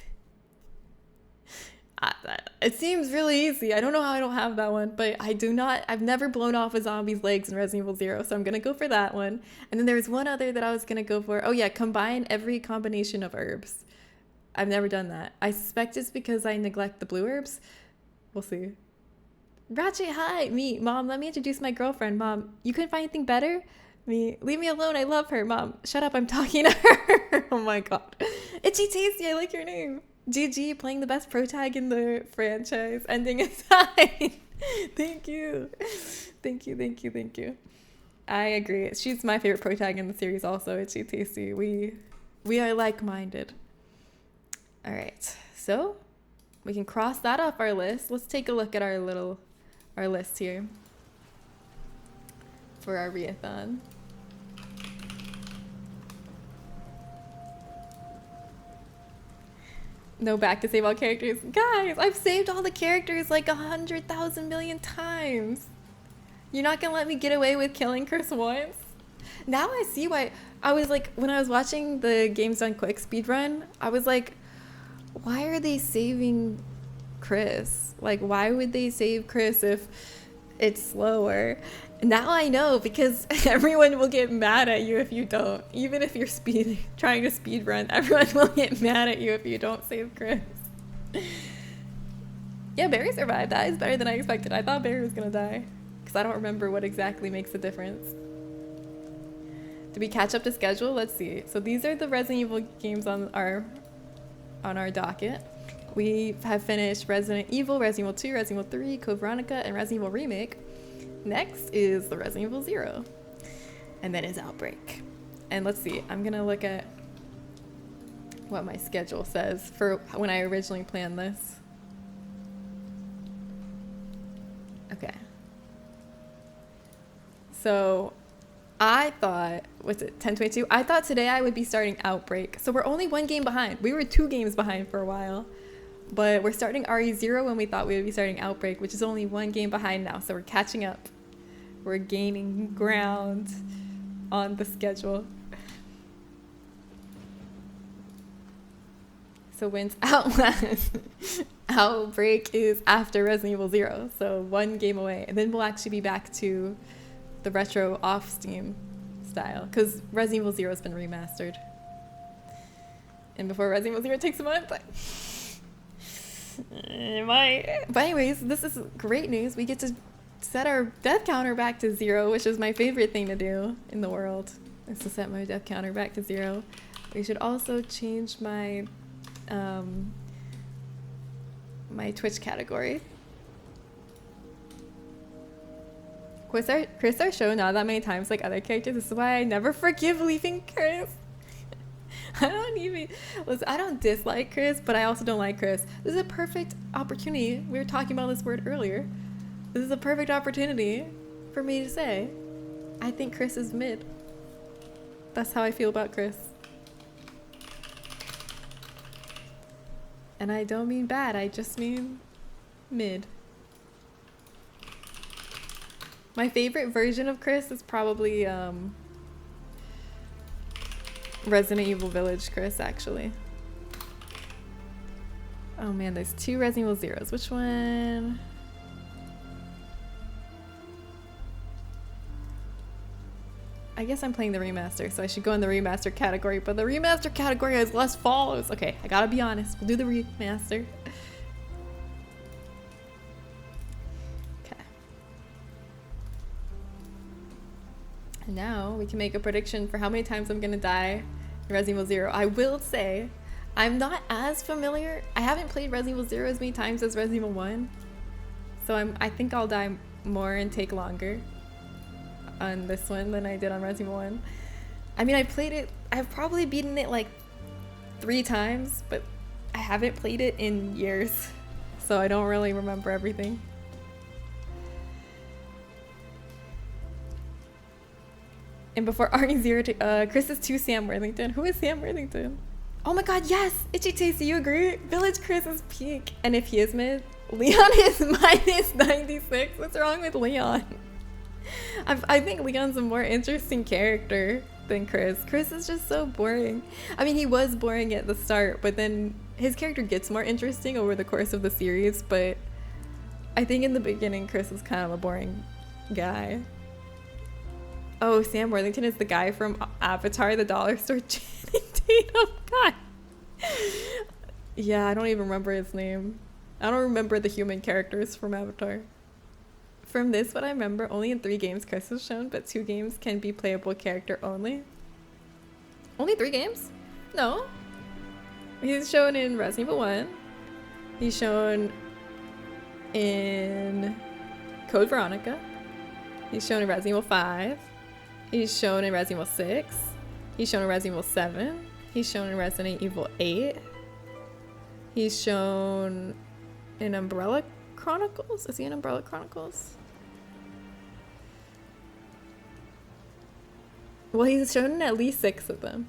It seems really easy. I don't know how I don't have that one, but I've never blown off a zombie's legs in Resident Evil 0, so I'm going to go for that one. And then there's one other that I was going to go for. Oh yeah, combine every combination of herbs. I've never done that. I suspect it's because I neglect the blue herbs. We'll see. Ratchet, hi! Me, Mom, let me introduce my girlfriend. Mom, you couldn't find anything better? Me, leave me alone, I love her. Mom, shut up, I'm talking to her. Oh my god. Itchy Tasty, I like your name. GG, playing the best pro tag in the franchise. Ending aside. Thank you. Thank you. I agree. She's my favorite pro tag in the series also, Itchy Tasty. We are like-minded. All right, so we can cross that off our list. Let's take a look at our list here for our reathon. No back to save all characters. Guys, I've saved all the characters like 100,000 million times. You're not gonna let me get away with killing Chris once? Now I see why. I was like, when I was watching the Games Done Quick speedrun, I was like, why are they saving Chris? Like, why would they save Chris if it's slower? Now I know, because everyone will get mad at you if you don't. Even if you're trying to speed run, everyone will get mad at you if you don't save Chris. Yeah, Barry survived. That is better than I expected. I thought Barry was gonna die because I don't remember what exactly makes a difference. Did we catch up to schedule? Let's see. So these are the Resident Evil games on our docket. We have finished Resident Evil, Resident Evil 2, Resident Evil 3, Code Veronica, and Resident Evil Remake. Next is the Resident Evil 0. And then is Outbreak. And let's see, I'm gonna look at what my schedule says for when I originally planned this. Okay. So I thought, what's it, 10:22? I thought today I would be starting Outbreak. So we're only one game behind. We were 2 games behind for a while. But we're starting RE0 when we thought we would be starting Outbreak, which is only 1 game behind now. So we're catching up. We're gaining ground on the schedule. So when's Outlast? Outbreak is after Resident Evil 0. So 1 game away. And then we'll actually be back to the retro off Steam style, because Resident Evil 0 has been remastered. And before Resident Evil 0 takes a month, but anyways, this is great news. We get to set our death counter back to 0, which is my favorite thing to do in the world, is to set my death counter back to 0. We should also change my my Twitch category. Chris our show not that many times like other characters. This is why I never forgive leaving Chris. I don't dislike Chris, but I also don't like Chris. This is a perfect opportunity. We were talking about this word earlier. This is a perfect opportunity for me to say, I think Chris is mid. That's how I feel about Chris. And I don't mean bad, I just mean mid. My favorite version of Chris is probably Resident Evil Village Chris, actually. Oh man, there's 2 Resident Evil Zeros. Which one? I guess I'm playing the remaster, so I should go in the remaster category, but the remaster category has less follows. Okay, I gotta be honest. We'll do the remaster. Okay. And now we can make a prediction for how many times I'm gonna die in Resident Evil 0. I will say, I'm not as familiar. I haven't played Resident Evil 0 as many times as Resident Evil 1. So I think I'll die more and take longer on this one than I did on Resident Evil 1. I mean, I've probably beaten it like 3 times, but I haven't played it in years, so I don't really remember everything. And before Arnie 0 to Chris is 2 Sam Worthington. Who is Sam Worthington? Oh my god, yes! Itchy Taste, do you agree? Village Chris is peak. And if he is mid, Leon is minus 96. What's wrong with Leon? I think Leon's a more interesting character than Chris. Chris is just so boring. I mean, he was boring at the start, but then his character gets more interesting over the course of the series, but I think in the beginning, Chris is kind of a boring guy. Oh, Sam Worthington is the guy from Avatar, the dollar store Channing Tatum. God. Yeah, I don't even remember his name. I don't remember the human characters from Avatar. From this, what I remember, only in 3 games Chris is shown, but 2 games can be playable character only. Only 3 games? No. He's shown in Resident Evil 1. He's shown in Code Veronica. He's shown in Resident Evil 5. He's shown in Resident Evil 6. He's shown in Resident Evil 7. He's shown in Resident Evil 8. He's shown in Umbrella Chronicles? Is he in Umbrella Chronicles? Well, he's shown in at least 6 of them.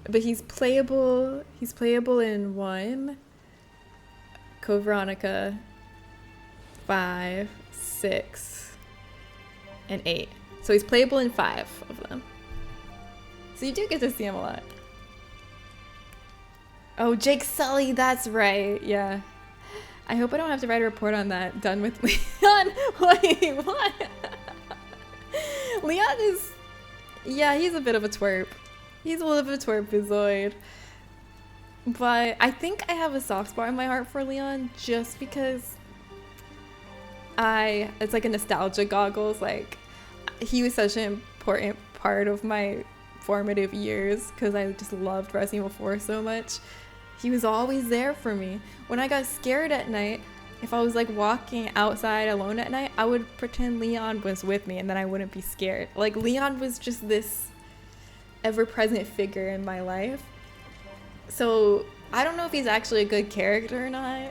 But he's playable in 1, Code Veronica, 5, 6, and 8. So he's playable in 5 of them. So you do get to see him a lot. Oh, Jake Sully, that's right, yeah. I hope I don't have to write a report on that. Done with Leon. Wait, what? Leon is... Yeah, he's a bit of a twerp. He's a little bit of a twerpizoid. But I think I have a soft spot in my heart for Leon just because it's like a nostalgia goggles. Like, he was such an important part of my formative years because I just loved Resident Evil 4 so much. He was always there for me. When I got scared at night, if I was like walking outside alone at night, I would pretend Leon was with me and then I wouldn't be scared. Like, Leon was just this ever-present figure in my life. So I don't know if he's actually a good character or not.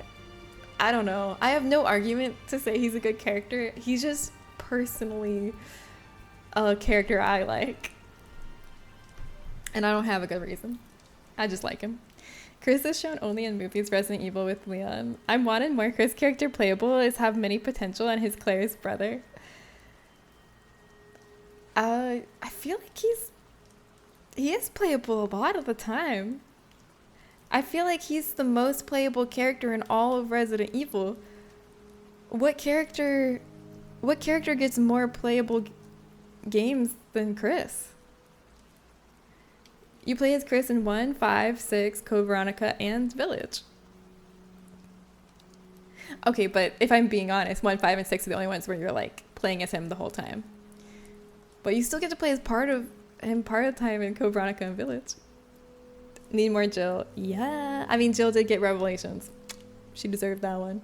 I don't know. I have no argument to say he's a good character. He's just personally a character I like. And I don't have a good reason. I just like him. Chris is shown only in movies Resident Evil with Leon. I wanted more Chris character playable as have many potential and his Claire's brother. I feel like he is playable a lot of the time. I feel like he's the most playable character in all of Resident Evil. What character gets more playable games than Chris. You play as Chris in 1, 5, 6, Code Veronica, and Village. Okay, but if I'm being honest, 1, 5, and 6 are the only ones where you're like playing as him the whole time. But you still get to play as part of the time in Code Veronica and Village. Need more Jill. Yeah. I mean, Jill did get Revelations. She deserved that one.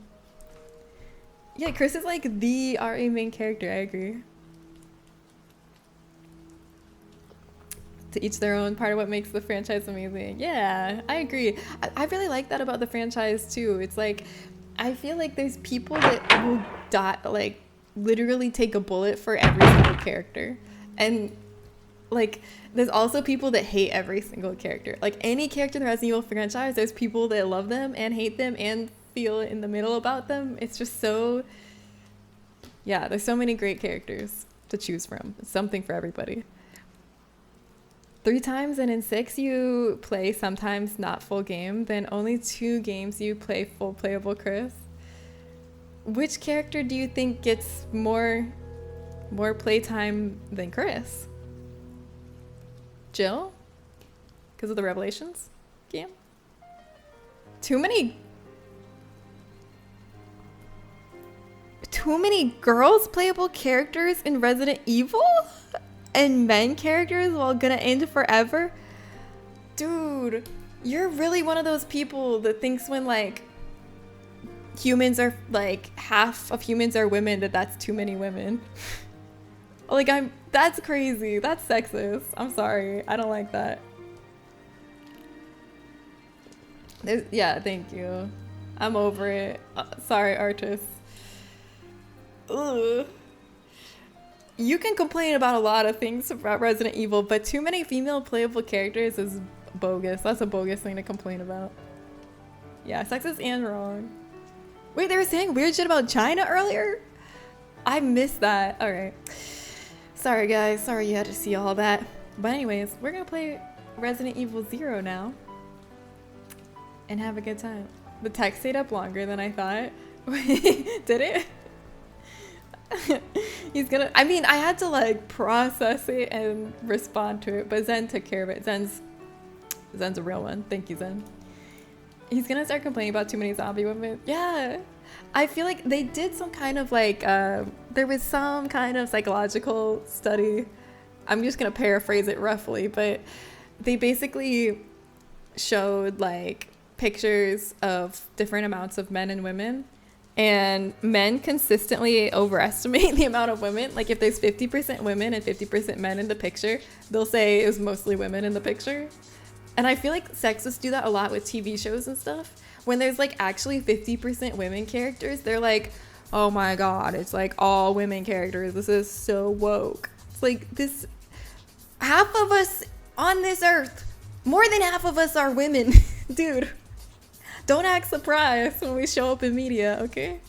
Yeah, Chris is like the RA main character. I agree. To each their own. Part of what makes the franchise amazing. Yeah, I agree. I really like that about the franchise too. It's like, I feel like there's people that will like literally take a bullet for every single character. And like, there's also people that hate every single character. Like any character in the Resident Evil franchise, there's people that love them and hate them and feel in the middle about them. It's just so, yeah, there's so many great characters to choose from. It's something for everybody. 3 times, and in 6 you play sometimes not full game, then only 2 games you play full playable Chris. Which character do you think gets more playtime than Chris? Jill? Because of the Revelations game? Too many girls playable characters in Resident Evil? And men characters while gonna end forever? Dude, you're really one of those people that thinks when like humans are like half of humans are women that's too many women. Like that's crazy. That's sexist. I'm sorry. I don't like that. Yeah, thank you. I'm over it. Sorry, artists. Ugh. You can complain about a lot of things about Resident Evil, but too many female playable characters is bogus. That's a bogus thing to complain about. Yeah, sexist and wrong. Wait, they were saying weird shit about China earlier? I missed that. Alright. Sorry guys, sorry you had to see all that. But anyways, we're gonna play Resident Evil 0 now. And have a good time. The text stayed up longer than I thought. Wait, did it? He's gonna, I mean, I had to like process it and respond to it, but Zen took care of it. Zen's a real one. Thank you, Zen. He's gonna start complaining about too many zombie women. Yeah, I feel like they did some kind of like there was some kind of psychological study. I'm just gonna paraphrase it roughly, but they basically showed like pictures of different amounts of men and women. And men consistently overestimate the amount of women. Like if there's 50% women and 50% men in the picture, they'll say it was mostly women in the picture. And I feel like sexists do that a lot with TV shows and stuff. When there's like actually 50% women characters, they're like, oh my God, it's like all women characters. This is so woke. It's like this, half of us on this earth, more than half of us are women. Dude. Don't act surprised when we show up in media, okay?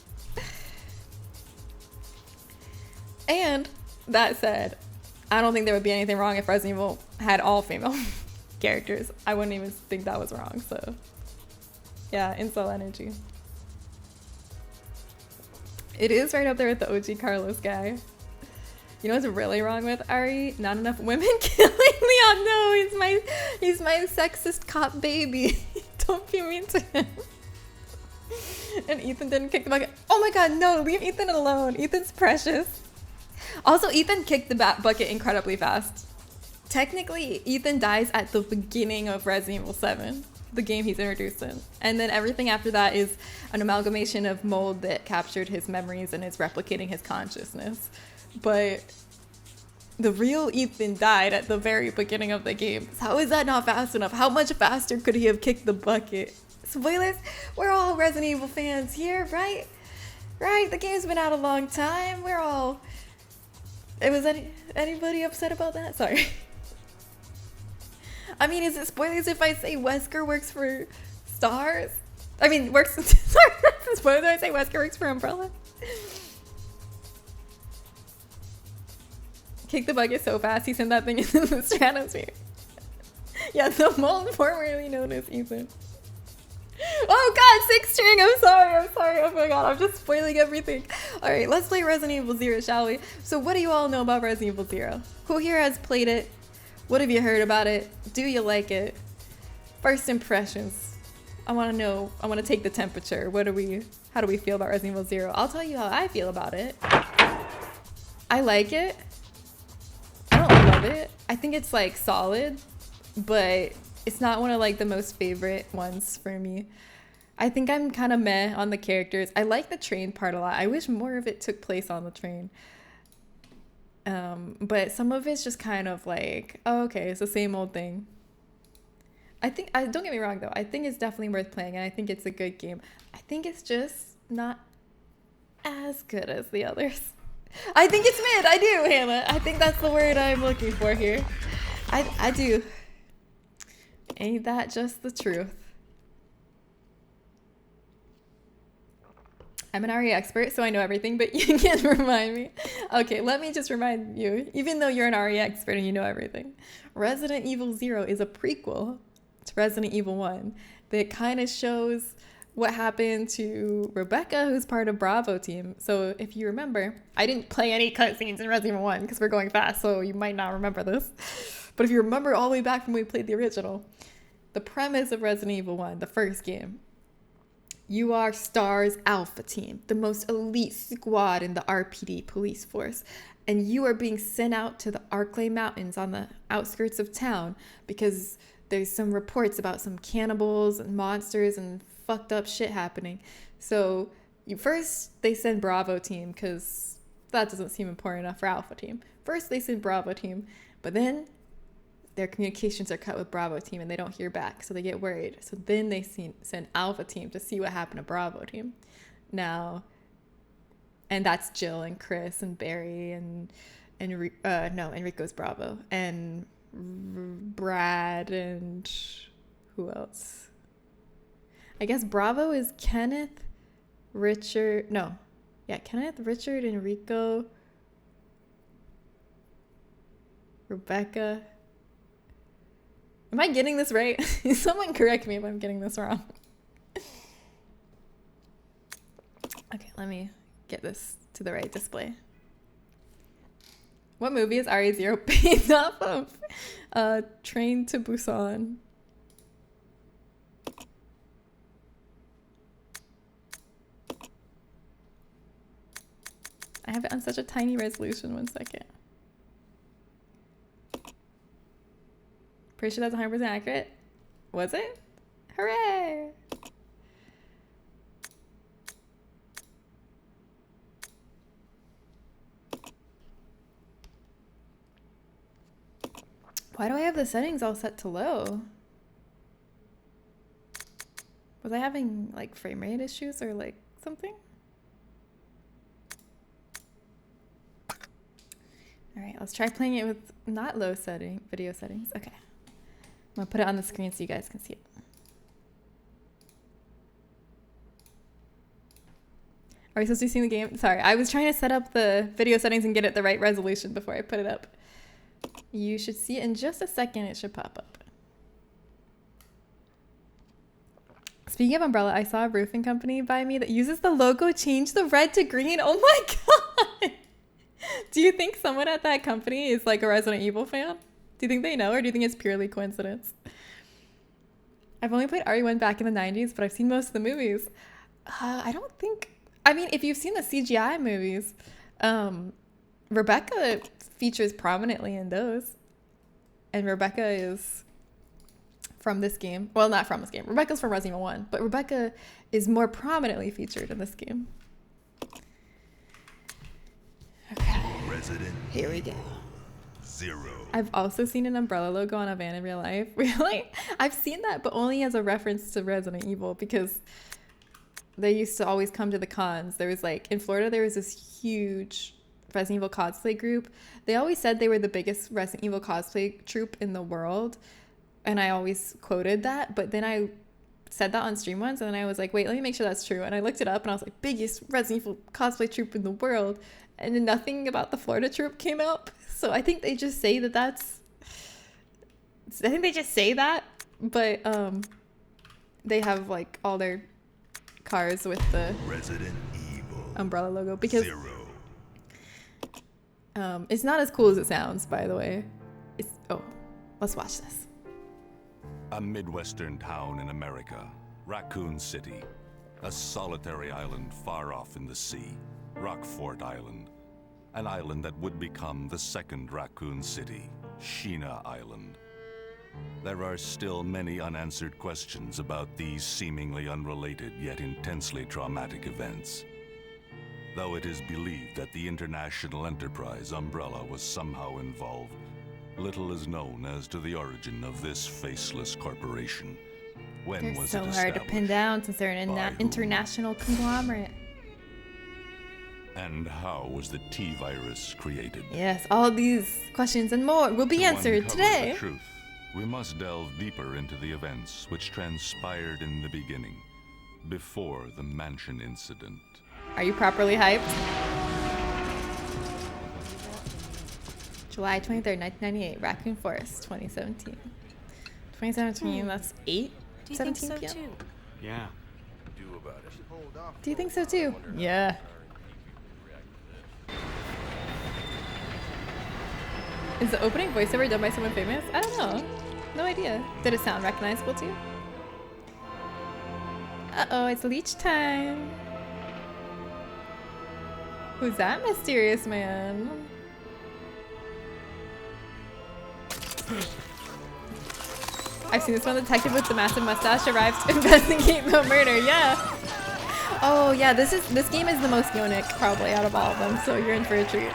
And that said, I don't think there would be anything wrong if Resident Evil had all female characters. I wouldn't even think that was wrong, so. Yeah, incel energy. It is right up there with the OG Carlos guy. You know what's really wrong with Ari? Not enough women killing Leon. No, he's my sexist cop baby. Don't be mean to him. And Ethan didn't kick the bucket. Oh my God, no, leave Ethan alone. Ethan's precious. Also, Ethan kicked the bucket incredibly fast. Technically, Ethan dies at the beginning of Resident Evil 7, the game he's introduced in. And then everything after that is an amalgamation of mold that captured his memories and is replicating his consciousness. But the real Ethan died at the very beginning of the game. So how is that not fast enough? How much faster could he have kicked the bucket? Spoilers, we're all Resident Evil fans here, right? Right, the game's been out a long time. We're all... Was anybody upset about that? Sorry. I mean, is it spoilers if I say Wesker works for Stars? I mean, works... Sorry, that's spoilers if I say Wesker works for Umbrella? Kick the bucket so fast, he sent that thing into the stratosphere. Yeah, the mold formerly known as Ethan. Oh god, 6 string. I'm sorry. Oh my god, I'm just spoiling everything. All right, let's play Resident Evil 0, shall we? So what do you all know about Resident Evil 0? Who here has played it? What have you heard about it? Do you like it? First impressions. I want to know. I want to take the temperature. How do we feel about Resident Evil 0? I'll tell you how I feel about it. I like it. I don't love it. I think it's like solid, but it's not one of like the most favorite ones for me. I think I'm kind of meh on the characters. I like the train part a lot. I wish more of it took place on the train. But some of it's just kind of like, oh, okay, it's the same old thing. Don't get me wrong though. I think it's definitely worth playing and I think it's a good game. I think it's just not as good as the others. I think it's mid. I do, Hannah. I think that's the word I'm looking for here. I do. Ain't that just the truth? I'm an RE expert, so I know everything, but you can't remind me. Okay, let me just remind you, even though you're an RE expert and you know everything, Resident Evil 0 is a prequel to Resident Evil 1 that kind of shows what happened to Rebecca, who's part of Bravo team. So if you remember, I didn't play any cutscenes in Resident Evil 1 because we're going fast, so you might not remember this. But if you remember all the way back when we played the original, the premise of Resident Evil 1, the first game, you are STAR's Alpha team, the most elite squad in the RPD police force. And you are being sent out to the Arklay Mountains on the outskirts of town because there's some reports about some cannibals and monsters and fucked up shit happening. So they send Bravo team because that doesn't seem important enough for Alpha team. First they send Bravo team, but then their communications are cut with Bravo team and they don't hear back, so they get worried. So then they send Alpha team to see what happened to Bravo team. Now, and that's Jill and Chris and Barry and Enrico's Bravo and Brad and who else? I guess Bravo is Kenneth, Richard, Enrico, Rebecca. Am I getting this right? Someone correct me if I'm getting this wrong. Okay, let me get this to the right display. What movie is RE0 based off of? Train to Busan. I have it on such a tiny resolution. 1 second. Pretty sure that's 100% accurate. Was it? Hooray! Why do I have the settings all set to low? Was I having like frame rate issues or like something? All right, let's try playing it with not low video settings. Okay. I'm gonna put it on the screen so you guys can see it. Are we supposed to be seeing the game? Sorry, I was trying to set up the video settings and get it the right resolution before I put it up. You should see it in just a second. It should pop up. Speaking of umbrella, I saw a roofing company by me that uses the logo change the red to green. Oh my god! Do you think someone at that company is like a Resident Evil fan? Do you think they know, or do you think it's purely coincidence? I've only played RE1 back in the 90s, but I've seen most of the movies. I mean, if you've seen the CGI movies, Rebecca features prominently in those. And Rebecca is from this game. Well, not from this game. Rebecca's from Resident Evil 1, but Rebecca is more prominently featured in this game. Okay. Here we go. 0. I've also seen an umbrella logo on a van in real life. Really? I've seen that, but only as a reference to Resident Evil because they used to always come to the cons. There was like, in Florida, there was this huge Resident Evil cosplay group. They always said they were the biggest Resident Evil cosplay troupe in the world. And I always quoted that, but then I said that on stream once and then I was like, wait, let me make sure that's true. And I looked it up and I was like, biggest Resident Evil cosplay troupe in the world. And then nothing about the Florida troupe came up. So I think they just say that but they have like all their cars with the Resident Evil umbrella logo because 0. it's not as cool as it sounds, by the way. Let's watch this. A Midwestern town in America, Raccoon City. A solitary island far off in the sea, Rockfort Island. An island that would become the second Raccoon City, Sheena Island. There are still many unanswered questions about these seemingly unrelated yet intensely traumatic events. Though it is believed that the international enterprise umbrella was somehow involved, little is known as to the origin of this faceless corporation. When They're was so it hard to pin down since they're an By whom? international conglomerate. And how was the T-virus created? Yes, all these questions and more will be To answered uncover today. the truth, we must delve deeper into the events which transpired in the beginning, before the mansion incident. Are you properly hyped? July 23rd, 1998, Raccoon Forest, 2017. 2017, that's 8? Do you think 17 so p.m.? too? Yeah. Do you think so too? Yeah. Is the opening voiceover done by someone famous? I don't know. No idea. Did it sound recognizable too? Uh-oh, it's leech time. Who's that mysterious man? I've seen this one. The detective with the massive mustache arrives to investigate the murder. Yeah. Oh yeah, this game is the most unique probably out of all of them, so you're in for a treat.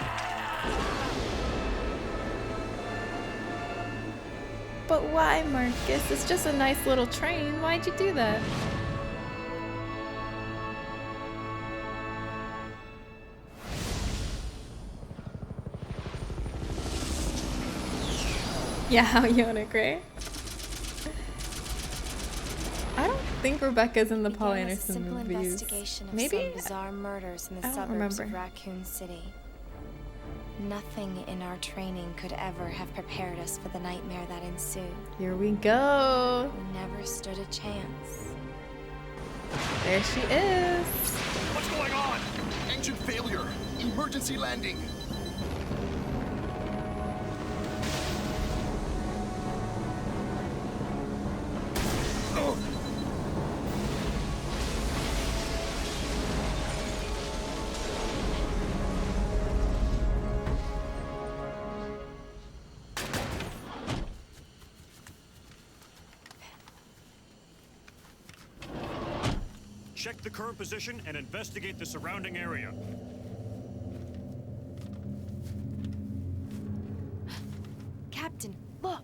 But why, Marcus? It's just a nice little train. Why'd you do that? Yeah, how unique, right? I don't think Rebecca's in the Paul Began as a Anderson simple movies. investigation of Maybe? some bizarre murders in the I don't suburbs of remember. Raccoon City. Nothing in our training could ever have prepared us for the nightmare that ensued. Here we go. We never stood a chance. There she is. What's going on? Engine failure. Emergency landing. Check the current position and investigate the surrounding area. Captain, look!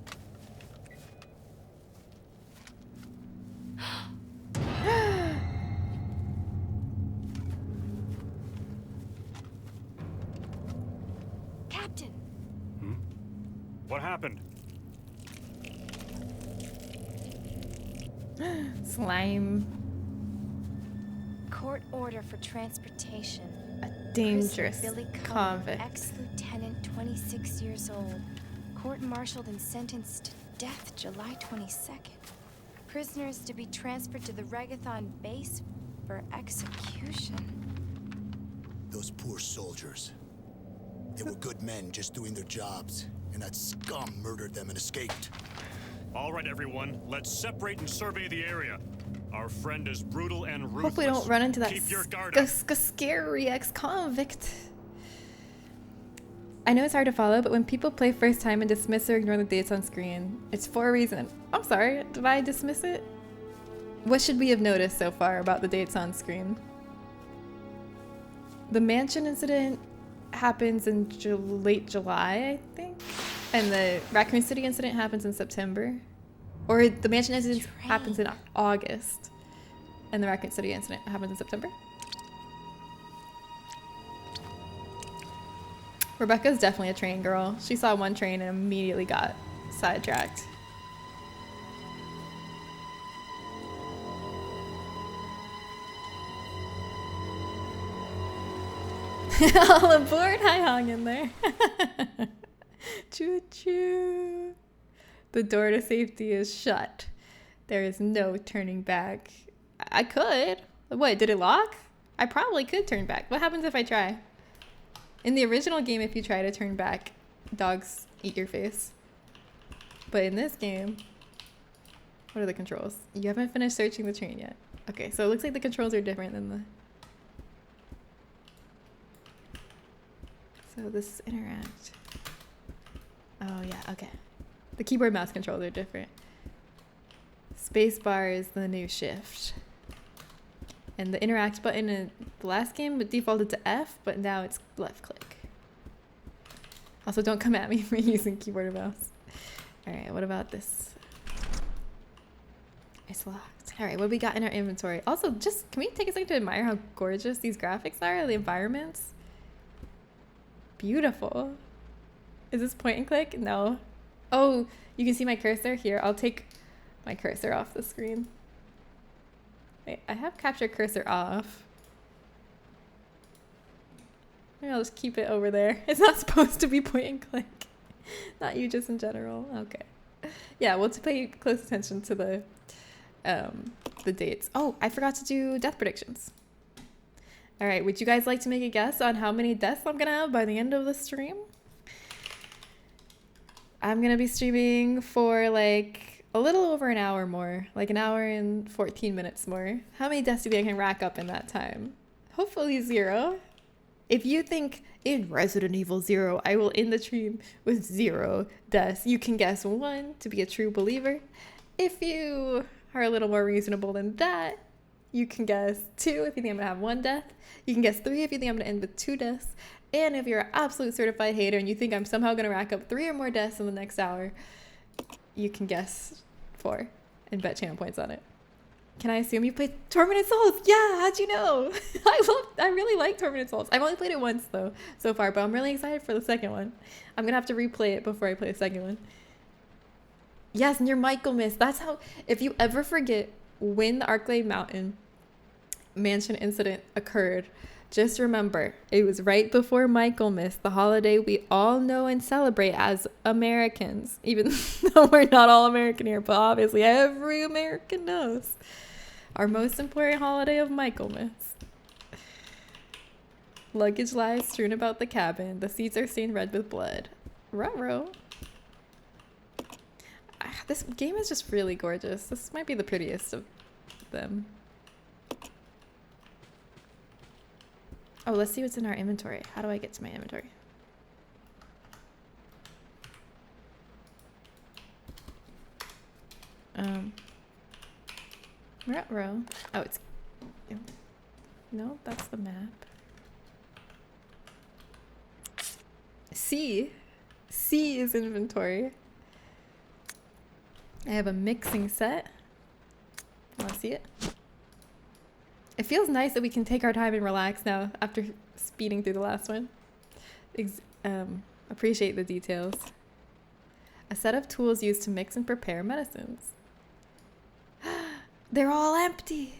Captain! What happened? Slime. Court order for transportation. A dangerous Prisoner Billy Cohen, convict. ex-lieutenant, 26 years old. Court-martialed and sentenced to death July 22nd. Prisoners to be transferred to the Regathon base for execution. Those poor soldiers. They were good men just doing their jobs, and that scum murdered them and escaped. All right, everyone, let's separate and survey the area. Our friend is brutal and ruthless. Hope we don't run into that Keep your guard up. scary ex-convict. I know it's hard to follow, but when people play first time and dismiss or ignore the dates on screen, it's for a reason. I'm sorry, did I dismiss it? What should we have noticed so far about the dates on screen? The mansion incident happens in late July, I think. And the Raccoon City incident happens in September. Or the mansion incident happens in August. And the Raccoon City incident happens in September. Rebecca's definitely a train girl. She saw one train and immediately got sidetracked. All aboard! I hung in there. Choo choo. The door to safety is shut. There is no turning back. I could. What, did it lock? I probably could turn back. What happens if I try? In the original game, if you try to turn back, dogs eat your face. But in this game, what are the controls? You haven't finished searching the train yet. Okay, so it looks like the controls are different than the... So this is interact. Oh yeah, okay. The keyboard mouse controls are different. Spacebar is the new shift. And the interact button in the last game defaulted to F, but now it's left click. Also, don't come at me for using keyboard or mouse. Alright, what about this? It's locked. Alright, what we got in our inventory? Also, just, can we take a second to admire how gorgeous these graphics are? The environments? Beautiful. Is this point and click? No. Oh, you can see my cursor here. I'll take my cursor off the screen. Wait, I have capture cursor off. Maybe I'll just keep it over there. It's not supposed to be point and click. Not you, just in general. Okay. Yeah, we'll pay close attention to the dates. Oh, I forgot to do death predictions. All right, would you guys like to make a guess on how many deaths I'm gonna have by the end of the stream? I'm gonna be streaming for like a little over an hour more, like an hour and 14 minutes more. How many deaths do you think I can rack up in that time? Hopefully 0. If you think in Resident Evil 0, I will end the stream with 0 deaths, you can guess 1 to be a true believer. If you are a little more reasonable than that, you can guess 2 if you think I'm gonna have 1 death. You can guess 3 if you think I'm gonna end with 2 deaths. And if you're an absolute certified hater and you think I'm somehow gonna rack up 3 or more deaths in the next hour, you can guess 4 and bet channel points on it. Can I assume you played Tormented Souls? Yeah, how'd you know? I really like Tormented Souls. I've only played it once though so far, but I'm really excited for the second one. I'm gonna have to replay it before I play the second one. Yes, near Michaelmas. That's how, if you ever forget when the Arclay Mountain Mansion incident occurred, just remember it was right before Michaelmas, the holiday we all know and celebrate as Americans, even though we're not all American here, but obviously every American knows our most important holiday of Michaelmas. Luggage lies strewn about the cabin. The seats are stained red with blood. Ruh-roh. This game is just really gorgeous. This might be the prettiest of them. Oh, let's see what's in our inventory. How do I get to my inventory? We're at row. Oh, it's... No, that's the map. C. C is inventory. I have a mixing set. Want to see it? It feels nice that we can take our time and relax now after speeding through the last one. Appreciate the details. A set of tools used to mix and prepare medicines. They're all empty.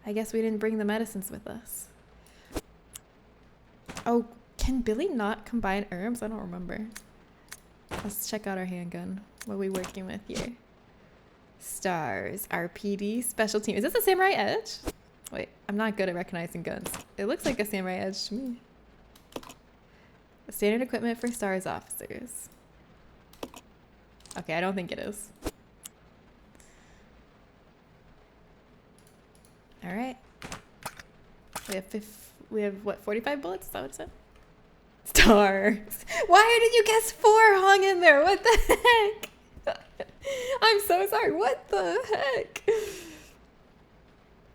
I guess we didn't bring the medicines with us. Oh, can Billy not combine herbs? I don't remember. Let's check out our handgun. What are we working with here? Stars, RPD, special team. Is this a Samurai Edge? Wait, I'm not good at recognizing guns. It looks like a Samurai Edge to me. Standard equipment for STARS officers. Okay, I don't think it is. All right. We have what, 45 bullets? Is that what it said? Stars. Why did you guess 4 hung in there? What the heck? I'm so sorry. What the heck?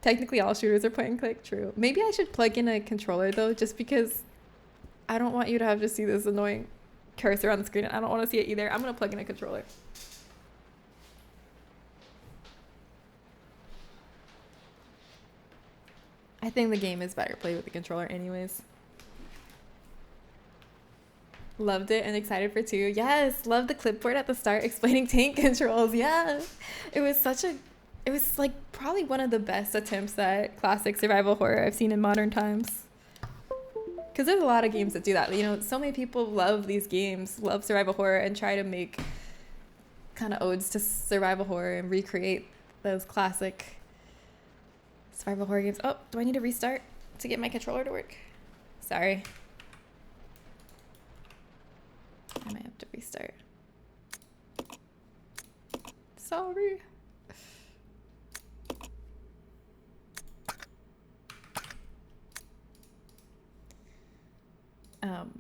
Technically, all shooters are point and click. True. Maybe I should plug in a controller though, just because I don't want you to have to see this annoying cursor on the screen. I don't want to see it either. I'm gonna plug in a controller. I think the game is better played with the controller anyways. Loved it and excited for 2. Yes, loved the clipboard at the start explaining tank controls. Yeah, it was like probably one of the best attempts at classic survival horror I've seen in modern times. Because there's a lot of games that do that. You know, so many people love these games, love survival horror, and try to make kind of odes to survival horror and recreate those classic survival horror games. Oh, do I need to restart to get my controller to work? Sorry. I might have to restart. Sorry.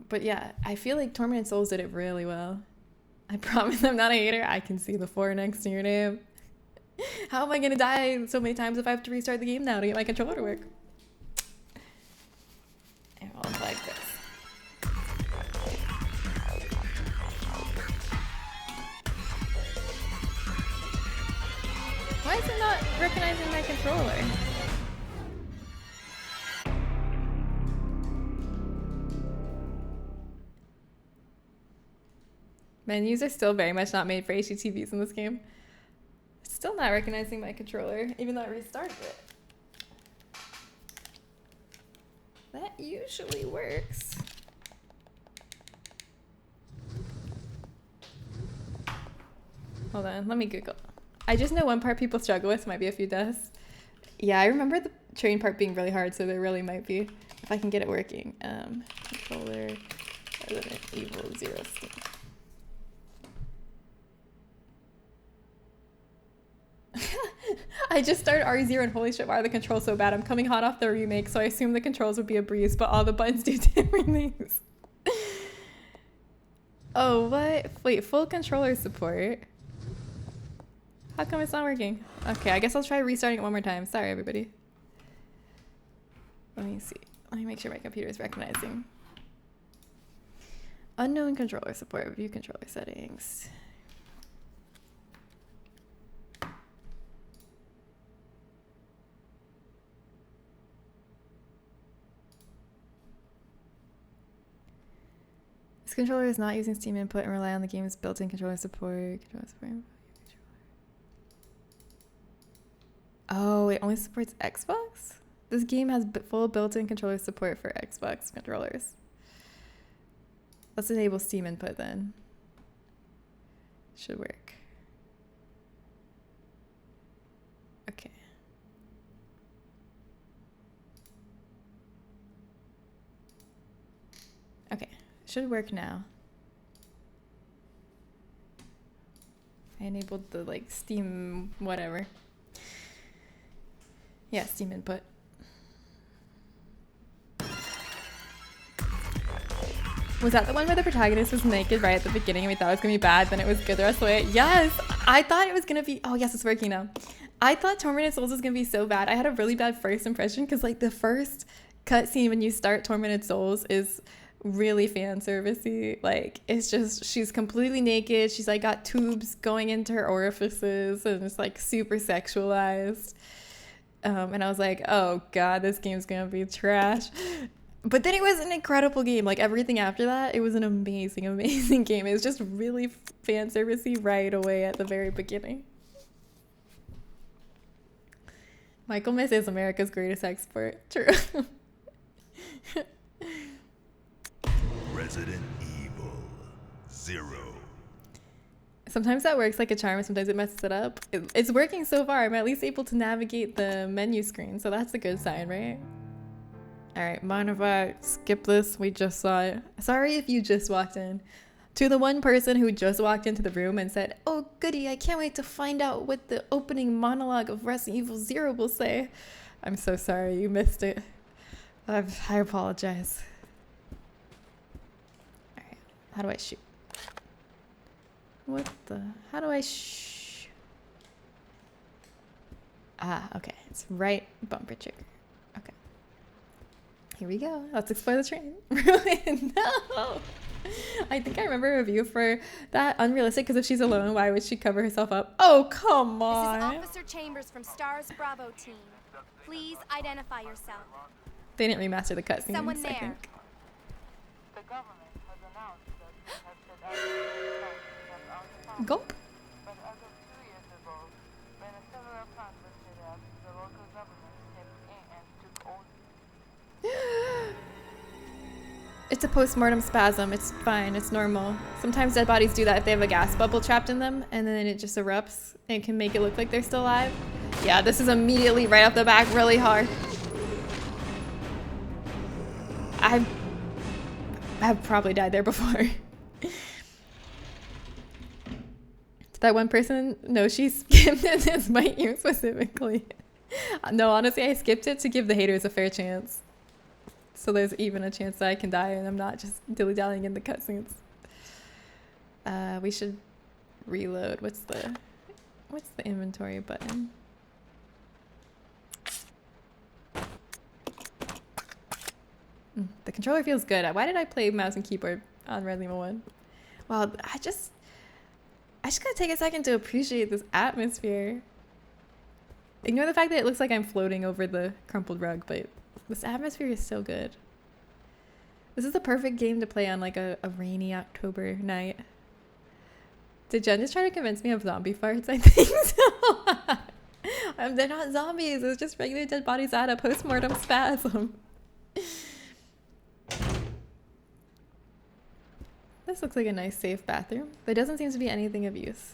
But yeah, I feel like Tormented Souls did it really well. I promise I'm not a hater. I can see the 4 next to your name. How am I gonna die so many times if I have to restart the game now to get my controller to work? And I'll like this. Why is it not recognizing my controller? Menus are still very much not made for HDTVs in this game. Still not recognizing my controller, even though I restarted it. That usually works. Hold on, let me Google. I just know one part people struggle with might be a few deaths. Yeah, I remember the train part being really hard, so there really might be. If I can get it working. Controller, Resident Evil 0 Steam. I just started RE0 and holy shit, why are the controls so bad? I'm coming hot off the remake, so I assume the controls would be a breeze, but all the buttons do different things. Oh, what? Wait, full controller support? How come it's not working? Okay, I guess I'll try restarting it one more time. Sorry, everybody. Let me see. Let me make sure my computer is recognizing. Unknown controller support. View controller settings. This controller is not using Steam input and rely on the game's built-in controller support. Oh, it only supports Xbox? This game has full built-in controller support for Xbox controllers. Let's enable Steam input then. Should work. Okay. Okay. Should work now. I enabled the like Steam whatever. Yeah, Steam input. Was that the one where the protagonist was naked right at the beginning and we thought it was gonna be bad, then it was good the rest of the way? Yes! I thought it was gonna be, oh yes, it's working now. I thought Tormented Souls was gonna be so bad. I had a really bad first impression because like the first cutscene when you start Tormented Souls is really fan servicey. Like it's just, she's completely naked. She's like got tubes going into her orifices and it's like super sexualized. And I was like, oh god, this game's gonna be trash. But then it was an incredible game. Like everything after that, it was an amazing, amazing game. It was just really fan servicey right away at the very beginning. Michael Miss is America's greatest export. True. Resident Evil 0. Sometimes that works like a charm, sometimes it messes it up. It's working so far. I'm at least able to navigate the menu screen, so that's a good sign, right? Alright, mind if I skip this? We just saw it. Sorry if you just walked in. To the one person who just walked into the room and said, oh goody, I can't wait to find out what the opening monologue of Resident Evil 0 will say. I'm so sorry you missed it. I apologize. Alright, how do I shoot? What the? How do I Ah, okay. It's right bumper trigger. Okay. Here we go. Let's explore the train. No! I think I remember a review for that. Unrealistic, because if she's alone, why would she cover herself up? Oh, come on! This is Officer Chambers from STARS Bravo team. Please identify yourself. They didn't remaster the cutscenes, Someone there. I think. The government has announced that it has set out to Gulp. but as of 2 years ago, when several plants were set up, the local government stepped in and took over. It's a postmortem spasm. It's fine. It's normal. Sometimes dead bodies do that if they have a gas bubble trapped in them, and then it just erupts and can make it look like they're still alive. Yeah, this is immediately right off the back really hard. I've probably died there before. Did that one person know she skipped it? This might you specifically. No, honestly, I skipped it to give the haters a fair chance. So there's even a chance that I can die and I'm not just dilly-dallying in the cutscenes. We should reload. What's the inventory button? The controller feels good. Why did I play mouse and keyboard on Resident Evil 1? Well, I just gotta take a second to appreciate this atmosphere. Ignore the fact that it looks like I'm floating over the crumpled rug, but this atmosphere is so good. This is the perfect game to play on like a rainy October night. Did Jen just try to convince me of zombie farts? I think so. They're not zombies. It's just regular dead bodies at a postmortem spasm. This looks like a nice safe bathroom. There doesn't seem to be anything of use.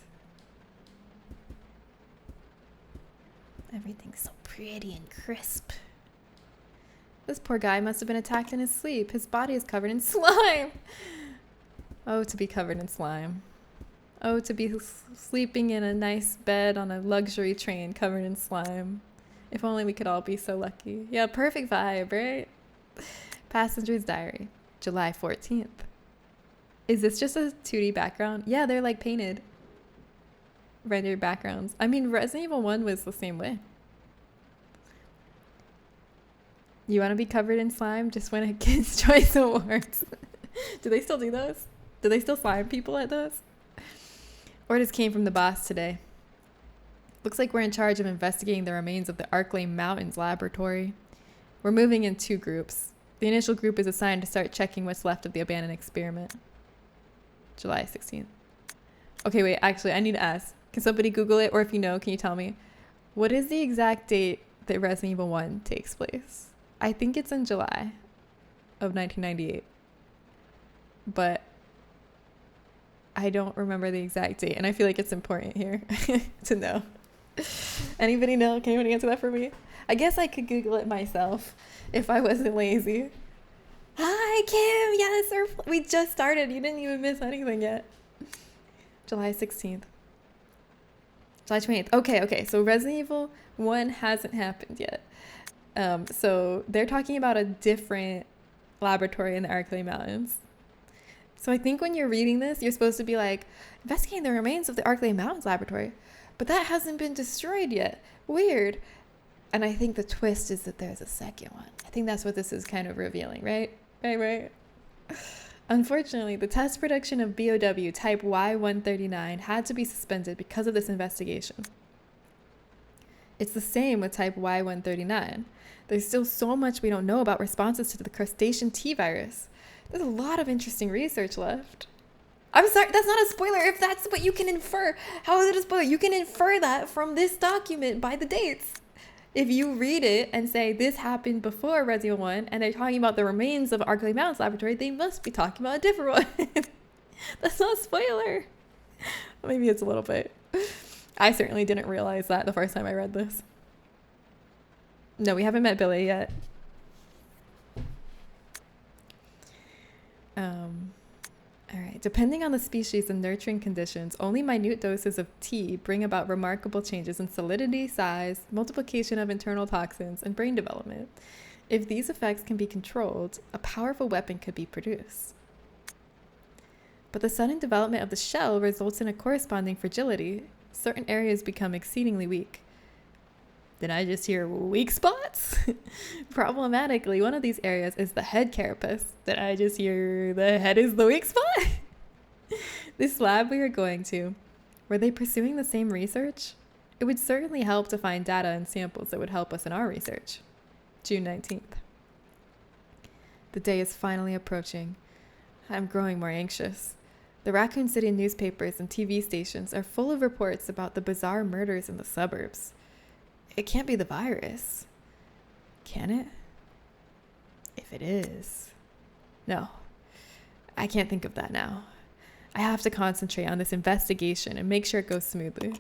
Everything's so pretty and crisp. This poor guy must have been attacked in his sleep. His body is covered in slime. Oh, to be covered in slime. Oh, to be sleeping in a nice bed on a luxury train covered in slime. If only we could all be so lucky. Yeah, perfect vibe, right? Passenger's diary, July 14th. Is this just a 2D background? Yeah, they're like painted. Rendered backgrounds. I mean, Resident Evil 1 was the same way. You want to be covered in slime? Just win a Kids' Choice Awards. Do they still do those? Do they still slime people at those? Orders came from the boss today. Looks like we're in charge of investigating the remains of the Arklay Mountains laboratory. We're moving in 2 groups. The initial group is assigned to start checking what's left of the abandoned experiment. July 16th. Okay, wait, actually, I need to ask. Can somebody Google it? Or if you know, can you tell me? What is the exact date that Resident Evil 1 takes place? I think it's in July of 1998. But I don't remember the exact date. And I feel like it's important here to know. Anybody know? Can anyone answer that for me? I guess I could Google it myself if I wasn't lazy. Hi, Kim. Yes, we just started. You didn't even miss anything yet. July 16th. July 28th. Okay. So Resident Evil 1 hasn't happened yet. So they're talking about a different laboratory in the Arklay Mountains. So I think when you're reading this, you're supposed to be like, investigating the remains of the Arklay Mountains laboratory. But that hasn't been destroyed yet. Weird. And I think the twist is that there's a second one. I think that's what this is kind of revealing, right? Right. Unfortunately, the test production of VOD type Y139 had to be suspended because of this investigation. It's the same with type Y139. There's still so much we don't know about responses to the crustacean T virus. There's a lot of interesting research left. I'm sorry, that's not a spoiler if that's what you can infer. How is it a spoiler? You can infer that from this document by the dates. If you read it and say this happened before Resident Evil 1 and they're talking about the remains of Arklay Mountains laboratory, they must be talking about a different one. That's not a spoiler. Maybe it's a little bit. I certainly didn't realize that the first time I read this. No, we haven't met Billy yet. All right. Depending on the species and nurturing conditions, only minute doses of tea bring about remarkable changes in solidity, size, multiplication of internal toxins, and brain development. If these effects can be controlled, a powerful weapon could be produced. But the sudden development of the shell results in a corresponding fragility. Certain areas become exceedingly weak. Did I just hear weak spots? Problematically, one of these areas is the head carapace. Did I just hear the head is the weak spot? This lab we are going to, were they pursuing the same research? It would certainly help to find data and samples that would help us in our research. June 19th. The day is finally approaching. I'm growing more anxious. The Raccoon City newspapers and TV stations are full of reports about the bizarre murders in the suburbs. It can't be the virus. Can it? If it is. No, I can't think of that now. I have to concentrate on this investigation and make sure it goes smoothly.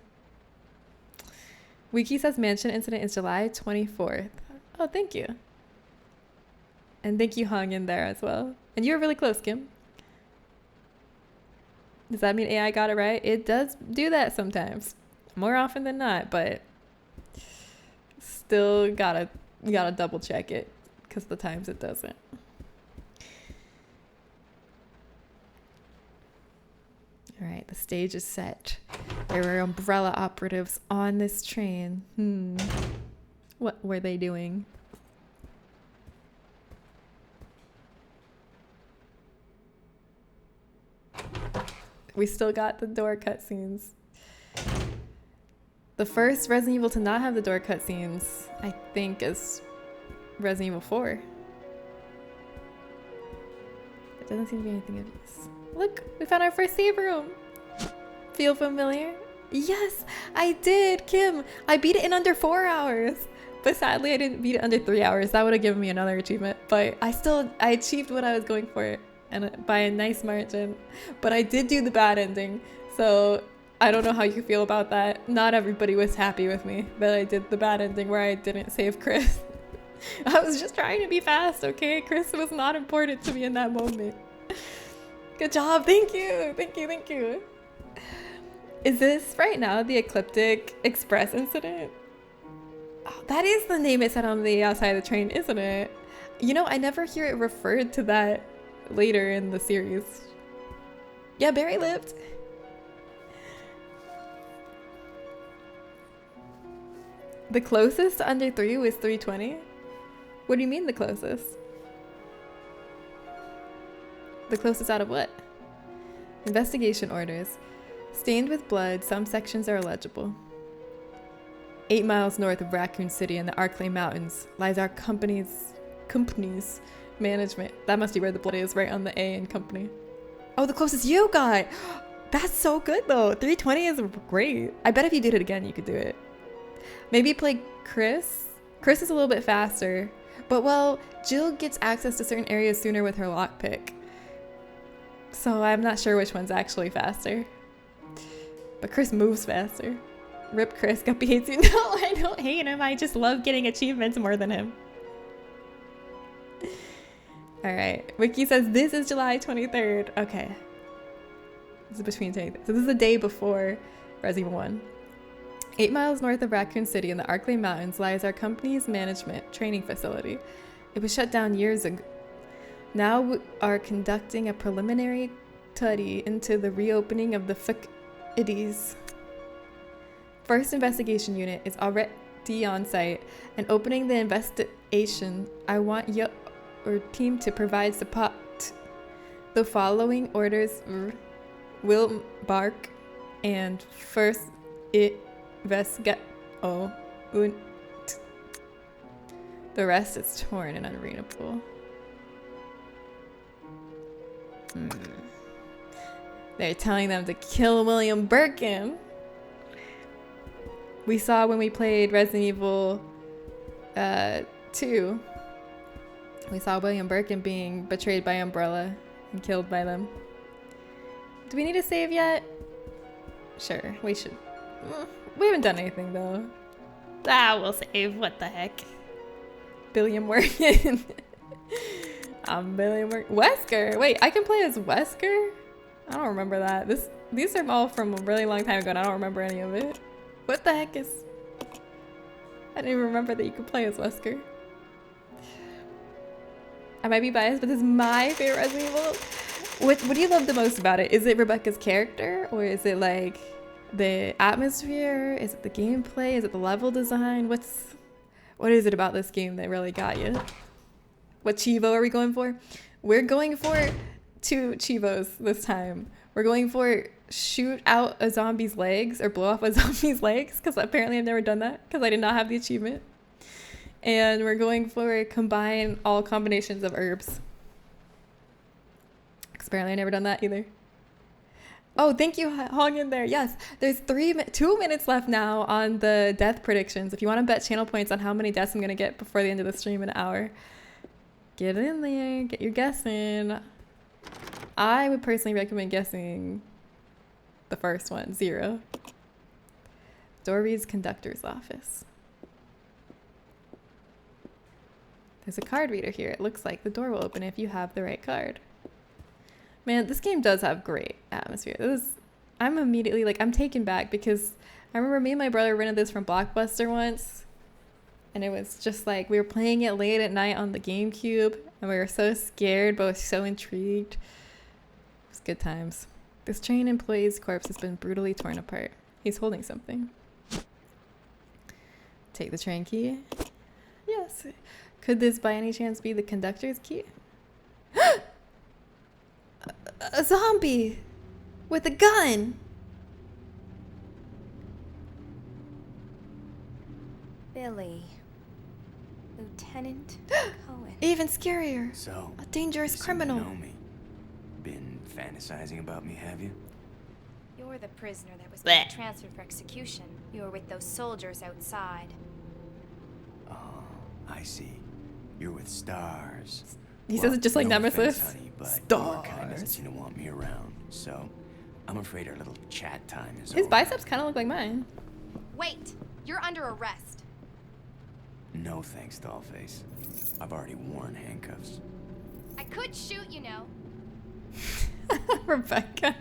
Wiki says mansion incident is July 24th. Oh, thank you. And thank you hung in there as well. And you were really close, Kim. Does that mean AI got it right? It does do that sometimes. More often than not, but still gotta double check it because the times it doesn't. All right, the stage is set. There were umbrella operatives on this train. What were they doing? We still got the door cutscenes. The first Resident Evil to not have the door cutscenes, I think, is Resident Evil 4. It doesn't seem to be anything of use. Look, we found our first save room. Feel familiar? Yes, I did, Kim. I beat it in under 4 hours. But sadly, I didn't beat it under 3 hours. That would have given me another achievement. But I achieved what I was going for, and by a nice margin. But I did do the bad ending. So I don't know how you feel about that. Not everybody was happy with me that I did the bad ending where I didn't save Chris. I was just trying to be fast, okay? Chris was not important to me in that moment. Good job. Thank you. Thank you. Thank you. Is this right now the Ecliptic Express incident? Oh, that is the name it said on the outside of the train, isn't it? You know, I never hear it referred to that later in the series. Yeah, Barry lived. The closest to under 3 was 320? What do you mean the closest? The closest out of what? Investigation orders. Stained with blood, some sections are illegible. 8 miles north of Raccoon City in the Arklay Mountains lies our company's management. That must be where the blood is, right on the A in company. Oh, the closest you got! That's so good though. 320 is great. I bet if you did it again, you could do it. Maybe play Chris. Chris is a little bit faster. But well, Jill gets access to certain areas sooner with her lockpick. So I'm not sure which one's actually faster. But Chris moves faster. Rip Chris, Guppy hates you. No, I don't hate him. I just love getting achievements more than him. Alright. Wiki says this is July 23rd. Okay. This is between 23rd. So this is the day before Resident Evil 1. 8 miles north of Raccoon City in the Arklay Mountains lies our company's management training facility. It was shut down years ago. Now we are conducting a preliminary study into the reopening of the facilities. First investigation unit is already on site and opening the investigation. I want your team to provide support. The following orders will bark and first investigate. Oh, the rest is torn and unreadable. They're telling them to kill William Birkin. We saw when we played Resident Evil 2. We saw William Birkin being betrayed by Umbrella and killed by them. Do we need to save yet? Sure, we should. We haven't done anything though. We'll save. What the heck? Billiam Workin. I'm Billiam Workin. Wesker. Wait, I can play as Wesker? I don't remember that. These are all from a really long time ago and I don't remember any of it. What the heck is... I didn't even remember that you could play as Wesker. I might be biased, but this is my favorite Resident Evil. What do you love the most about it? Is it Rebecca's character? Or is it like the atmosphere? Is it the gameplay? Is it the level design? What is it about this game that really got you? What Chivo are we going for? We're going for 2 Chivos this time. We're going for shoot out a zombie's legs or blow off a zombie's legs, because apparently I've never done that because I did not have the achievement. And we're going for combine all combinations of herbs. Apparently I've never done that either. Oh, thank you, hung in there. Yes, there's 2 minutes left now on the death predictions. If you want to bet channel points on how many deaths I'm going to get before the end of the stream in an hour, get in there, get your guess in. I would personally recommend guessing the first one, 0. Door reads conductor's office. There's a card reader here. It looks like the door will open if you have the right card. Man, this game does have great atmosphere. I'm immediately like, I'm taken back because I remember me and my brother rented this from Blockbuster once. And it was just like, we were playing it late at night on the GameCube. And we were so scared, but so intrigued. It was good times. This train employee's corpse has been brutally torn apart. He's holding something. Take the train key. Yes. Could this by any chance be the conductor's key? A zombie with a gun. Billy. Lieutenant Cohen. Even scarier. So, A dangerous you seem to criminal. know me. Been fantasizing about me, have you? You're the prisoner that was Blech. being transferred for execution. You were with those soldiers outside. Oh, I see. You're with stars. He says it just like no Nemesis. offense, honey, but your kind doesn't Stars. seem to want me around. So, I'm afraid our little chat time is His over. biceps kind of look like mine. Wait! You're under arrest. No thanks, Dollface. I've already worn handcuffs. I could shoot, you know. Rebecca.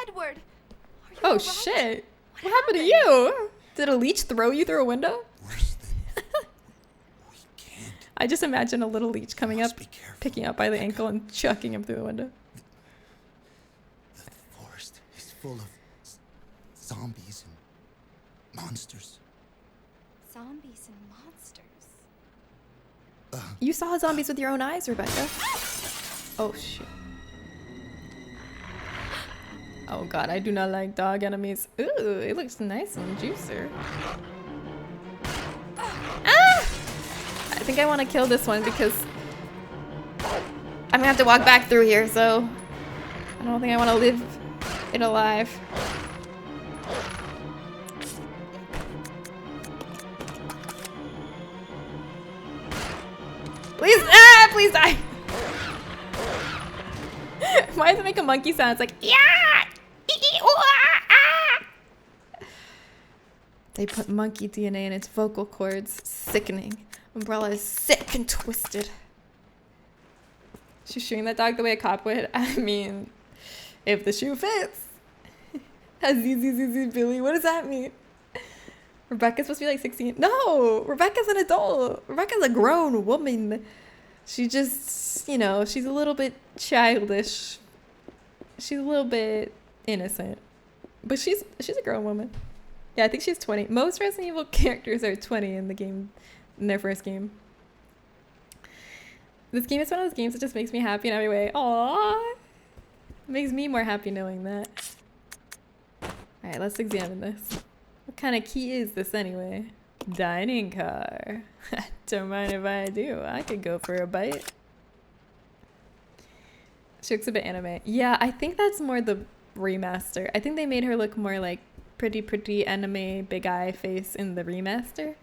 Edward! Are you Oh alright? shit. What happened to you? Did a leech throw you through a window? Worse than we can't. I just imagine a little leech coming Must up, be careful, picking up by the Rebecca. ankle and chucking him through the window. The forest is full of zombies and monsters. Zombies and monsters. You saw zombies with your own eyes, Rebecca. Oh shit. Oh god, I do not like dog enemies. Ooh, it looks nice and juicy. Ah! I think I want to kill this one because I'm gonna have to walk back through here, so I don't think I want to live it alive. Please, please die. Why does it make a monkey sound? It's like, yeah! They put monkey DNA in its vocal cords. Sickening. Umbrella is sick and twisted. She's shooting that dog the way a cop would. I mean, if the shoe fits. Billy, what does that mean? Rebecca's supposed to be like 16. No, Rebecca's an adult. Rebecca's a grown woman. She just, you know, she's a little bit childish. She's a little bit innocent. But she's a grown woman. Yeah, I think she's 20. Most Resident Evil characters are 20 in the game, in their first game. This game is one of those games that just makes me happy in every way. Aww. It makes me more happy knowing that. Alright, let's examine this. What kind of key is this anyway? Dining car. Don't mind if I do. I could go for a bite. She looks a bit anime. Yeah, I think that's more the remaster. I think they made her look more like pretty anime big eye face in the remaster.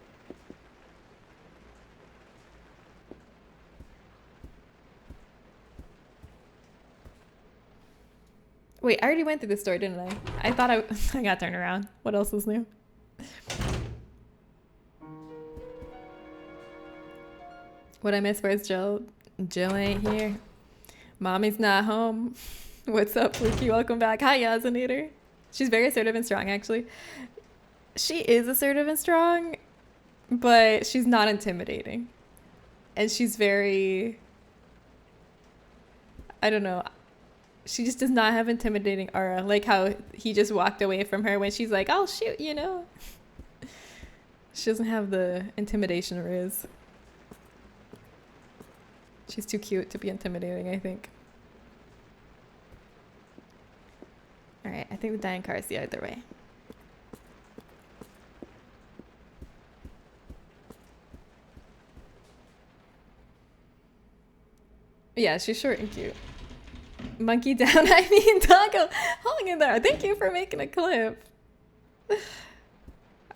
Wait, I already went through the store, didn't I? I thought I got turned around. What else is new? What I miss, where's Jill? Jill ain't here. Mommy's not home. What's up, Fluky? Welcome back. Hi, Yazinator. She's very assertive and strong, actually. She is assertive and strong, but she's not intimidating. And she's very... I don't know. She just does not have intimidating aura. Like how he just walked away from her when she's like, I'll shoot, you know? She doesn't have the intimidation riz. She's too cute to be intimidating, I think. Alright, I think the dining car is the other way. Yeah, she's short and cute. Monkey down, I mean doggo. Hang in there. Thank you for making a clip.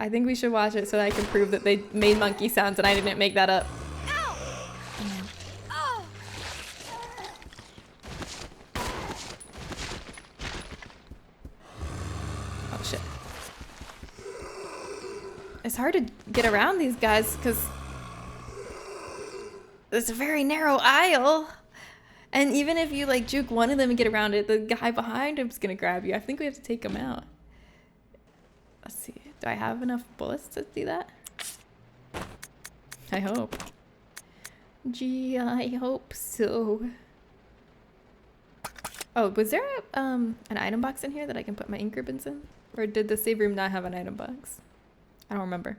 I think we should watch it so that I can prove that they made monkey sounds and I didn't make that up. Oh shit. It's hard to get around these guys because it's a very narrow aisle. And even if you like juke one of them and get around it, the guy behind him's gonna grab you. I think we have to take him out. Let's see. Do I have enough bullets to do that? I hope. Gee, I hope so. Oh, was there an item box in here that I can put my ink ribbons in? Or did the save room not have an item box? I don't remember.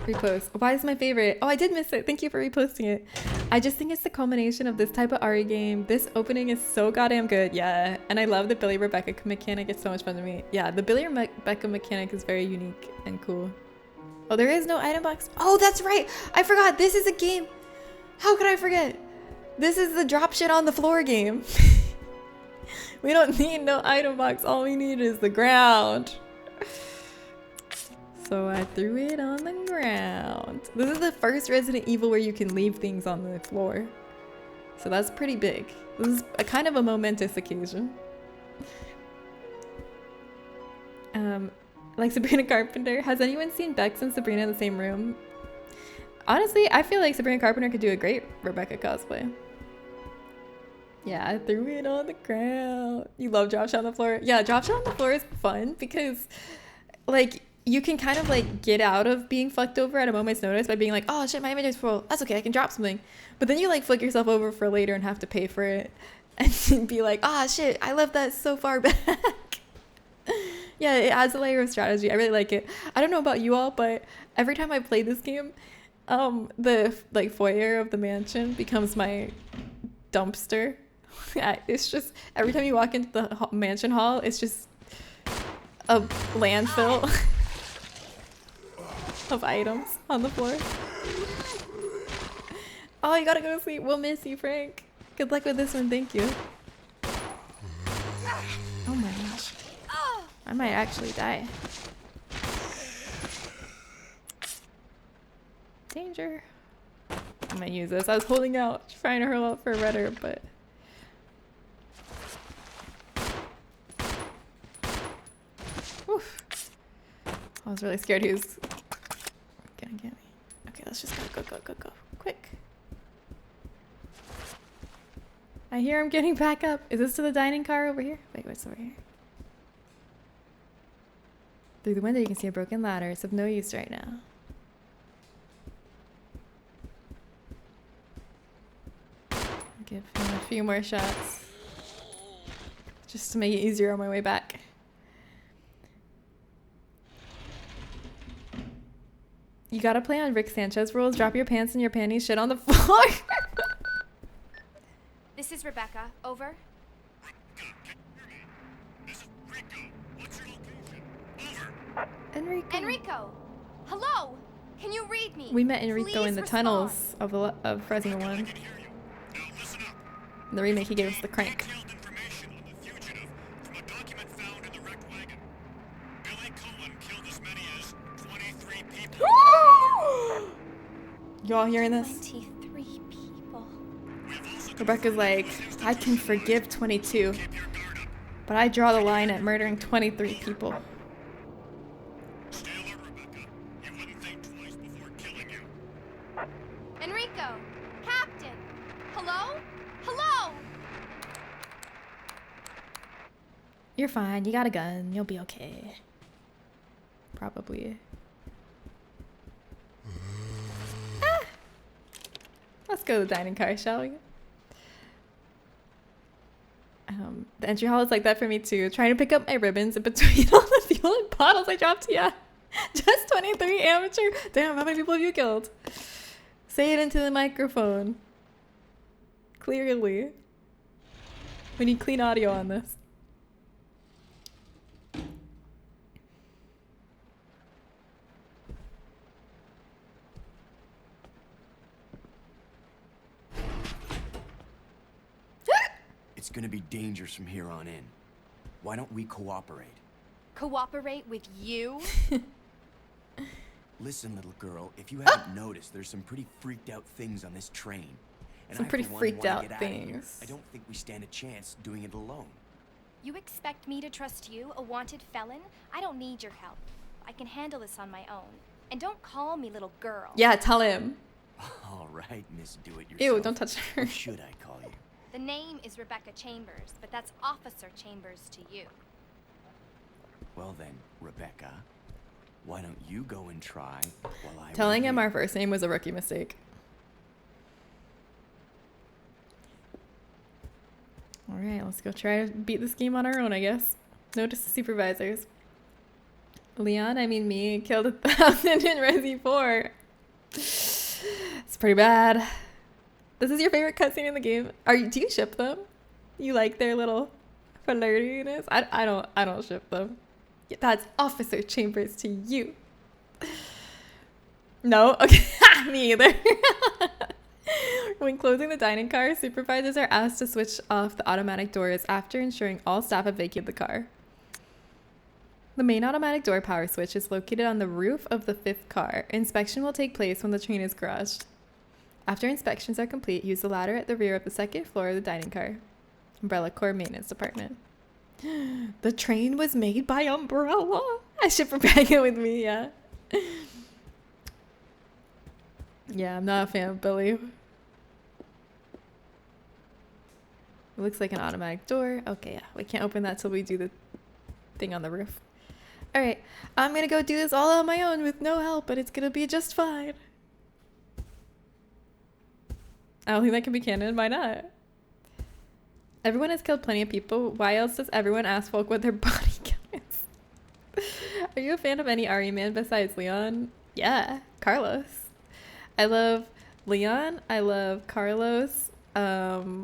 Repost. Why is my favorite? Oh, I did miss it. Thank you for reposting it. I just think it's the culmination of this type of RE game. This opening is so goddamn good. Yeah. And I love the Billy Rebecca mechanic. It's so much fun to me. Yeah, the Billy Rebecca mechanic is very unique and cool. Oh, there is no item box. Oh, that's right. I forgot. This is a game. How could I forget? This is the drop shit on the floor game. We don't need no item box. All we need is the ground. So I threw it on the ground. This is the first Resident Evil where you can leave things on the floor. So that's pretty big. This is a kind of a momentous occasion. Like Sabrina Carpenter. Has anyone seen Bex and Sabrina in the same room? Honestly, I feel like Sabrina Carpenter could do a great Rebecca cosplay. Yeah, I threw it on the ground. You love drop shot on the floor? Yeah, drop shot on the floor is fun because like you can kind of like get out of being fucked over at a moment's notice by being like, oh shit, my inventory's full. That's okay, I can drop something. But then you like flick yourself over for later and have to pay for it. And be like, ah shit, I left that so far back. Yeah, it adds a layer of strategy. I really like it. I don't know about you all, but every time I play this game, the like foyer of the mansion becomes my dumpster. It's just every time you walk into the mansion hall, it's just a landfill of items on the floor. Oh, you gotta go to sleep. We'll miss you, Frank. Good luck with this one. Thank you. Oh my gosh. I might actually die. Danger. I'm gonna use this. I was holding out, trying to hurl out for a redder, but oof. I was really scared he was gonna get me. Okay, let's just go. Quick. I hear him getting back up. Is this to the dining car over here? Wait, what's over here? Through the window you can see a broken ladder. It's of no use right now. Give him a few more shots. Just to make it easier on my way back. You gotta play on Rick Sanchez rules. Drop your pants and your panties shit on the floor. This is Rebecca. Over. Enrico! Hello! Can you read me? We met Enrico Please in the respond. tunnels of Fresno 1. In the remake, he gave us the crank. Y'all hearing this? 23 people. Rebecca's like, I can forgive 22, but I draw the line at murdering 23 people. Enrico! Captain! Hello? Hello! You're fine. You got a gun. You'll be okay. Probably. Let's go to the dining car, shall we? The entry hall is like that for me too. Trying to pick up my ribbons in between all the fuel and bottles I dropped. Yeah. Just 23 amateur. Damn, how many people have you killed? Say it into the microphone. Clearly. We need clean audio on this. It's gonna be dangerous from here on in. Why don't we cooperate? Cooperate with you? Listen, little girl, if you haven't noticed, there's some pretty freaked out things on this train. And Some I, pretty for one, freaked wanna out get out of here. things. I don't think we stand a chance doing it alone. You expect me to trust you, a wanted felon? I don't need your help. I can handle this on my own. And don't call me little girl. Yeah, tell him. All right, Miss Do-It-Yourself. Ew, don't touch her. What should I call you? The name is Rebecca Chambers, but that's Officer Chambers to you. Well then, Rebecca, why don't you go and try while I Telling wait him here? our first name was a rookie mistake. Alright, let's go try to beat this game on our own, I guess. Notice the supervisors. Leon, I mean me, killed 1,000 in Resi 4. It's pretty bad. This is your favorite cutscene in the game? Do you ship them? You like their little flirtiness? I don't ship them. Yeah, that's Officer Chambers to you. No? Okay. Me either. When closing the dining car, supervisors are asked to switch off the automatic doors after ensuring all staff have vacated the car. The main automatic door power switch is located on the roof of the 5th car. Inspection will take place when the train is garaged. After inspections are complete, use the ladder at the rear of the 2nd floor of the dining car. Umbrella Corps Maintenance Department. The train was made by Umbrella. I should bring it with me, yeah. Yeah, I'm not a fan of Billy. It looks like an automatic door. Okay, yeah, we can't open that till we do the thing on the roof. All right, I'm gonna go do this all on my own with no help, but it's gonna be just fine. I don't think that can be canon. Why not? Everyone has killed plenty of people. Why else does everyone ask folk what their body count is? Are you a fan of any RE man besides Leon? Yeah, Carlos. I love Leon. I love Carlos. I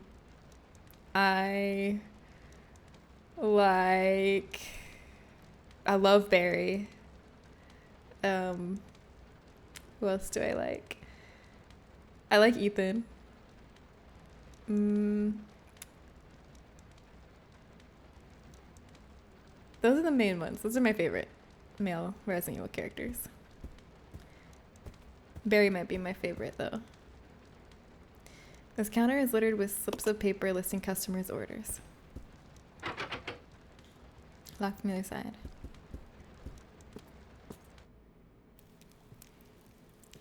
love Barry. Who else do I like? I like Ethan. Those are the main ones. Those are my favorite male Resident Evil characters. Barry might be my favorite though. This counter is littered with slips of paper listing customers' orders. Locked from the other side.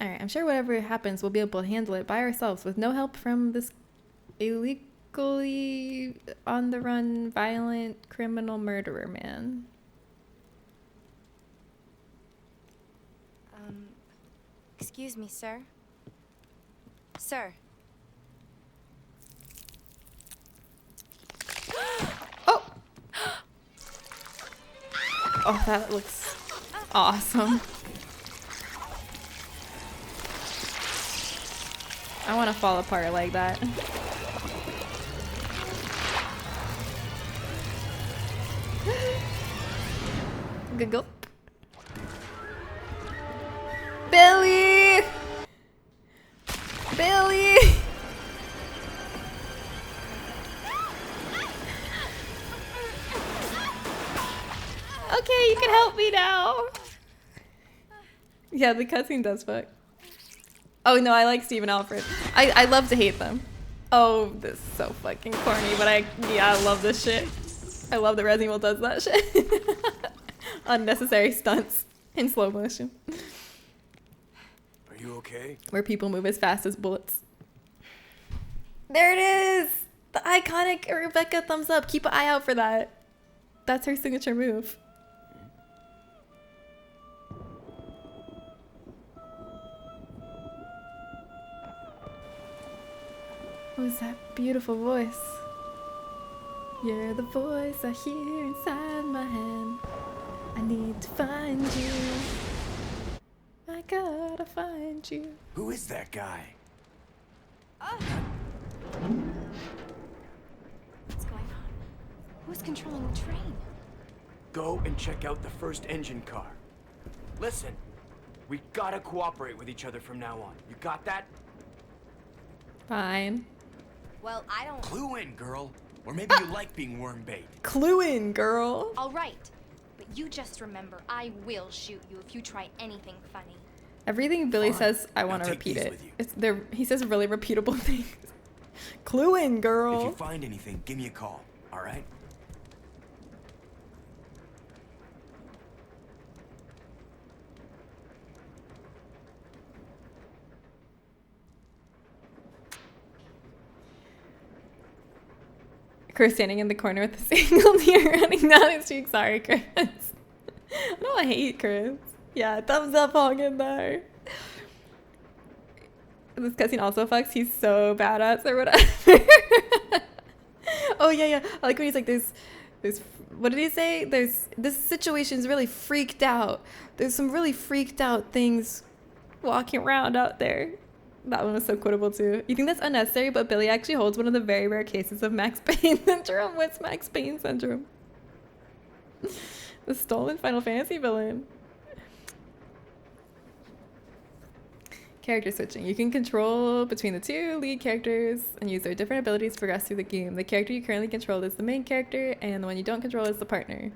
Alright, I'm sure whatever happens, we'll be able to handle it by ourselves with no help from this illegally on the run, violent, criminal murderer man. Excuse me, sir. Sir. Oh! Oh, that looks awesome. I want to fall apart like that. Good go. Billy! Billy! Okay, you can help me now. Yeah, the cutscene does fuck. Oh no, I like Steve and Alfred. I love to hate them. Oh, this is so fucking corny, but I love this shit. I love that Resident Evil does that shit. Unnecessary stunts in slow motion. Are you okay? Where people move as fast as bullets. There it is! The iconic Rebecca thumbs up. Keep an eye out for that. That's her signature move. Who's that beautiful voice? You're the voice I hear inside my head. I need to find you. I gotta find you. Who is that guy? What's going on? Who's controlling the train? Go and check out the first engine car. Listen, we gotta cooperate with each other from now on. You got that? Fine. Well, I don't... Clue in, girl. Or maybe you like being worm bait. Clue in, girl. All right. But You just remember, I will shoot you if you try anything funny. Everything Billy Fine. says, I want I'll to take repeat these it. with you. It's there. He says really repeatable things. Clue in, If you girl. find anything, give me a call, all right? Chris standing in the corner with the single deer running down his cheek. Sorry, Chris. I don't hate Chris. Yeah, thumbs up all good there. This cutscene also fucks. He's so badass or whatever. Oh yeah. I like when he's like, there's, what did he say? This situation's really freaked out. There's some really freaked out things walking around out there. That one was so quotable too. You think that's unnecessary, but Billy actually holds one of the very rare cases of Max Payne syndrome. What's Max Payne syndrome? The stolen Final Fantasy villain. Character switching. You can control between the two lead characters and use their different abilities to progress through the game. The character you currently control is the main character, and the one you don't control is the partner.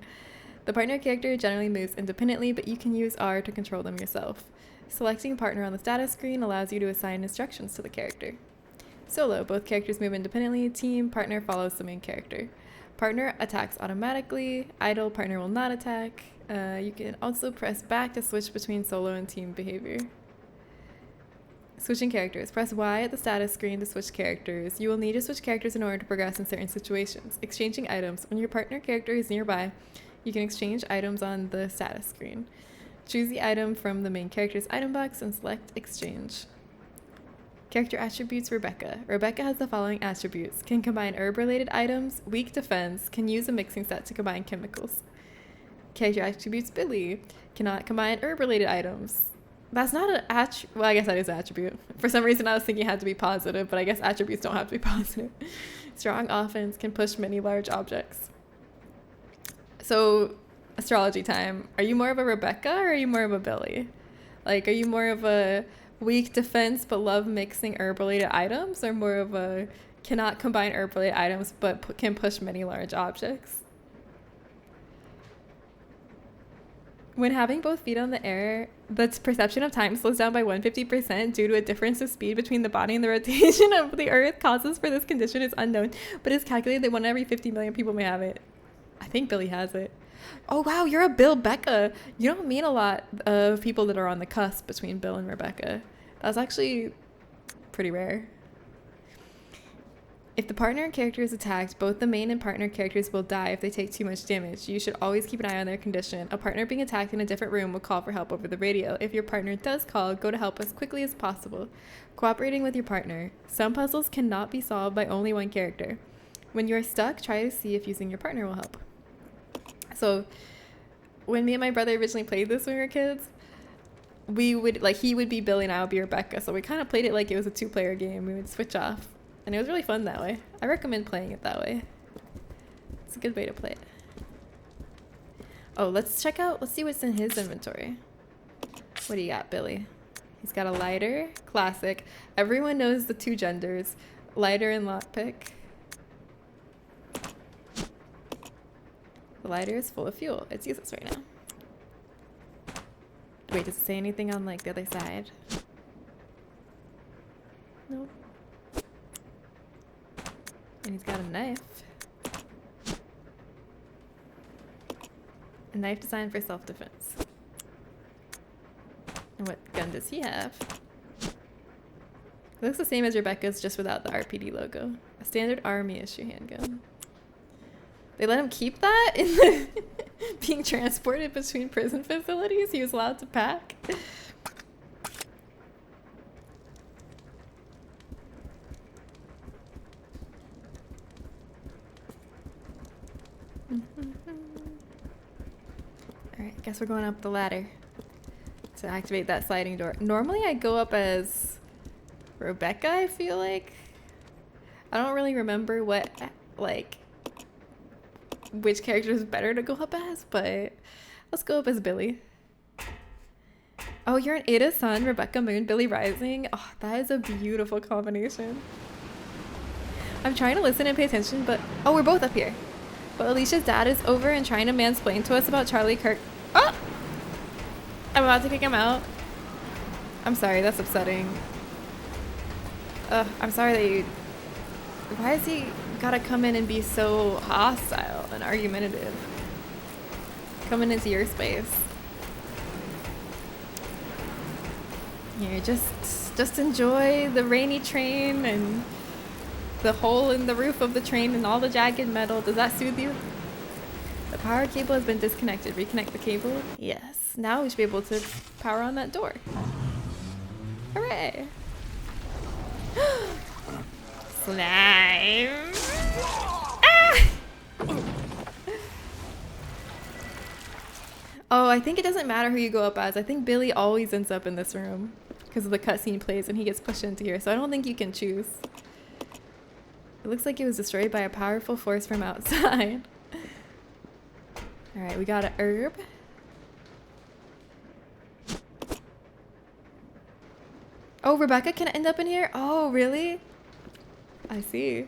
The partner character generally moves independently, but you can use R to control them yourself. Selecting a partner on the status screen allows you to assign instructions to the character. Solo. Both characters move independently. Team. Partner follows the main character. Partner attacks automatically. Idle. Partner will not attack. You can also press back to switch between solo and team behavior. Switching characters. Press Y at the status screen to switch characters. You will need to switch characters in order to progress in certain situations. Exchanging items. When your partner character is nearby, you can exchange items on the status screen. Choose the item from the main character's item box and select exchange. Character attributes. Rebecca. Rebecca has the following attributes. Can combine herb-related items, weak defense, can use a mixing set to combine chemicals. Character attributes. Billy. Cannot combine herb-related items. That's not an attribute. Well, I guess that is an attribute. For some reason, I was thinking it had to be positive, but I guess attributes don't have to be positive. Strong offense. Can push many large objects. So, astrology time. Are you more of a Rebecca or are you more of a Billy? Like, are you more of a weak defense but love mixing herb-related items, or more of a cannot combine herb-related items but can push many large objects? When having both feet on the air, the perception of time slows down by 150% due to a difference of speed between the body and the rotation of the Earth. Causes for this condition is unknown, but it's calculated that 1 in every 50 million people may have it. I think Billy has it. Oh wow, you're a Bill Becca. You don't meet a lot of people that are on the cusp between Bill and Rebecca. That's actually pretty rare. If the partner character is attacked, both the main and partner characters will die if they take too much damage. You should always keep an eye on their condition. A partner being attacked in a different room will call for help over the radio. If your partner does call, go to help as quickly as possible. Cooperating with your partner. Some puzzles cannot be solved by only one character. When you are stuck, try to see if using your partner will help. So, when me and my brother originally played this when we were kids, we would, like, he would be Billy and I would be Rebecca. So we kind of played it like it was a 2-player game. We would switch off. And it was really fun that way. I recommend playing it that way. It's a good way to play it. Oh, let's see what's in his inventory. What do you got, Billy? He's got a lighter, classic. Everyone knows the 2 genders, lighter and lockpick. The lighter is full of fuel. It's useless right now. Wait, does it say anything on like the other side? Nope. And he's got a knife. A knife designed for self-defense. And what gun does he have? It looks the same as Rebecca's, just without the RPD logo. A standard army issue handgun. They let him keep that in the being transported between prison facilities? He was allowed to pack? Alright, guess we're going up the ladder to activate that sliding door. Normally I go up as Rebecca, I feel like. I don't really remember what, like, which character is better to go up as, but let's go up as Billy. Oh, you're an Ada Sun, Rebecca Moon, Billy Rising. Oh, that is a beautiful combination. I'm trying to listen and pay attention, but... Oh, we're both up here. But Alicia's dad is over and trying to mansplain to us about Charlie Kirk. Oh! I'm about to kick him out. I'm sorry, that's upsetting. I'm sorry that you... Why has he gotta come in and be so hostile and argumentative? Coming into your space. Here, just enjoy the rainy train and the hole in the roof of the train and all the jagged metal. Does that soothe you? The power cable has been disconnected. Reconnect the cable? Yes. Now we should be able to power on that door. Hooray! Slime! Ah! Oh, I think it doesn't matter who you go up as. I think Billy always ends up in this room because of the cutscene plays and he gets pushed into here. So I don't think you can choose. It looks like it was destroyed by a powerful force from outside. Alright, we got an herb. Oh, Rebecca can end up in here? Oh, really? I see.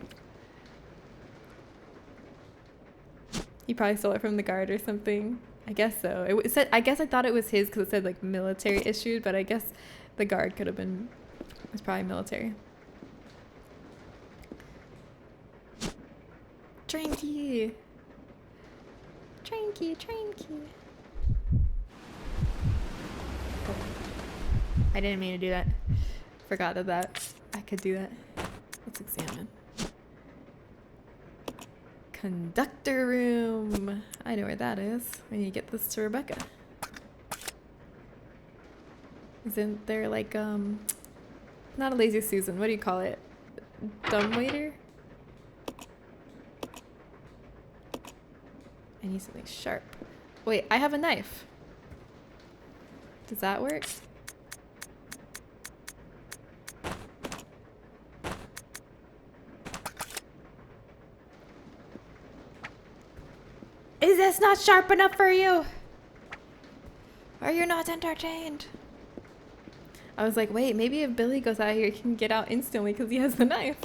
He probably stole it from the guard or something. I guess so. It said, I guess I thought it was his because it said like military issued, but I guess the guard could have been, it was probably military. Train key. Train key, train key. Oh. I didn't mean to do that. Forgot that I could do that. Let's examine. Conductor room. I know where that is. I need to get this to Rebecca. Isn't there like not a lazy Susan, what do you call it? Dumb waiter? I need something sharp. Wait, I have a knife. Does that work? Is this not sharp enough for you? Are you not entertained? I was like, wait, maybe if Billy goes out here, he can get out instantly because he has the knife.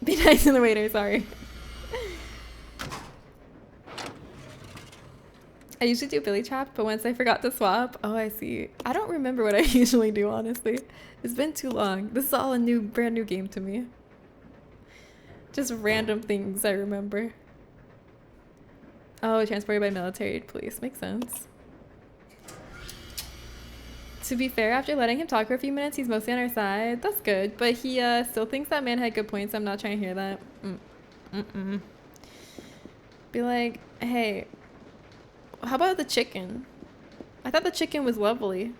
Be nice to the waiter, sorry. I usually do Billy Trap, but once I forgot to swap, oh, I see. I don't remember what I usually do, honestly. It's been too long. This is all a brand new game to me. Just random things I remember. Oh, transported by military police. Makes sense. To be fair, after letting him talk for a few minutes, he's mostly on our side. That's good. But he still thinks that man had good points. I'm not trying to hear that. Be like, hey, how about the chicken? I thought the chicken was lovely.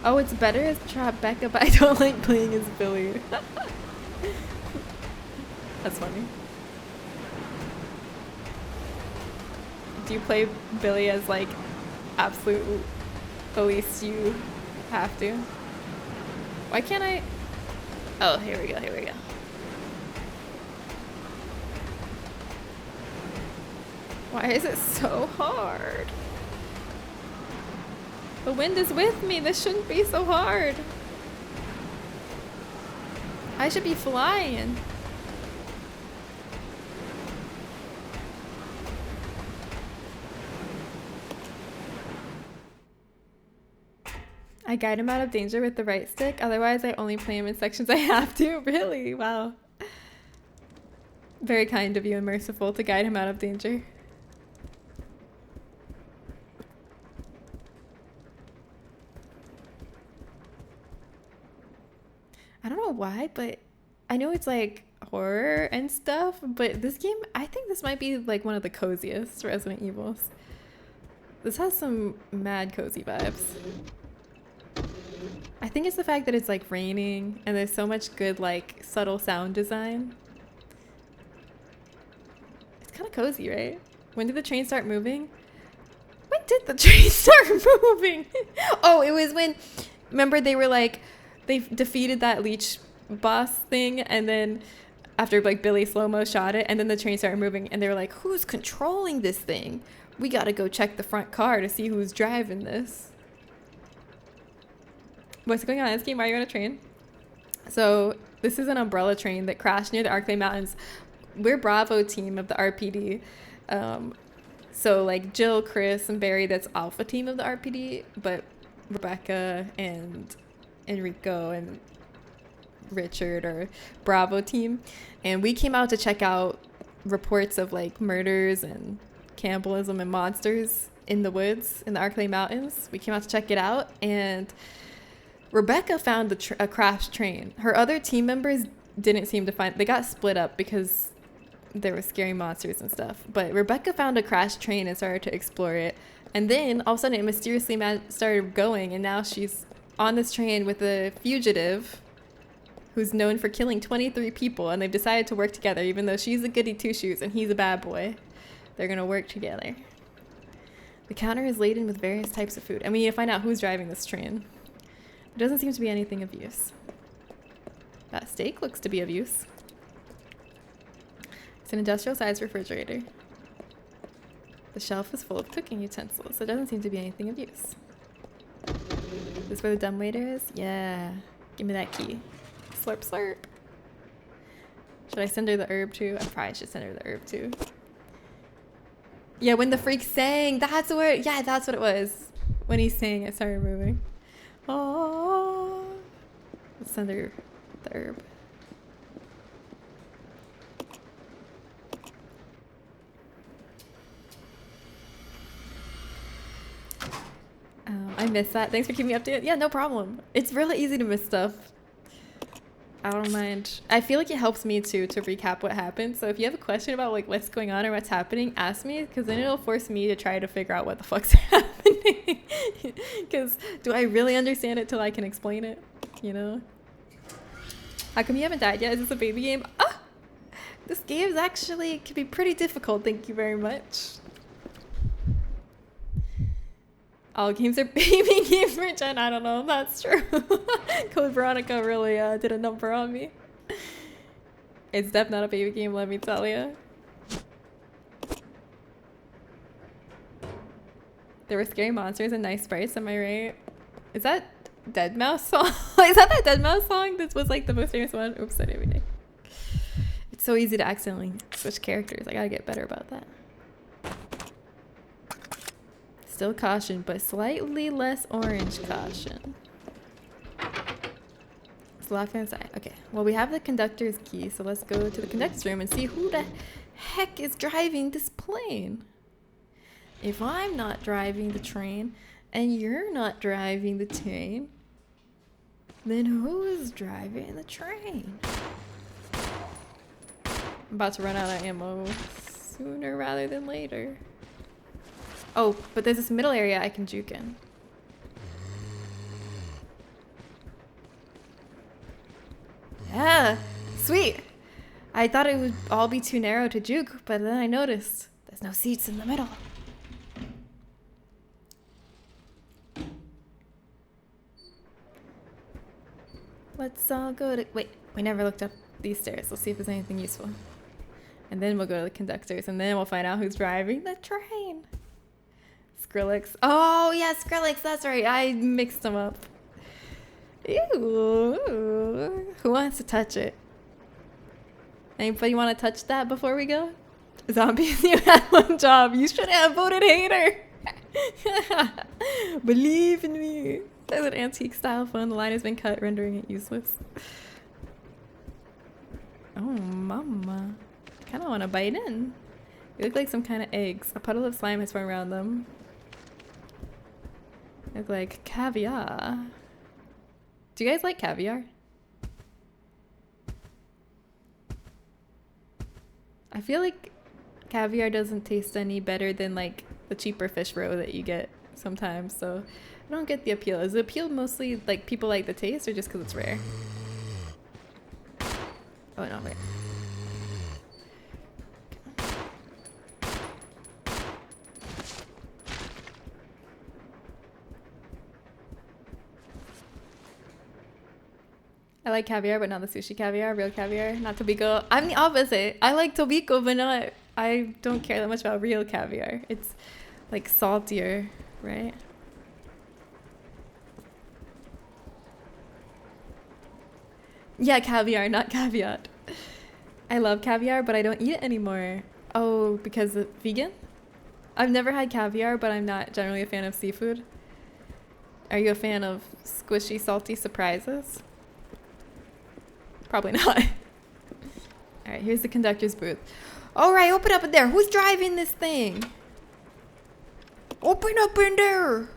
Oh, it's better as Tribeca, but I don't like playing as Billy. That's funny. Do you play Billy as like absolute the least you have to? Why can't I? Oh, here we go, here we go. Why is it so hard? The wind is with me. This shouldn't be so hard. I should be flying. I guide him out of danger with the right stick. Otherwise, I only play him in sections I have to. Really? Wow. Very kind of you and merciful to guide him out of danger. I don't know why, but I know it's like horror and stuff, but this game, I think this might be like one of the coziest Resident Evils. This has some mad cozy vibes. I think it's the fact that it's like raining and there's so much good like subtle sound design. It's kind of cozy, right? When did the train start moving? When did the train start moving? Oh, it was when, remember they were like, they defeated that leech boss thing, and then after like Billy slow-mo shot it, and then the train started moving, and they were like, who's controlling this thing? We gotta go check the front car to see who's driving this. What's going on in this game? Why are you on a train? So this is an umbrella train that crashed near the Arklay Mountains. We're Bravo team of the RPD. So like Jill, Chris, and Barry, that's Alpha team of the RPD, but Rebecca and Enrico and Richard are Bravo team. And we came out to check out reports of like murders and cannibalism and monsters in the woods in the Arklay Mountains. We came out to check it out, and Rebecca found a crashed train. Her other team members didn't seem to find, they got split up because there were scary monsters and stuff. But Rebecca found a crashed train and started to explore it. And then all of a sudden it mysteriously started going, and now she's on this train with a fugitive who's known for killing 23 people, and they've decided to work together, even though she's a goody two-shoes and he's a bad boy. They're gonna work together. The counter is laden with various types of food, and we need to find out who's driving this train. It doesn't seem to be anything of use. That steak looks to be of use. It's an industrial-sized refrigerator. The shelf is full of cooking utensils. It doesn't seem to be anything of use. This where the dumbwaiter is? Yeah. Give me that key. Slurp, slurp. Should I send her the herb too? I probably should send her the herb too. Yeah, when the freak sang, that's what it was. When he sang, it started moving. Oh, let's send her the herb. I missed that. Thanks for keeping me updated. Yeah, no problem. It's really easy to miss stuff. I don't mind. I feel like it helps me too to recap what happened. So if you have a question about like what's going on or what's happening, ask me, because then it'll force me to try to figure out what the fuck's happening. Because do I really understand it till I can explain it? You know? How come you haven't died yet? Is this a baby game? Ah! This game is actually can be pretty difficult. Thank you very much. All games are baby games for Jen. I don't know if that's true. Code Veronica really did a number on me. It's definitely not a baby game, let me tell you. There were scary monsters and nice sprites, am I right? Is that Deadmau5 song? Is that Deadmau5 song? This was like the most famous one. Oops, I didn't mean to. It's so easy to accidentally switch characters. I gotta get better about that. Still caution, but slightly less orange caution. It's locked inside. Okay, well, we have the conductor's key, so let's go to the conductor's room and see who the heck is driving this plane. If I'm not driving the train and you're not driving the train, then who is driving the train? I'm about to run out of ammo sooner rather than later. Oh, but there's this middle area I can juke in. Yeah, sweet. I thought it would all be too narrow to juke, but then I noticed there's no seats in the middle. Let's all go to... Wait, we never looked up these stairs. Let's see if there's anything useful. And then we'll go to the conductors, and then we'll find out who's driving the train. Skrillex. Oh, yeah, Skrillex. That's right. I mixed them up. Ew. Who wants to touch it? Anybody want to touch that before we go? Zombies, you had one job. You should have voted hater. Believe in me. There's an antique style phone. The line has been cut, rendering it useless. Oh, mama. Kind of want to bite in. They look like some kind of eggs. A puddle of slime has formed around them. They look like caviar. Do you guys like caviar? I feel like caviar doesn't taste any better than like the cheaper fish roe that you get sometimes, so I don't get the appeal. Is the appeal mostly like people like the taste or just because it's rare? Oh no, wait. I like caviar, but not the sushi caviar, real caviar, not Tobiko. I'm the opposite. I like Tobiko, but not, I don't care that much about real caviar. It's like saltier, right? Yeah, caviar, not caveat. I love caviar, but I don't eat it anymore. Oh, because it's vegan? I've never had caviar, but I'm not generally a fan of seafood. Are you a fan of squishy, salty surprises? Probably not. Alright, here's the conductor's booth. Alright, open up in there. Who's driving this thing? Open up in there.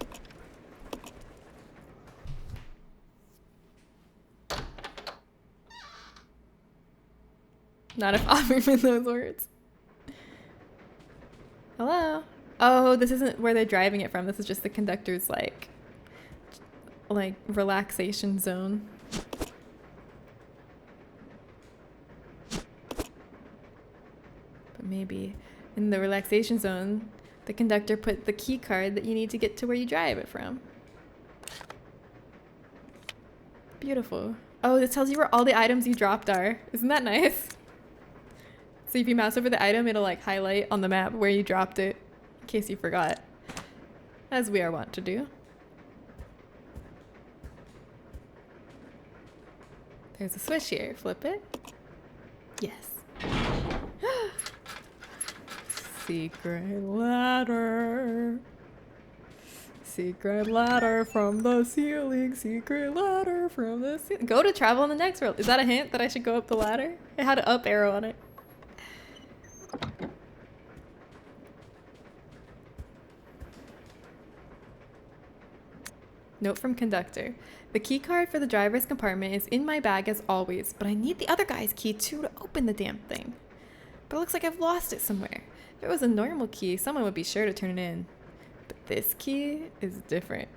Not if offering me those words. Hello? Oh, this isn't where they're driving it from. This is just the conductor's like relaxation zone. But maybe in the relaxation zone, the conductor put the key card that you need to get to where you drive it from. Beautiful. Oh, this tells you where all the items you dropped are. Isn't that nice? So if you mouse over the item, it'll like highlight on the map where you dropped it, in case you forgot. As we are wont to do. There's a switch here. Flip it. Yes. Secret ladder. Secret ladder from the ceiling. Secret ladder from the ceiling. Go to travel in the next world. Is that a hint that I should go up the ladder? It had an up arrow on it. Note from conductor. The key card for the driver's compartment is in my bag as always, but I need the other guy's key too to open the damn thing. But it looks like I've lost it somewhere. If it was a normal key, someone would be sure to turn it in. But this key is different.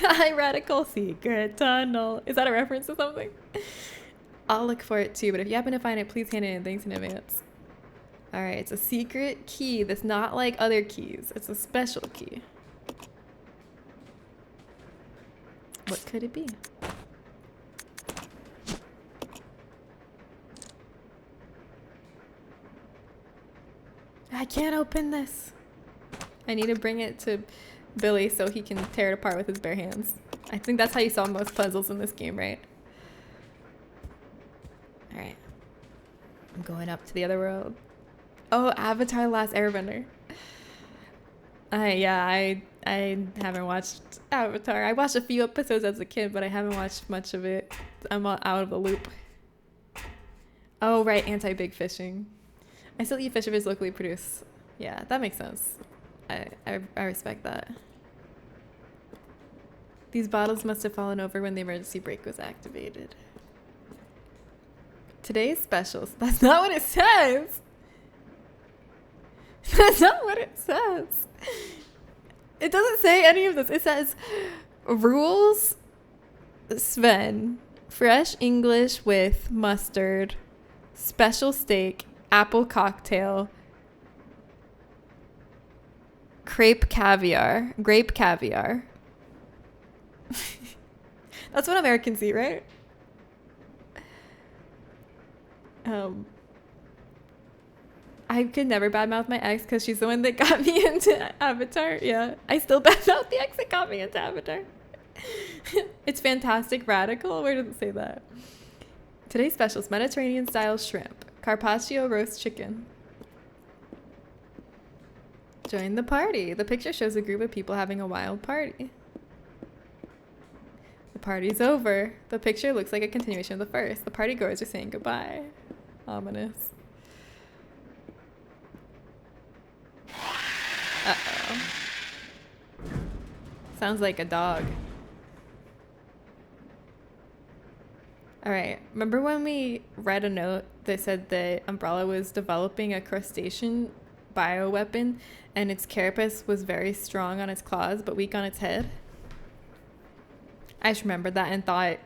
Hi, radical secret tunnel. Is that a reference to something? I'll look for it too, but if you happen to find it, please hand it in. Thanks in advance. Alright, it's a secret key that's not like other keys. It's a special key. What could it be? I can't open this. I need to bring it to Billy so he can tear it apart with his bare hands. I think that's how you solve most puzzles in this game, right? Alright. I'm going up to the other world. Oh, Avatar: The Last Airbender. Yeah, I haven't watched Avatar. I watched a few episodes as a kid, but I haven't watched much of it. I'm out of the loop. Oh, right, anti-big fishing. I still eat fish if it's locally produced. Yeah, that makes sense. I respect that. These bottles must have fallen over when the emergency brake was activated. Today's specials. That's not what it says! That's not what it says! It doesn't say any of this. It says, rules, Sven, fresh English with mustard, special steak, apple cocktail, grape caviar. That's what Americans eat, right? I could never badmouth my ex because she's the one that got me into Avatar. Yeah, I still badmouth the ex that got me into Avatar. It's fantastic radical. Where does it say that? Today's specials: Mediterranean style shrimp, carpaccio roast chicken. Join the party. The picture shows a group of people having a wild party. The party's over. The picture looks like a continuation of the first. The party goers are saying goodbye. Ominous. Uh-oh. Sounds like a dog. Alright, remember when we read a note that said that Umbrella was developing a crustacean bioweapon and its carapace was very strong on its claws but weak on its head? I just remembered that and thought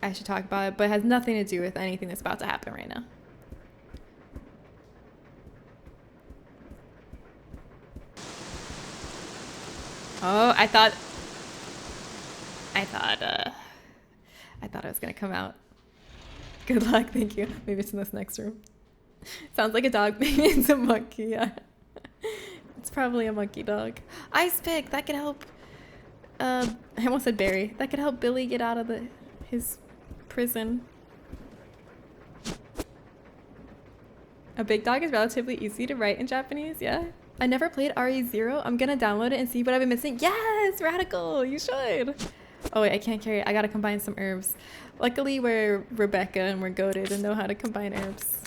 I should talk about it, but it has nothing to do with anything that's about to happen right now. Oh, I thought it was gonna come out. Good luck, thank you. Maybe it's in this next room. Sounds like a dog, maybe it's a monkey, yeah. It's probably a monkey dog. Ice pick, that could help. I almost said Barry. That could help Billy get out of his prison. A big dog is relatively easy to write in Japanese, yeah. I never played RE0. I'm gonna download it and see what I've been missing. Yes, Radical, you should. Oh wait, I can't carry it. I gotta combine some herbs. Luckily, we're Rebecca and we're goated and know how to combine herbs.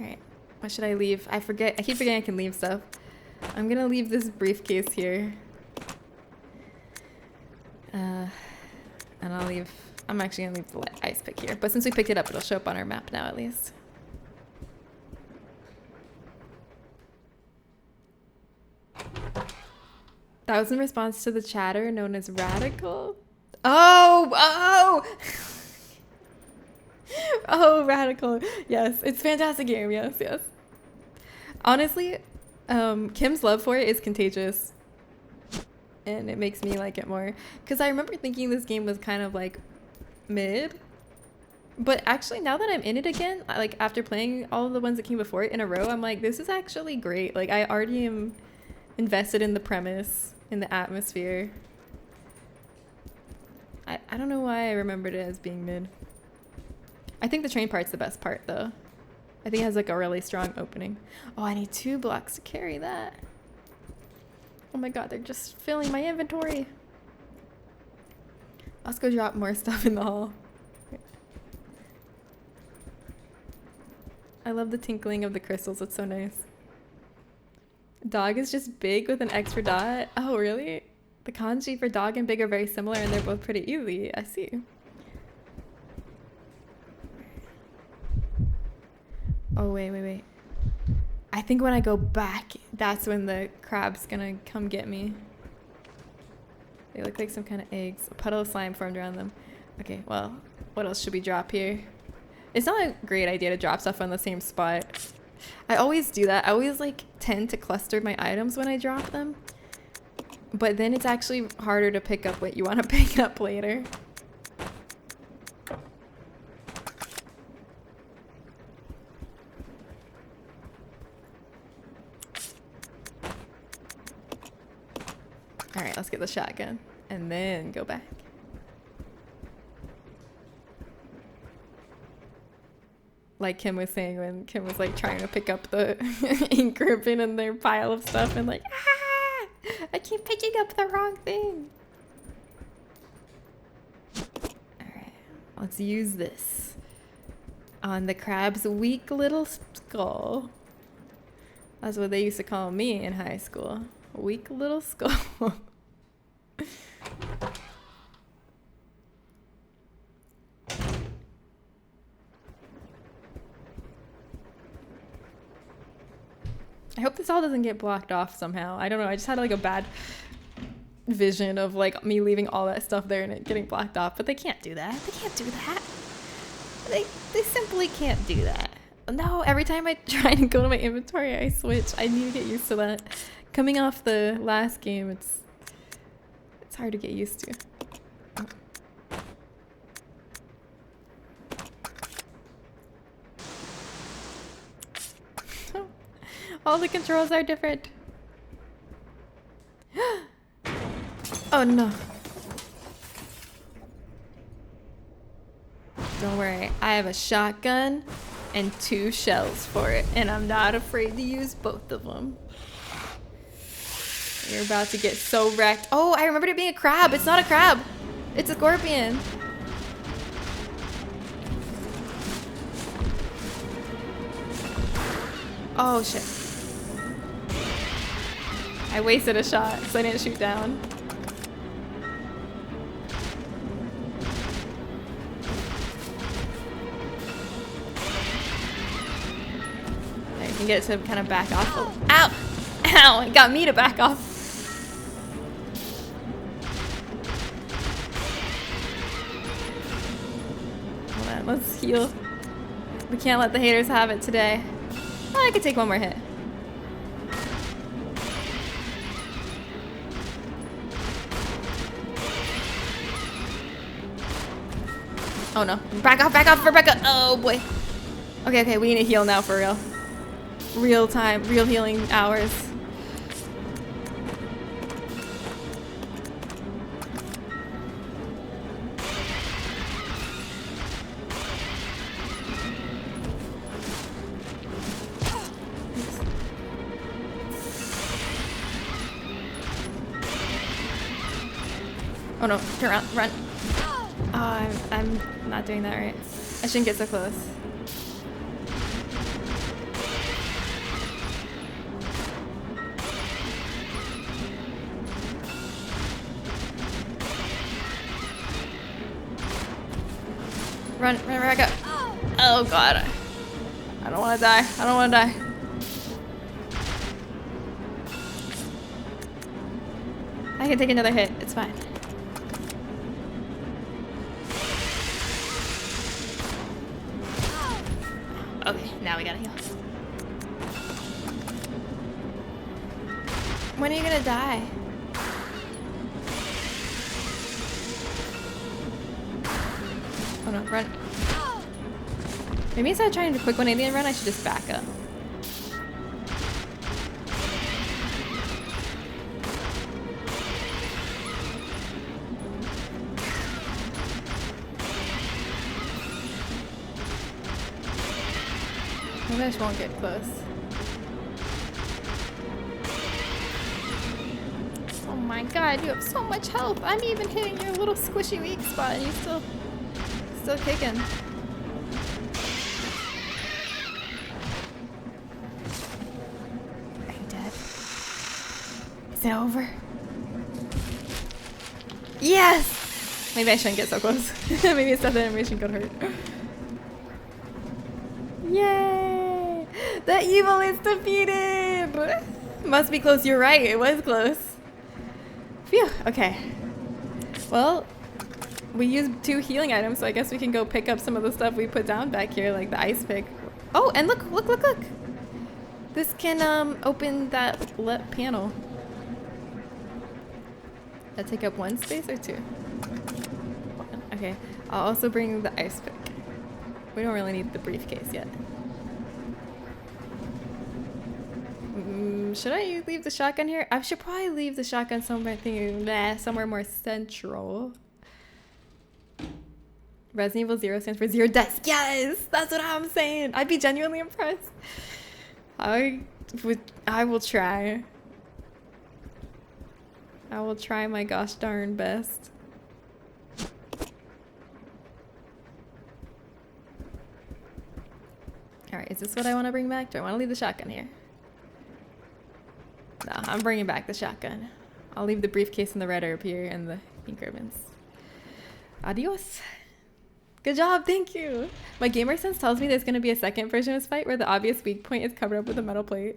Alright, what should I leave? I forget. I keep forgetting I can leave stuff. I'm gonna leave this briefcase here. And I'll leave... I'm actually gonna leave the ice pick here. But since we picked it up, it'll show up on our map now at least. That was in response to the chatter known as Radical. Oh! Oh! Oh, Radical. Yes, it's a fantastic game. Yes, yes. Honestly, Kim's love for it is contagious. And it makes me like it more. Because I remember thinking this game was kind of like mid. But actually, now that I'm in it again, like after playing all of the ones that came before it in a row, I'm like, this is actually great. Like I already am invested in the premise, in the atmosphere. I don't know why I remembered it as being mid. I think the train part's the best part though. I think it has like a really strong opening. Oh, I need 2 blocks to carry that. Oh my god, they're just filling my inventory. Let's go drop more stuff in the hall. I love the tinkling of the crystals, it's so nice. Dog is just big with an extra dot. Oh, really? The kanji for dog and big are very similar and they're both pretty easy. I see. Oh, wait. I think when I go back, that's when the crab's gonna come get me. They look like some kind of eggs. A puddle of slime formed around them. Okay, well, what else should we drop here? It's not a great idea to drop stuff on the same spot. I always do that. I always like tend to cluster my items when I drop them. But then it's actually harder to pick up what you want to pick up later. Alright, let's get the shotgun and then go back. Like Kim was saying when Kim was like trying to pick up the ink ribbon in their pile of stuff and like, ah! I keep picking up the wrong thing. Alright, let's use this on the crab's weak little skull. That's what they used to call me in high school. Weak little skull. I hope this all doesn't get blocked off somehow. I don't know. I just had like a bad vision of like me leaving all that stuff there and it getting blocked off. But they can't do that. They can't do that. They simply can't do that. No, every time I try to go to my inventory, I switch. I need to get used to that. Coming off the last game, it's hard to get used to. All the controls are different. Oh no. Don't worry, I have a shotgun and 2 shells for it, and I'm not afraid to use both of them. You're about to get so wrecked. Oh, I remembered it being a crab. It's not a crab. It's a scorpion. Oh shit. I wasted a shot because I didn't shoot down. I can get to kind of back off. Ow! Ow! It got me to back off. Hold on, let's heal. We can't let the haters have it today. Oh, I could take one more hit. Oh no. Back off, Rebecca! Oh boy. Okay, we need to heal now for real. Real time, real healing hours. Oh no, turn around, run. Oh, I'm not doing that right. I shouldn't get so close. Run, back up. Oh god. I don't want to die. I don't want to die. I can take another hit. It's fine. Okay, now we gotta heal. When are you gonna die? Oh no, run. Maybe instead of trying to quick 180 and run, I should just back up. Maybe I just won't get close. Oh my god, you have so much health. I'm even hitting your little squishy weak spot and you still kicking. Are you dead? Is it over? Yes! Maybe I shouldn't get so close. Maybe it's not the animation got hurt. Yay! The evil is defeated! Must be close, you're right, it was close. Phew, okay. Well, we used 2 healing items, so I guess we can go pick up some of the stuff we put down back here, like the ice pick. Oh, and look! This can open that panel. That take up 1 space or 2? Okay, I'll also bring the ice pick. We don't really need the briefcase yet. Should I leave the shotgun here? I should probably leave the shotgun somewhere more central. Resident Evil 0 stands for 0 deaths. Yes! That's what I'm saying! I'd be genuinely impressed. I will try. I will try my gosh darn best. Alright, is this what I want to bring back? Do I want to leave the shotgun here? No, I'm bringing back the shotgun. I'll leave the briefcase and the red herb here and the pink ribbons. Adios. Good job, thank you. My gamer sense tells me there's going to be a second version of this fight where the obvious weak point is covered up with a metal plate.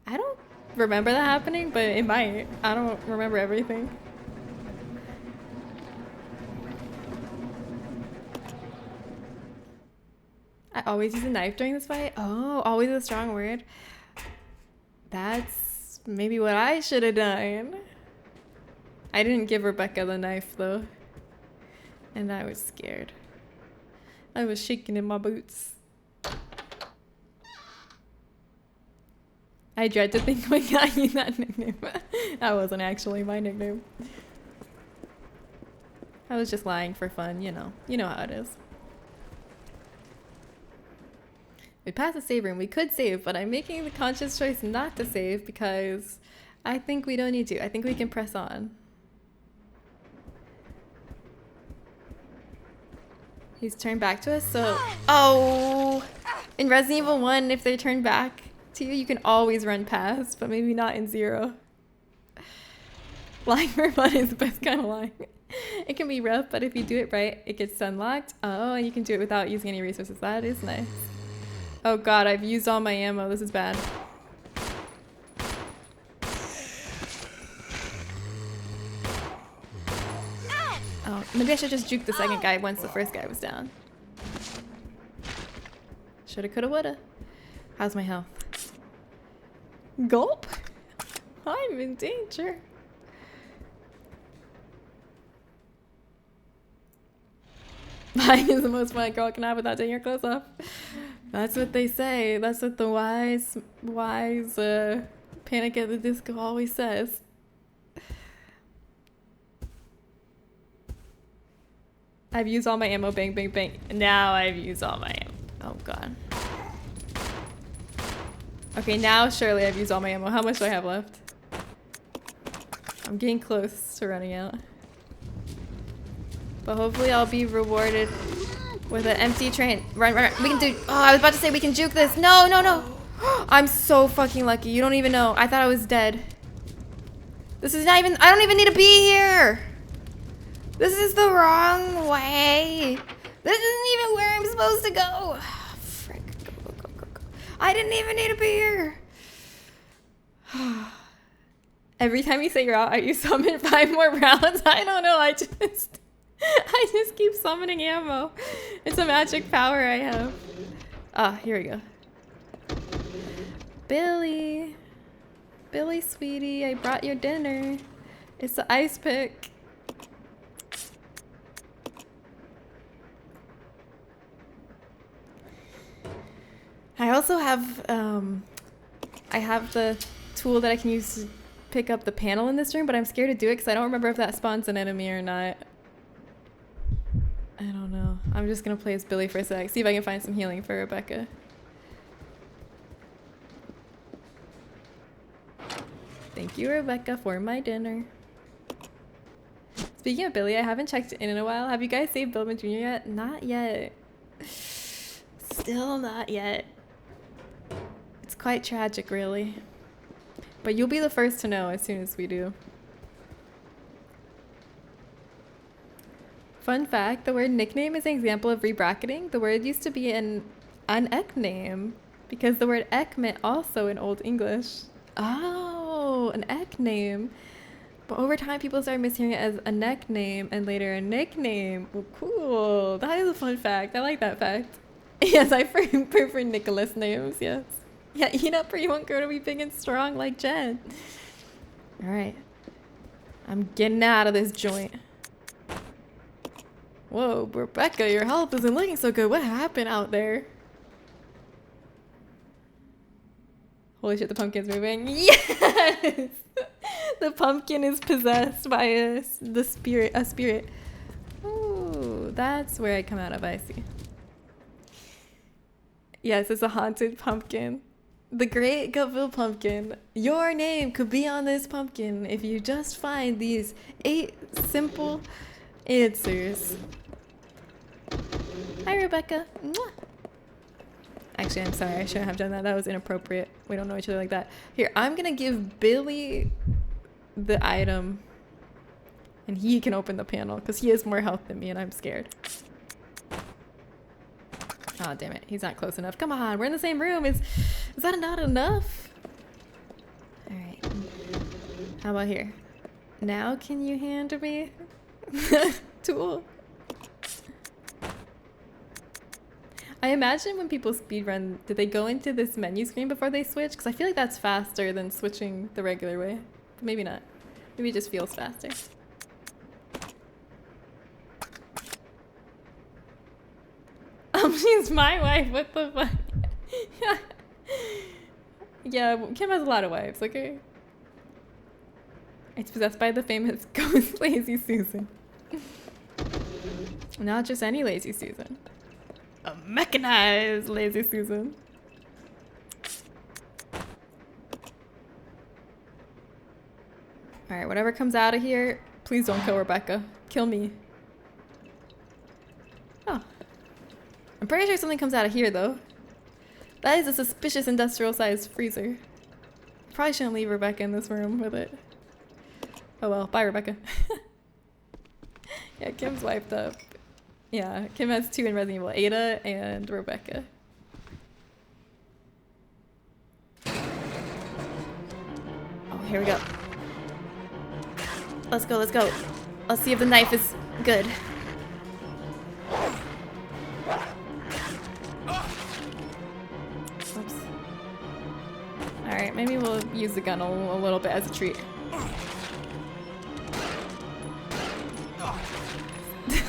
I don't remember that happening, but it might. I don't remember everything. I always use a knife during this fight. Oh, always a strong word. That's maybe what I should have done. I didn't give Rebecca the knife though. And I was scared. I was shaking in my boots. I dread to think we got you that nickname. That wasn't actually my nickname. I was just lying for fun, you know. You know how it is. We passed the save room. We could save, but I'm making the conscious choice not to save because I think we don't need to. I think we can press on. He's turned back to us, so... Oh! In Resident Evil 1, if they turn back to you, you can always run past, but maybe not in 0. Lying for fun is the best kind of lying. It can be rough, but if you do it right, it gets unlocked. Oh, and you can do it without using any resources. That is nice. Oh god, I've used all my ammo. This is bad. Oh, maybe I should just juke the second guy once the first guy was down. Shoulda, coulda, woulda. How's my health? Gulp? I'm in danger. Lying is the most fun a girl can have without taking her clothes off. That's what they say. That's what the wise Panic at the Disco always says. I've used all my ammo. Bang, bang, bang. Now I've used all my ammo. Oh god. Okay, now surely I've used all my ammo. How much do I have left? I'm getting close to running out. But hopefully I'll be rewarded with an empty train. Run, run, run. We can do... Oh, I was about to say we can juke this. No, no, no. I'm so fucking lucky. You don't even know. I thought I was dead. This is not even... I don't even need to be here. This is the wrong way. This isn't even where I'm supposed to go. Frick. Go, go, go, go, go. I didn't even need to be here. Every time you say you're out, you summon 5 more rounds. I don't know. I just keep summoning ammo. It's a magic power I have. Ah, here we go. Billy. Billy, sweetie, I brought your dinner. It's the ice pick. I also have, I have the tool that I can use to pick up the panel in this room, but I'm scared to do it because I don't remember if that spawns an enemy or not. I don't know. I'm just gonna play as Billy for a sec. See if I can find some healing for Rebecca. Thank you, Rebecca, for my dinner. Speaking of Billy, I haven't checked in a while. Have you guys saved Billman Jr. yet? Not yet. Still not yet. It's quite tragic, really. But you'll be the first to know as soon as we do. Fun fact, the word nickname is an example of rebracketing. The word used to be an ek name because the word ek meant also in Old English. Oh, an ek name. But over time, people started mishearing it as a neck name and later a nickname. Well, cool. That is a fun fact. I like that fact. Yes, I prefer Nicholas names, yes. Yeah, eat up or you won't grow to be big and strong like Jen. Alright. I'm getting out of this joint. Whoa, Rebecca, your health isn't looking so good. What happened out there? Holy shit, the pumpkin's moving. Yes! The pumpkin is possessed by a spirit. Ooh, that's where I come out of, I see. Yes, it's a haunted pumpkin. The Great Gutville Pumpkin. Your name could be on this pumpkin if you just find these 8 simple answers. Hi, Rebecca. Mwah. Actually, I'm sorry. I shouldn't have done that. That was inappropriate. We don't know each other like that. Here, I'm going to give Billy the item. And he can open the panel because he has more health than me and I'm scared. Oh, damn it. He's not close enough. Come on. We're in the same room. Is that not enough? All right. How about here? Now can you hand me tool? I imagine when people speedrun, did they go into this menu screen before they switch? Because I feel like that's faster than switching the regular way. But maybe not. Maybe it just feels faster. She's my wife. What the fuck? Yeah, Kim has a lot of wives, okay? It's possessed by the famous ghost Lazy Susan. Not just any Lazy Susan. A mechanized Lazy Susan. Alright, whatever comes out of here, please don't kill Rebecca. Kill me. Oh. I'm pretty sure something comes out of here, though. That is a suspicious industrial-sized freezer. Probably shouldn't leave Rebecca in this room with it. Oh well, bye, Rebecca. Yeah, Kim's wiped up. Yeah, Kim has 2 in Resident Evil, Ada and Rebecca. Oh, here we go. Let's go, let's go. Let's see if the knife is good. Oops. Alright, maybe we'll use the gun a little bit as a treat.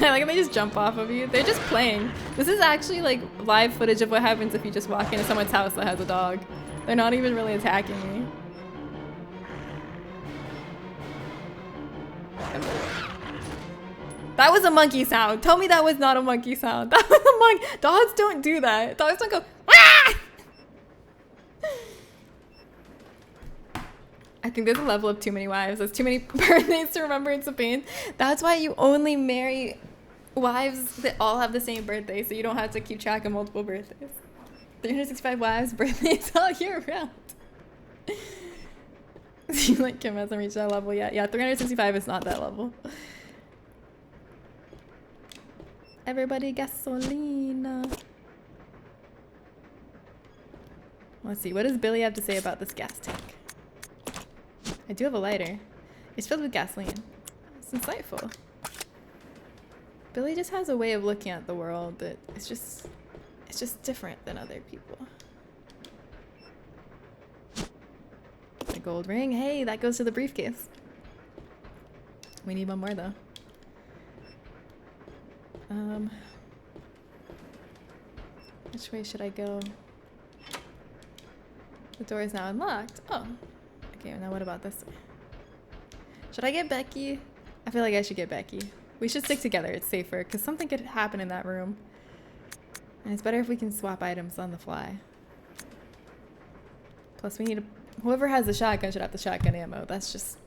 I like when they just jump off of you. They're just playing. This is actually like live footage of what happens if you just walk into someone's house that has a dog. They're not even really attacking me. That was a monkey sound. Tell me that was not a monkey sound. That was a monkey. Dogs don't do that. Dogs don't go, ah! I think there's a level of too many wives. There's too many birthdays to remembrance of pain. That's why you only marry wives that all have the same birthday, so you don't have to keep track of multiple birthdays. 365 wives' birthdays all year round. You like Kim hasn't reached that level yet. Yeah, 365 is not that level. Everybody gasolina. Let's see, what does Billy have to say about this gas tank? I do have a lighter. It's filled with gasoline. It's insightful. Billy just has a way of looking at the world that it's just different than other people. The gold ring, hey, that goes to the briefcase. We need one more though. Which way should I go? The door is now unlocked. Oh. Okay, now what about this way? Should I get Becky? I feel like I should get Becky. We should stick together, it's safer, because something could happen in that room. And it's better if we can swap items on the fly. Plus we need a... Whoever has the shotgun should have the shotgun ammo. That's just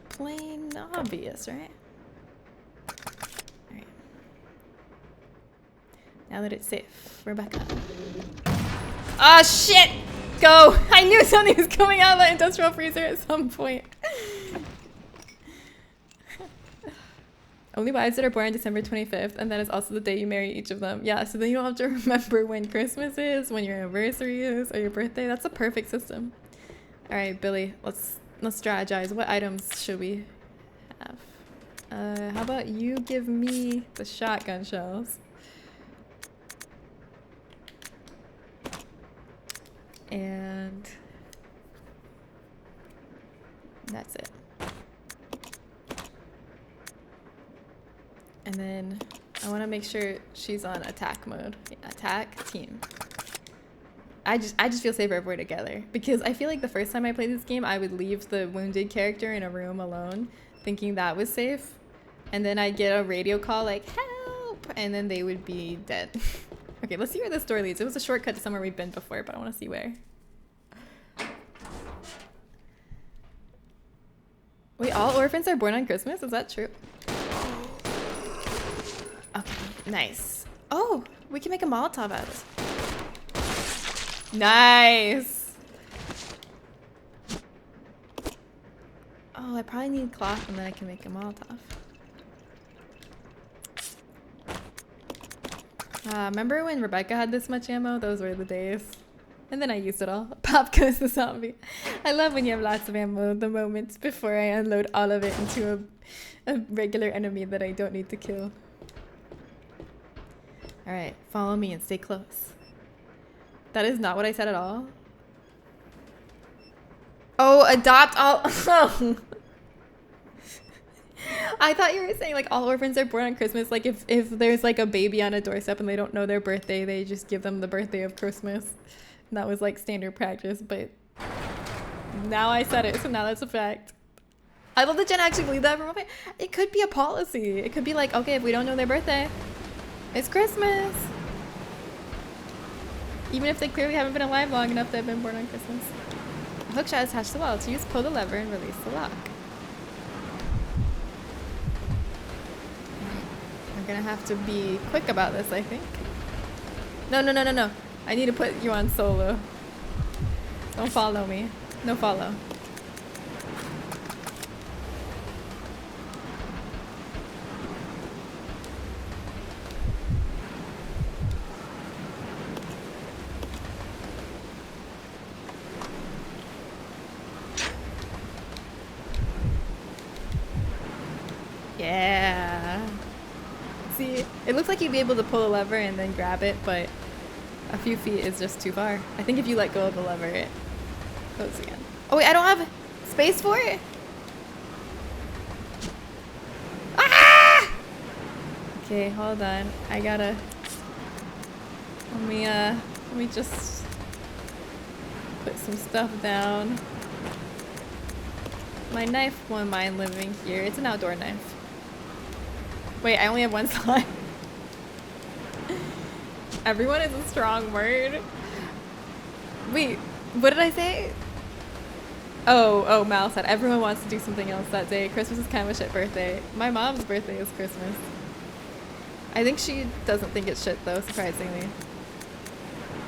plain obvious, right? Alright. Now that it's safe, Rebecca. Ah, shit! Go! I knew something was coming out of that industrial freezer at some point. Only wives that are born December 25th, and that is also the day you marry each of them. Yeah, so then you don't have to remember when Christmas is, when your anniversary is, or your birthday. That's a perfect system. All right, Billy, let's strategize. What items should we have? How about you give me the shotgun shells? And that's it. And then I want to make sure she's on attack mode. Yeah, attack team. I just feel safer if we're together, because I feel like the first time I played this game, I would leave the wounded character in a room alone, thinking that was safe, and then I'd get a radio call like help, and then they would be dead. Okay, let's see where this door leads. It was a shortcut to somewhere we've been before, but I want to see where. Wait, all orphans are born on Christmas? Is that true? Okay, nice. Oh, we can make a Molotov out of this. Nice. Oh, I probably need cloth and then I can make a Molotov. Remember when Rebecca had this much ammo? Those were the days. And then I used it all. Pop goes the zombie. I love when you have lots of ammo the moments before I unload all of it into a regular enemy that I don't need to kill. Alright, follow me and stay close. That is not what I said at all. Oh, adopt all. I thought you were saying like all orphans are born on Christmas. Like if there's like a baby on a doorstep and they don't know their birthday, they just give them the birthday of Christmas. And that was like standard practice, but now I said it, so now that's a fact. I love that Jen actually believed that for a moment. It could be a policy. It could be like, okay, if we don't know their birthday, it's Christmas. Even if they clearly haven't been alive long enough to have been born on Christmas. A hook shot is attached to the wall. To use, pull the lever and release the lock. I'm gonna have to be quick about this, I think. No. I need to put you on solo. Don't follow me. No follow. Yeah. See, it looks like you'd be able to pull a lever and then grab it, but a few feet is just too far. I think if you let go of the lever, it goes again. Oh wait, I don't have space for it? Ah! Okay, hold on. I gotta... Let me just put some stuff down. My knife won't mind living here. It's an outdoor knife. Wait, I only have one slot. Everyone is a strong word. Wait, what did I say? Oh, Mal said everyone wants to do something else that day. Christmas is kind of a shit birthday. My mom's birthday is Christmas. I think she doesn't think it's shit though, surprisingly.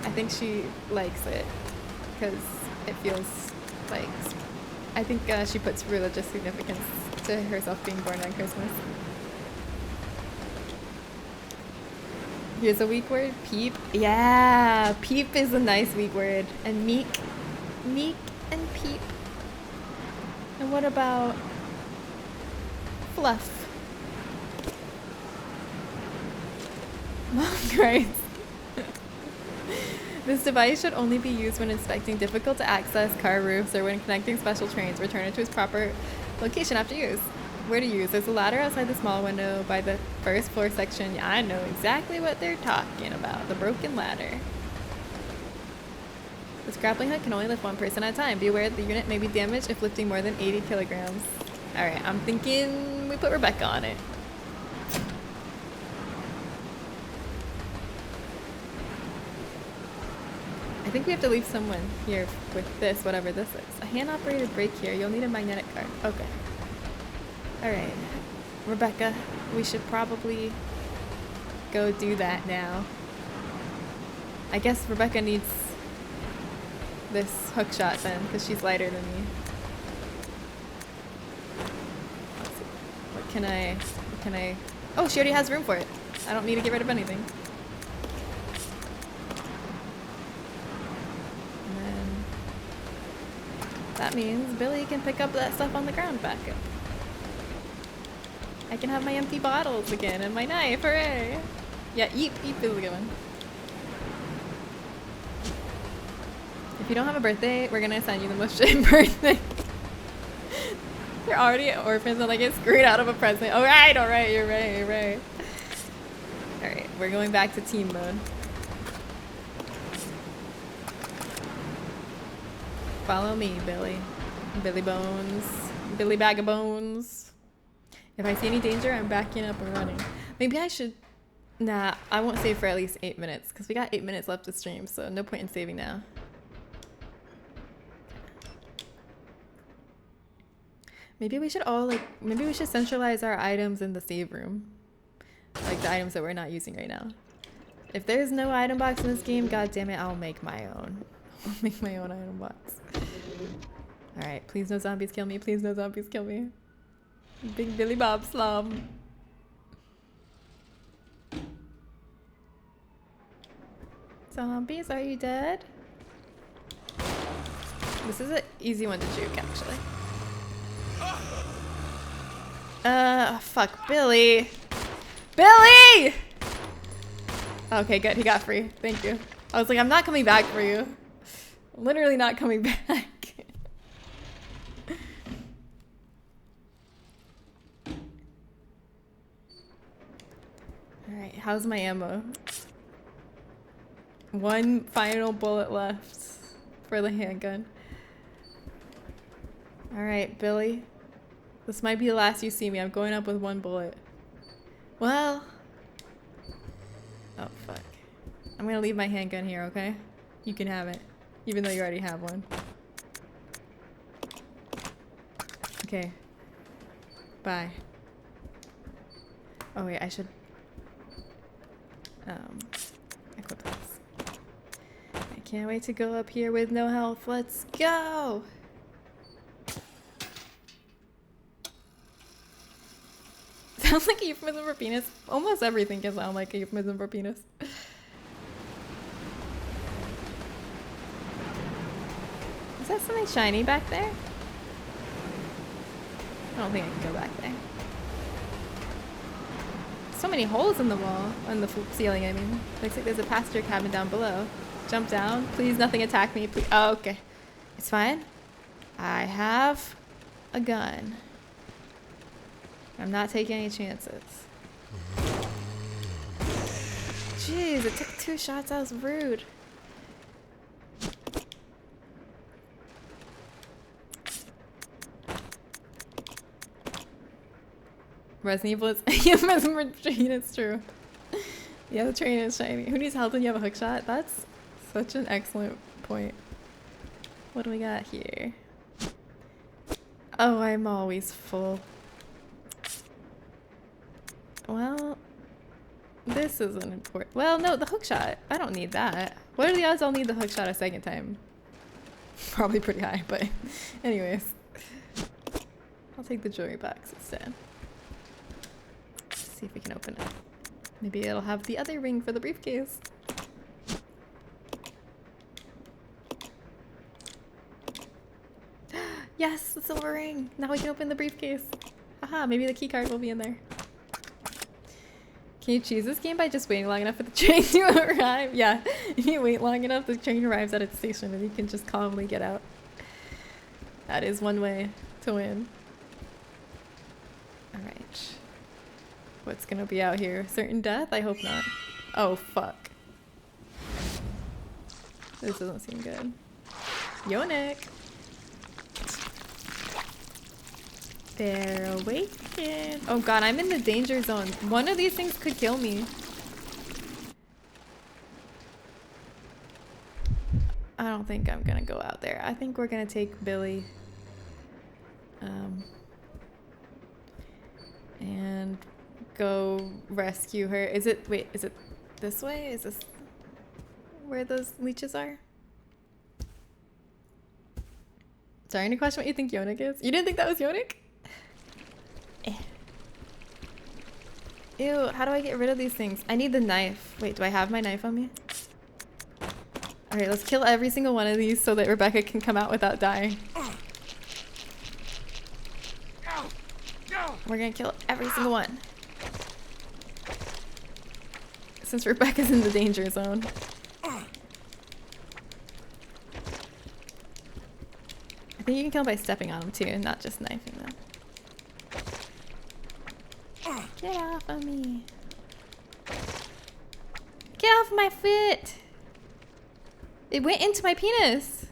I think she likes it because it feels like, I think she puts religious significance to herself being born on Christmas. Here's a weak word, peep. Yeah, peep is a nice weak word. And meek and peep. And what about fluff? Mom cries. This device should only be used when inspecting difficult to access car roofs or when connecting special trains. Return it to its proper location after use. Where to use? There's a ladder outside the small window by the first floor section. Yeah, I know exactly what they're talking about. The broken ladder. This grappling hook can only lift one person at a time. Be aware that the unit may be damaged if lifting more than 80 kilograms. Alright, I'm thinking we put Rebecca on it. I think we have to leave someone here with this, whatever this is. A hand-operated brake here. You'll need a magnetic card. Okay. Alright. Rebecca, we should probably go do that now. I guess Rebecca needs this hook shot then, because she's lighter than me. Let's see. What can I... Oh, she already has room for it. I don't need to get rid of anything. And then... that means Billy can pick up that stuff on the ground back up. I can have my empty bottles again and my knife, hooray! Yeah, eep is a good one. If you don't have a birthday, we're gonna send you the most shitty birthday. They're already orphans and I get screwed out of a present. Alright, you're right. Alright, we're going back to team mode. Follow me, Billy. Billy Bones. Billy Bag of Bones. If I see any danger, I'm backing up and running. Maybe I should... Nah, I won't save for at least 8 minutes, because we got 8 minutes left to stream, so no point in saving now. Maybe we should maybe we should centralize our items in the save room. Like the items that we're not using right now. If there's no item box in this game, god damn it, I'll make my own. I'll make my own item box. Alright, please no zombies kill me, please no zombies kill me. Big Billy Bob Slum. Zombies, are you dead? This is an easy one to juke, actually. Fuck, Billy. Billy! Okay, good, he got free. Thank you. I was like, I'm not coming back for you. I'm literally not coming back. Alright, how's my ammo? One final bullet left for the handgun. Alright, Billy. This might be the last you see me. I'm going up with one bullet. Well. Oh, fuck. I'm gonna leave my handgun here, okay? You can have it. Even though you already have one. Okay. Bye. Oh wait, I should... equip this. I can't wait to go up here with no health. Let's go! Sounds like a euphemism for penis. Almost everything can sound like a euphemism for penis. Is that something shiny back there? I don't think I can go back there. So many holes in the wall, on the ceiling, I mean. Looks like there's a passenger cabin down below. Jump down. Please, nothing attack me. Please. Oh, okay. It's fine. I have a gun. I'm not taking any chances. Jeez, it took 2 shots. That was rude. Resident Evil is euphemism for train, it's true. Yeah, the train is shiny. Who needs help when you have a hook shot? That's such an excellent point. What do we got here? Oh, I'm always full. Well, this isn't important. Well, no, the hook shot. I don't need that. What are the odds I'll need the hook shot a second time? Probably pretty high, but anyways. I'll take the jewelry box instead. Let's see if we can open it. Maybe it'll have the other ring for the briefcase. Yes, the silver ring. Now we can open the briefcase. Haha, maybe the key card will be in there. Can you choose this game by just waiting long enough for the train to arrive? Yeah, if you wait long enough, the train arrives at its station and you can just calmly get out. That is one way to win. Alright. What's gonna be out here? Certain death? I hope not. Oh, fuck. This doesn't seem good. Yonik! They're awakened. Oh god, I'm in the danger zone. One of these things could kill me. I don't think I'm gonna go out there. I think we're gonna take Billy. And go rescue her. Is it, wait, is it this way? Is this where those leeches are? Sorry, any question what you think Yonik is? You didn't think that was Yonik? Eh. Ew, how do I get rid of these things? I need the knife. Wait, do I have my knife on me? Alright, let's kill every single one of these so that Rebecca can come out without dying. We're gonna kill every single one. Since Rebecca's in the danger zone. I think you can kill them by stepping on them too, and not just knifing them. Get off of me. Get off my foot! It went into my penis!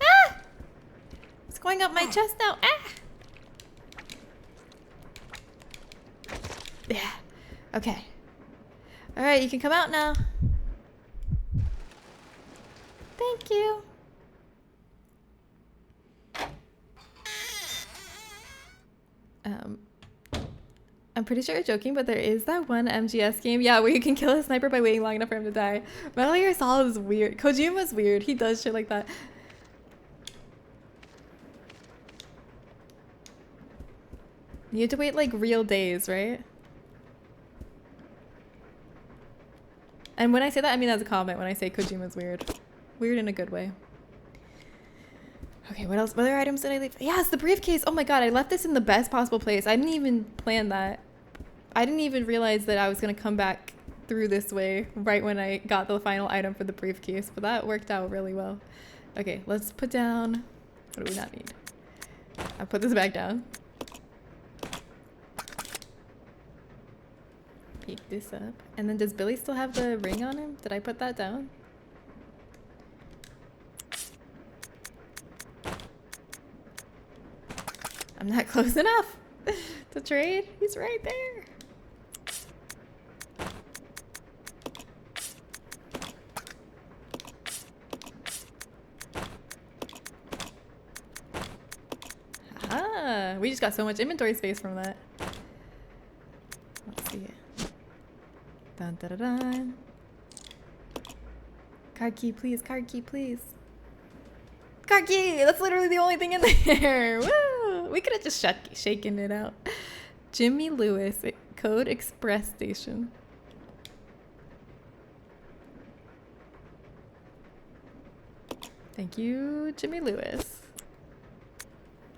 Ah! It's going up my chest now. Ah! Yeah. Okay. Alright, you can come out now. Thank you. I'm pretty sure you're joking, but there is that one MGS game, yeah, where you can kill a sniper by waiting long enough for him to die. Metal Gear Solid is weird. Kojima's weird. He does shit like that. You have to wait like real days, right? And when I say that, I mean as a comment when I say Kojima's weird. Weird in a good way. Okay, what else? What other items did I leave? Yes, the briefcase! Oh my god, I left this in the best possible place. I didn't even plan that. I didn't even realize that I was gonna come back through this way right when I got the final item for the briefcase, but that worked out really well. Okay, let's put down... What do we not need? I'll put this back down. Pick this up. And then does Billy still have the ring on him? Did I put that down? I'm not close enough to trade. He's right there. Aha! We just got so much inventory space from that. Let's see. Dun dun dun dun. Card key, please. Card key, please. Card key! That's literally the only thing in there. Woo! We could have just shaken it out. Jimmy Lewis, Code Express Station. Thank you, Jimmy Lewis.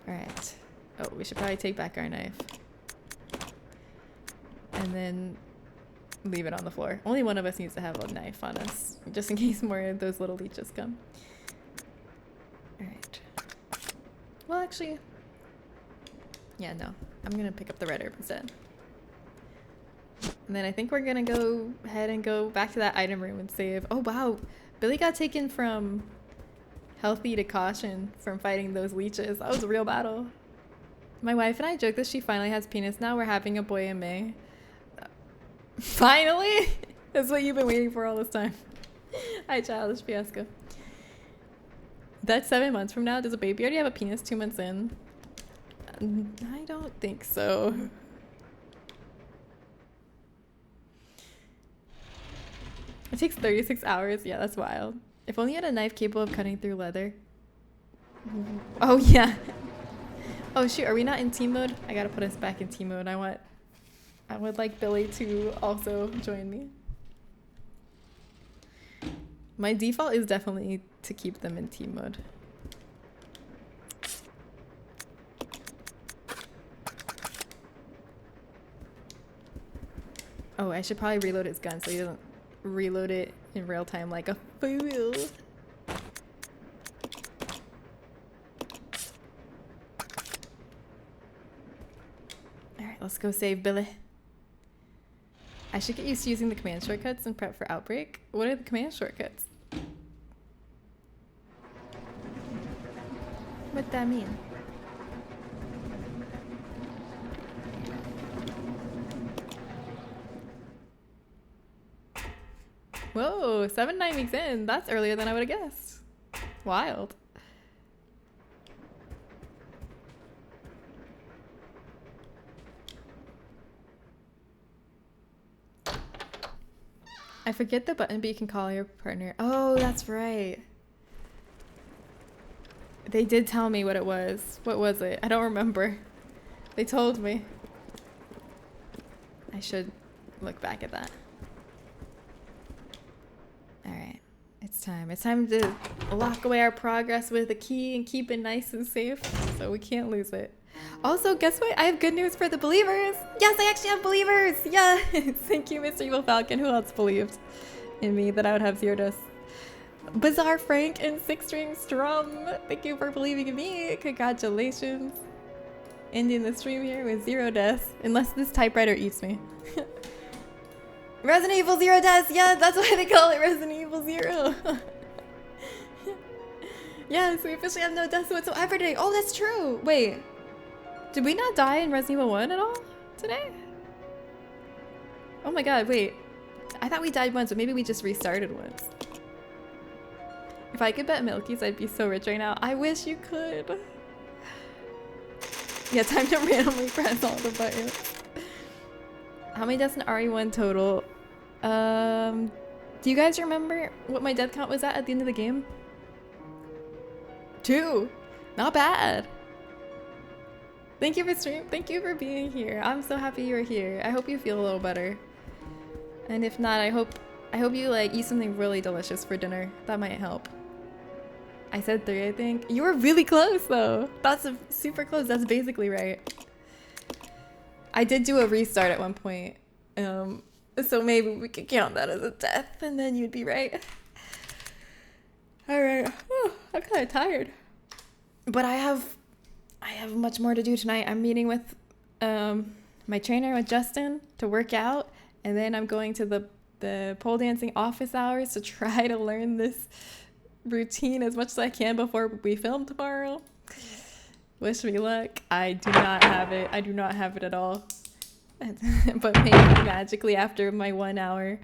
Alright. Oh, we should probably take back our knife. And then leave it on the floor. Only one of us needs to have a knife on us, just in case more of those little leeches come. Alright. Well, actually... Yeah, no. I'm gonna pick up the red herb instead. And then I think we're gonna go ahead and go back to that item room and save. Oh, wow. Billy got taken from healthy to caution from fighting those leeches. That was a real battle. My wife and I joke that she finally has penis now. We're having a boy in May. Finally? That's what you've been waiting for all this time. Hi, Childish Fiasco. That's 7 months from now. Does a baby already have a penis 2 months in? I don't think so. It takes 36 hours. Yeah, that's wild. If only you had a knife capable of cutting through leather. Oh, yeah. Oh, shoot. Are we not in team mode? I gotta put us back in team mode. I would like Billy to also join me. My default is definitely to keep them in team mode. Oh, I should probably reload his gun so he doesn't reload it in real time like a fool. Alright, let's go save Billy. I should get used to using the command shortcuts and prep for outbreak. What are the command shortcuts? What that mean? Whoa, 7-9 weeks in. That's earlier than I would have guessed. Wild. I forget the button, but you can call your partner. Oh, that's right. They did tell me what it was. What was it? I don't remember. They told me. I should look back at that. Alright. It's time. It's time to lock away our progress with a key and keep it nice and safe so we can't lose it. Also, guess what? I have good news for the believers. Yes, I actually have believers. Yes. Thank you, Mr. Evil Falcon. Who else believed in me that I would have 0 deaths? Bizarre Frank and 6-string Strum. Thank you for believing in me. Congratulations. Ending the stream here with 0 deaths. Unless this typewriter eats me. Resident Evil 0 deaths. Yeah, that's why they call it Resident Evil 0. Yes, we officially have no deaths whatsoever today. Oh, that's true. Wait. Did we not die in Resident Evil 1 at all today? Oh my god, wait. I thought we died once, but maybe we just restarted once. If I could bet Milky's, I'd be so rich right now. I wish you could. Yeah, time to randomly press all the buttons. How many deaths in RE1 total? Do you guys remember what my death count was at the end of the game? 2. Not bad. Thank you for stream. Thank you for being here. I'm so happy you're here. I hope you feel a little better. And if not, I hope you like eat something really delicious for dinner. That might help. I said 3, I think. You were really close though. That's super close. That's basically right. I did do a restart at one point. So maybe we could count that as a death and then you'd be right. All right. Oh, I'm kind of tired. But I have much more to do tonight. I'm meeting with my trainer, with Justin, to work out. And then I'm going to the pole dancing office hours to try to learn this routine as much as I can before we film tomorrow. Wish me luck. I do not have it. I do not have it at all. But maybe magically after my 1-hour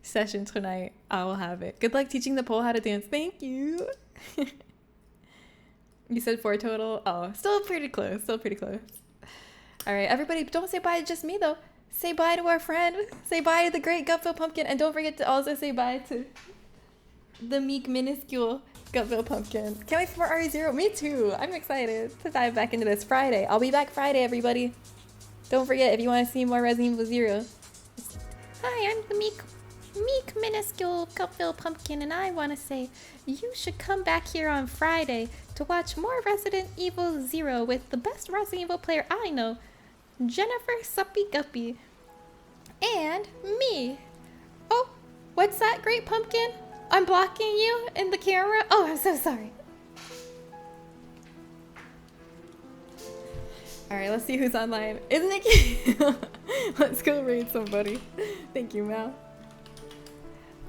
session tonight, I will have it. Good luck teaching the pole how to dance. Thank you. You said 4 total? Oh, still pretty close. Still pretty close. All right, everybody, don't say bye to just me, though. Say bye to our friend. Say bye to the great Gutville Pumpkin. And don't forget to also say bye to the meek, minuscule Gutville Pumpkin. Can't wait for RE0. Me too. I'm excited to dive back into this Friday. I'll be back Friday, everybody. Don't forget, if you want to see more Resident Evil 0. Hi, I'm the meek, minuscule Gutville Pumpkin, and I want to say you should come back here on Friday to watch more Resident Evil 0 with the best Resident Evil player I know, Jennifer Suppy Guppy, and me. Oh, what's that, Great Pumpkin? I'm blocking you in the camera? Oh, I'm so sorry. Alright, let's see who's online. Isn't it cute? Let's go raid somebody. Thank you, Mal.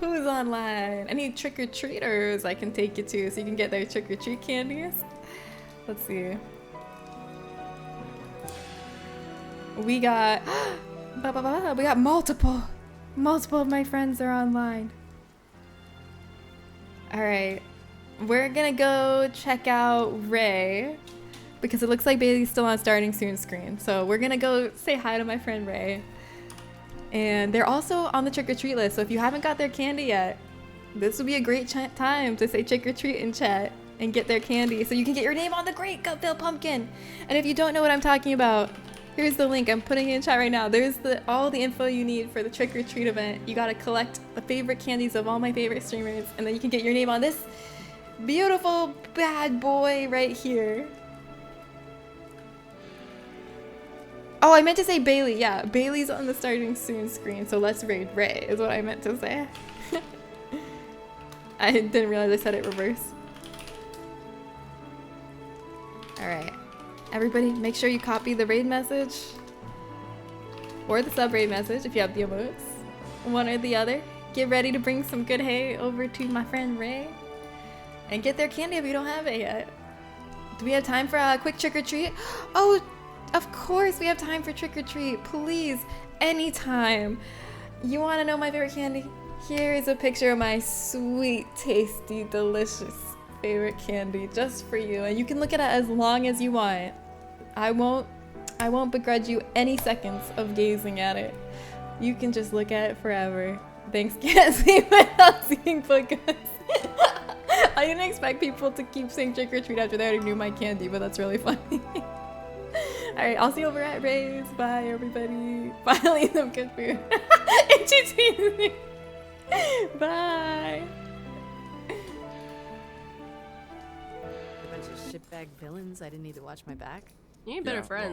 Who's online? Any trick-or-treaters I can take you to so you can get their trick-or-treat candies? Let's see. We got... we got multiple. Multiple of my friends are online. Alright. We're gonna go check out Ray. because it looks like Bailey's still on starting soon screen. So we're gonna go say hi to my friend Ray. And they're also on the trick-or-treat list, so if you haven't got their candy yet, this would be a great time to say trick-or-treat in chat and get their candy so you can get your name on the Great Gut-Filled Pumpkin. And if you don't know what I'm talking about, here's the link. I'm putting it in chat right now. There's all the info you need for the trick-or-treat event. You gotta collect the favorite candies of all my favorite streamers, and then you can get your name on this beautiful bad boy right here. Oh, I meant to say Bailey. Yeah, Bailey's on the starting soon screen, so let's raid Ray is what I meant to say. I didn't realize I said it reverse. Alright. Everybody, make sure you copy the raid message. Or the sub raid message if you have the emotes. One or the other. Get ready to bring some good hay over to my friend Ray. And get their candy if you don't have it yet. Do we have time for a quick trick-or-treat? Oh! Of course we have time for trick-or-treat. Please, anytime. You want to know my favorite candy? Here is a picture of my sweet, tasty, delicious favorite candy just for you. And you can look at it as long as you want. I won't begrudge you any seconds of gazing at it. You can just look at it forever. Thanks, can't sleep without seeing books. I didn't expect people to keep saying trick-or-treat after they already knew my candy, but that's really funny. Alright, I'll see you over at Ray's. Bye, everybody. Finally, some good food. Introduce me. Bye. A bunch of shitbag villains. I didn't need to watch my back. You need better friends.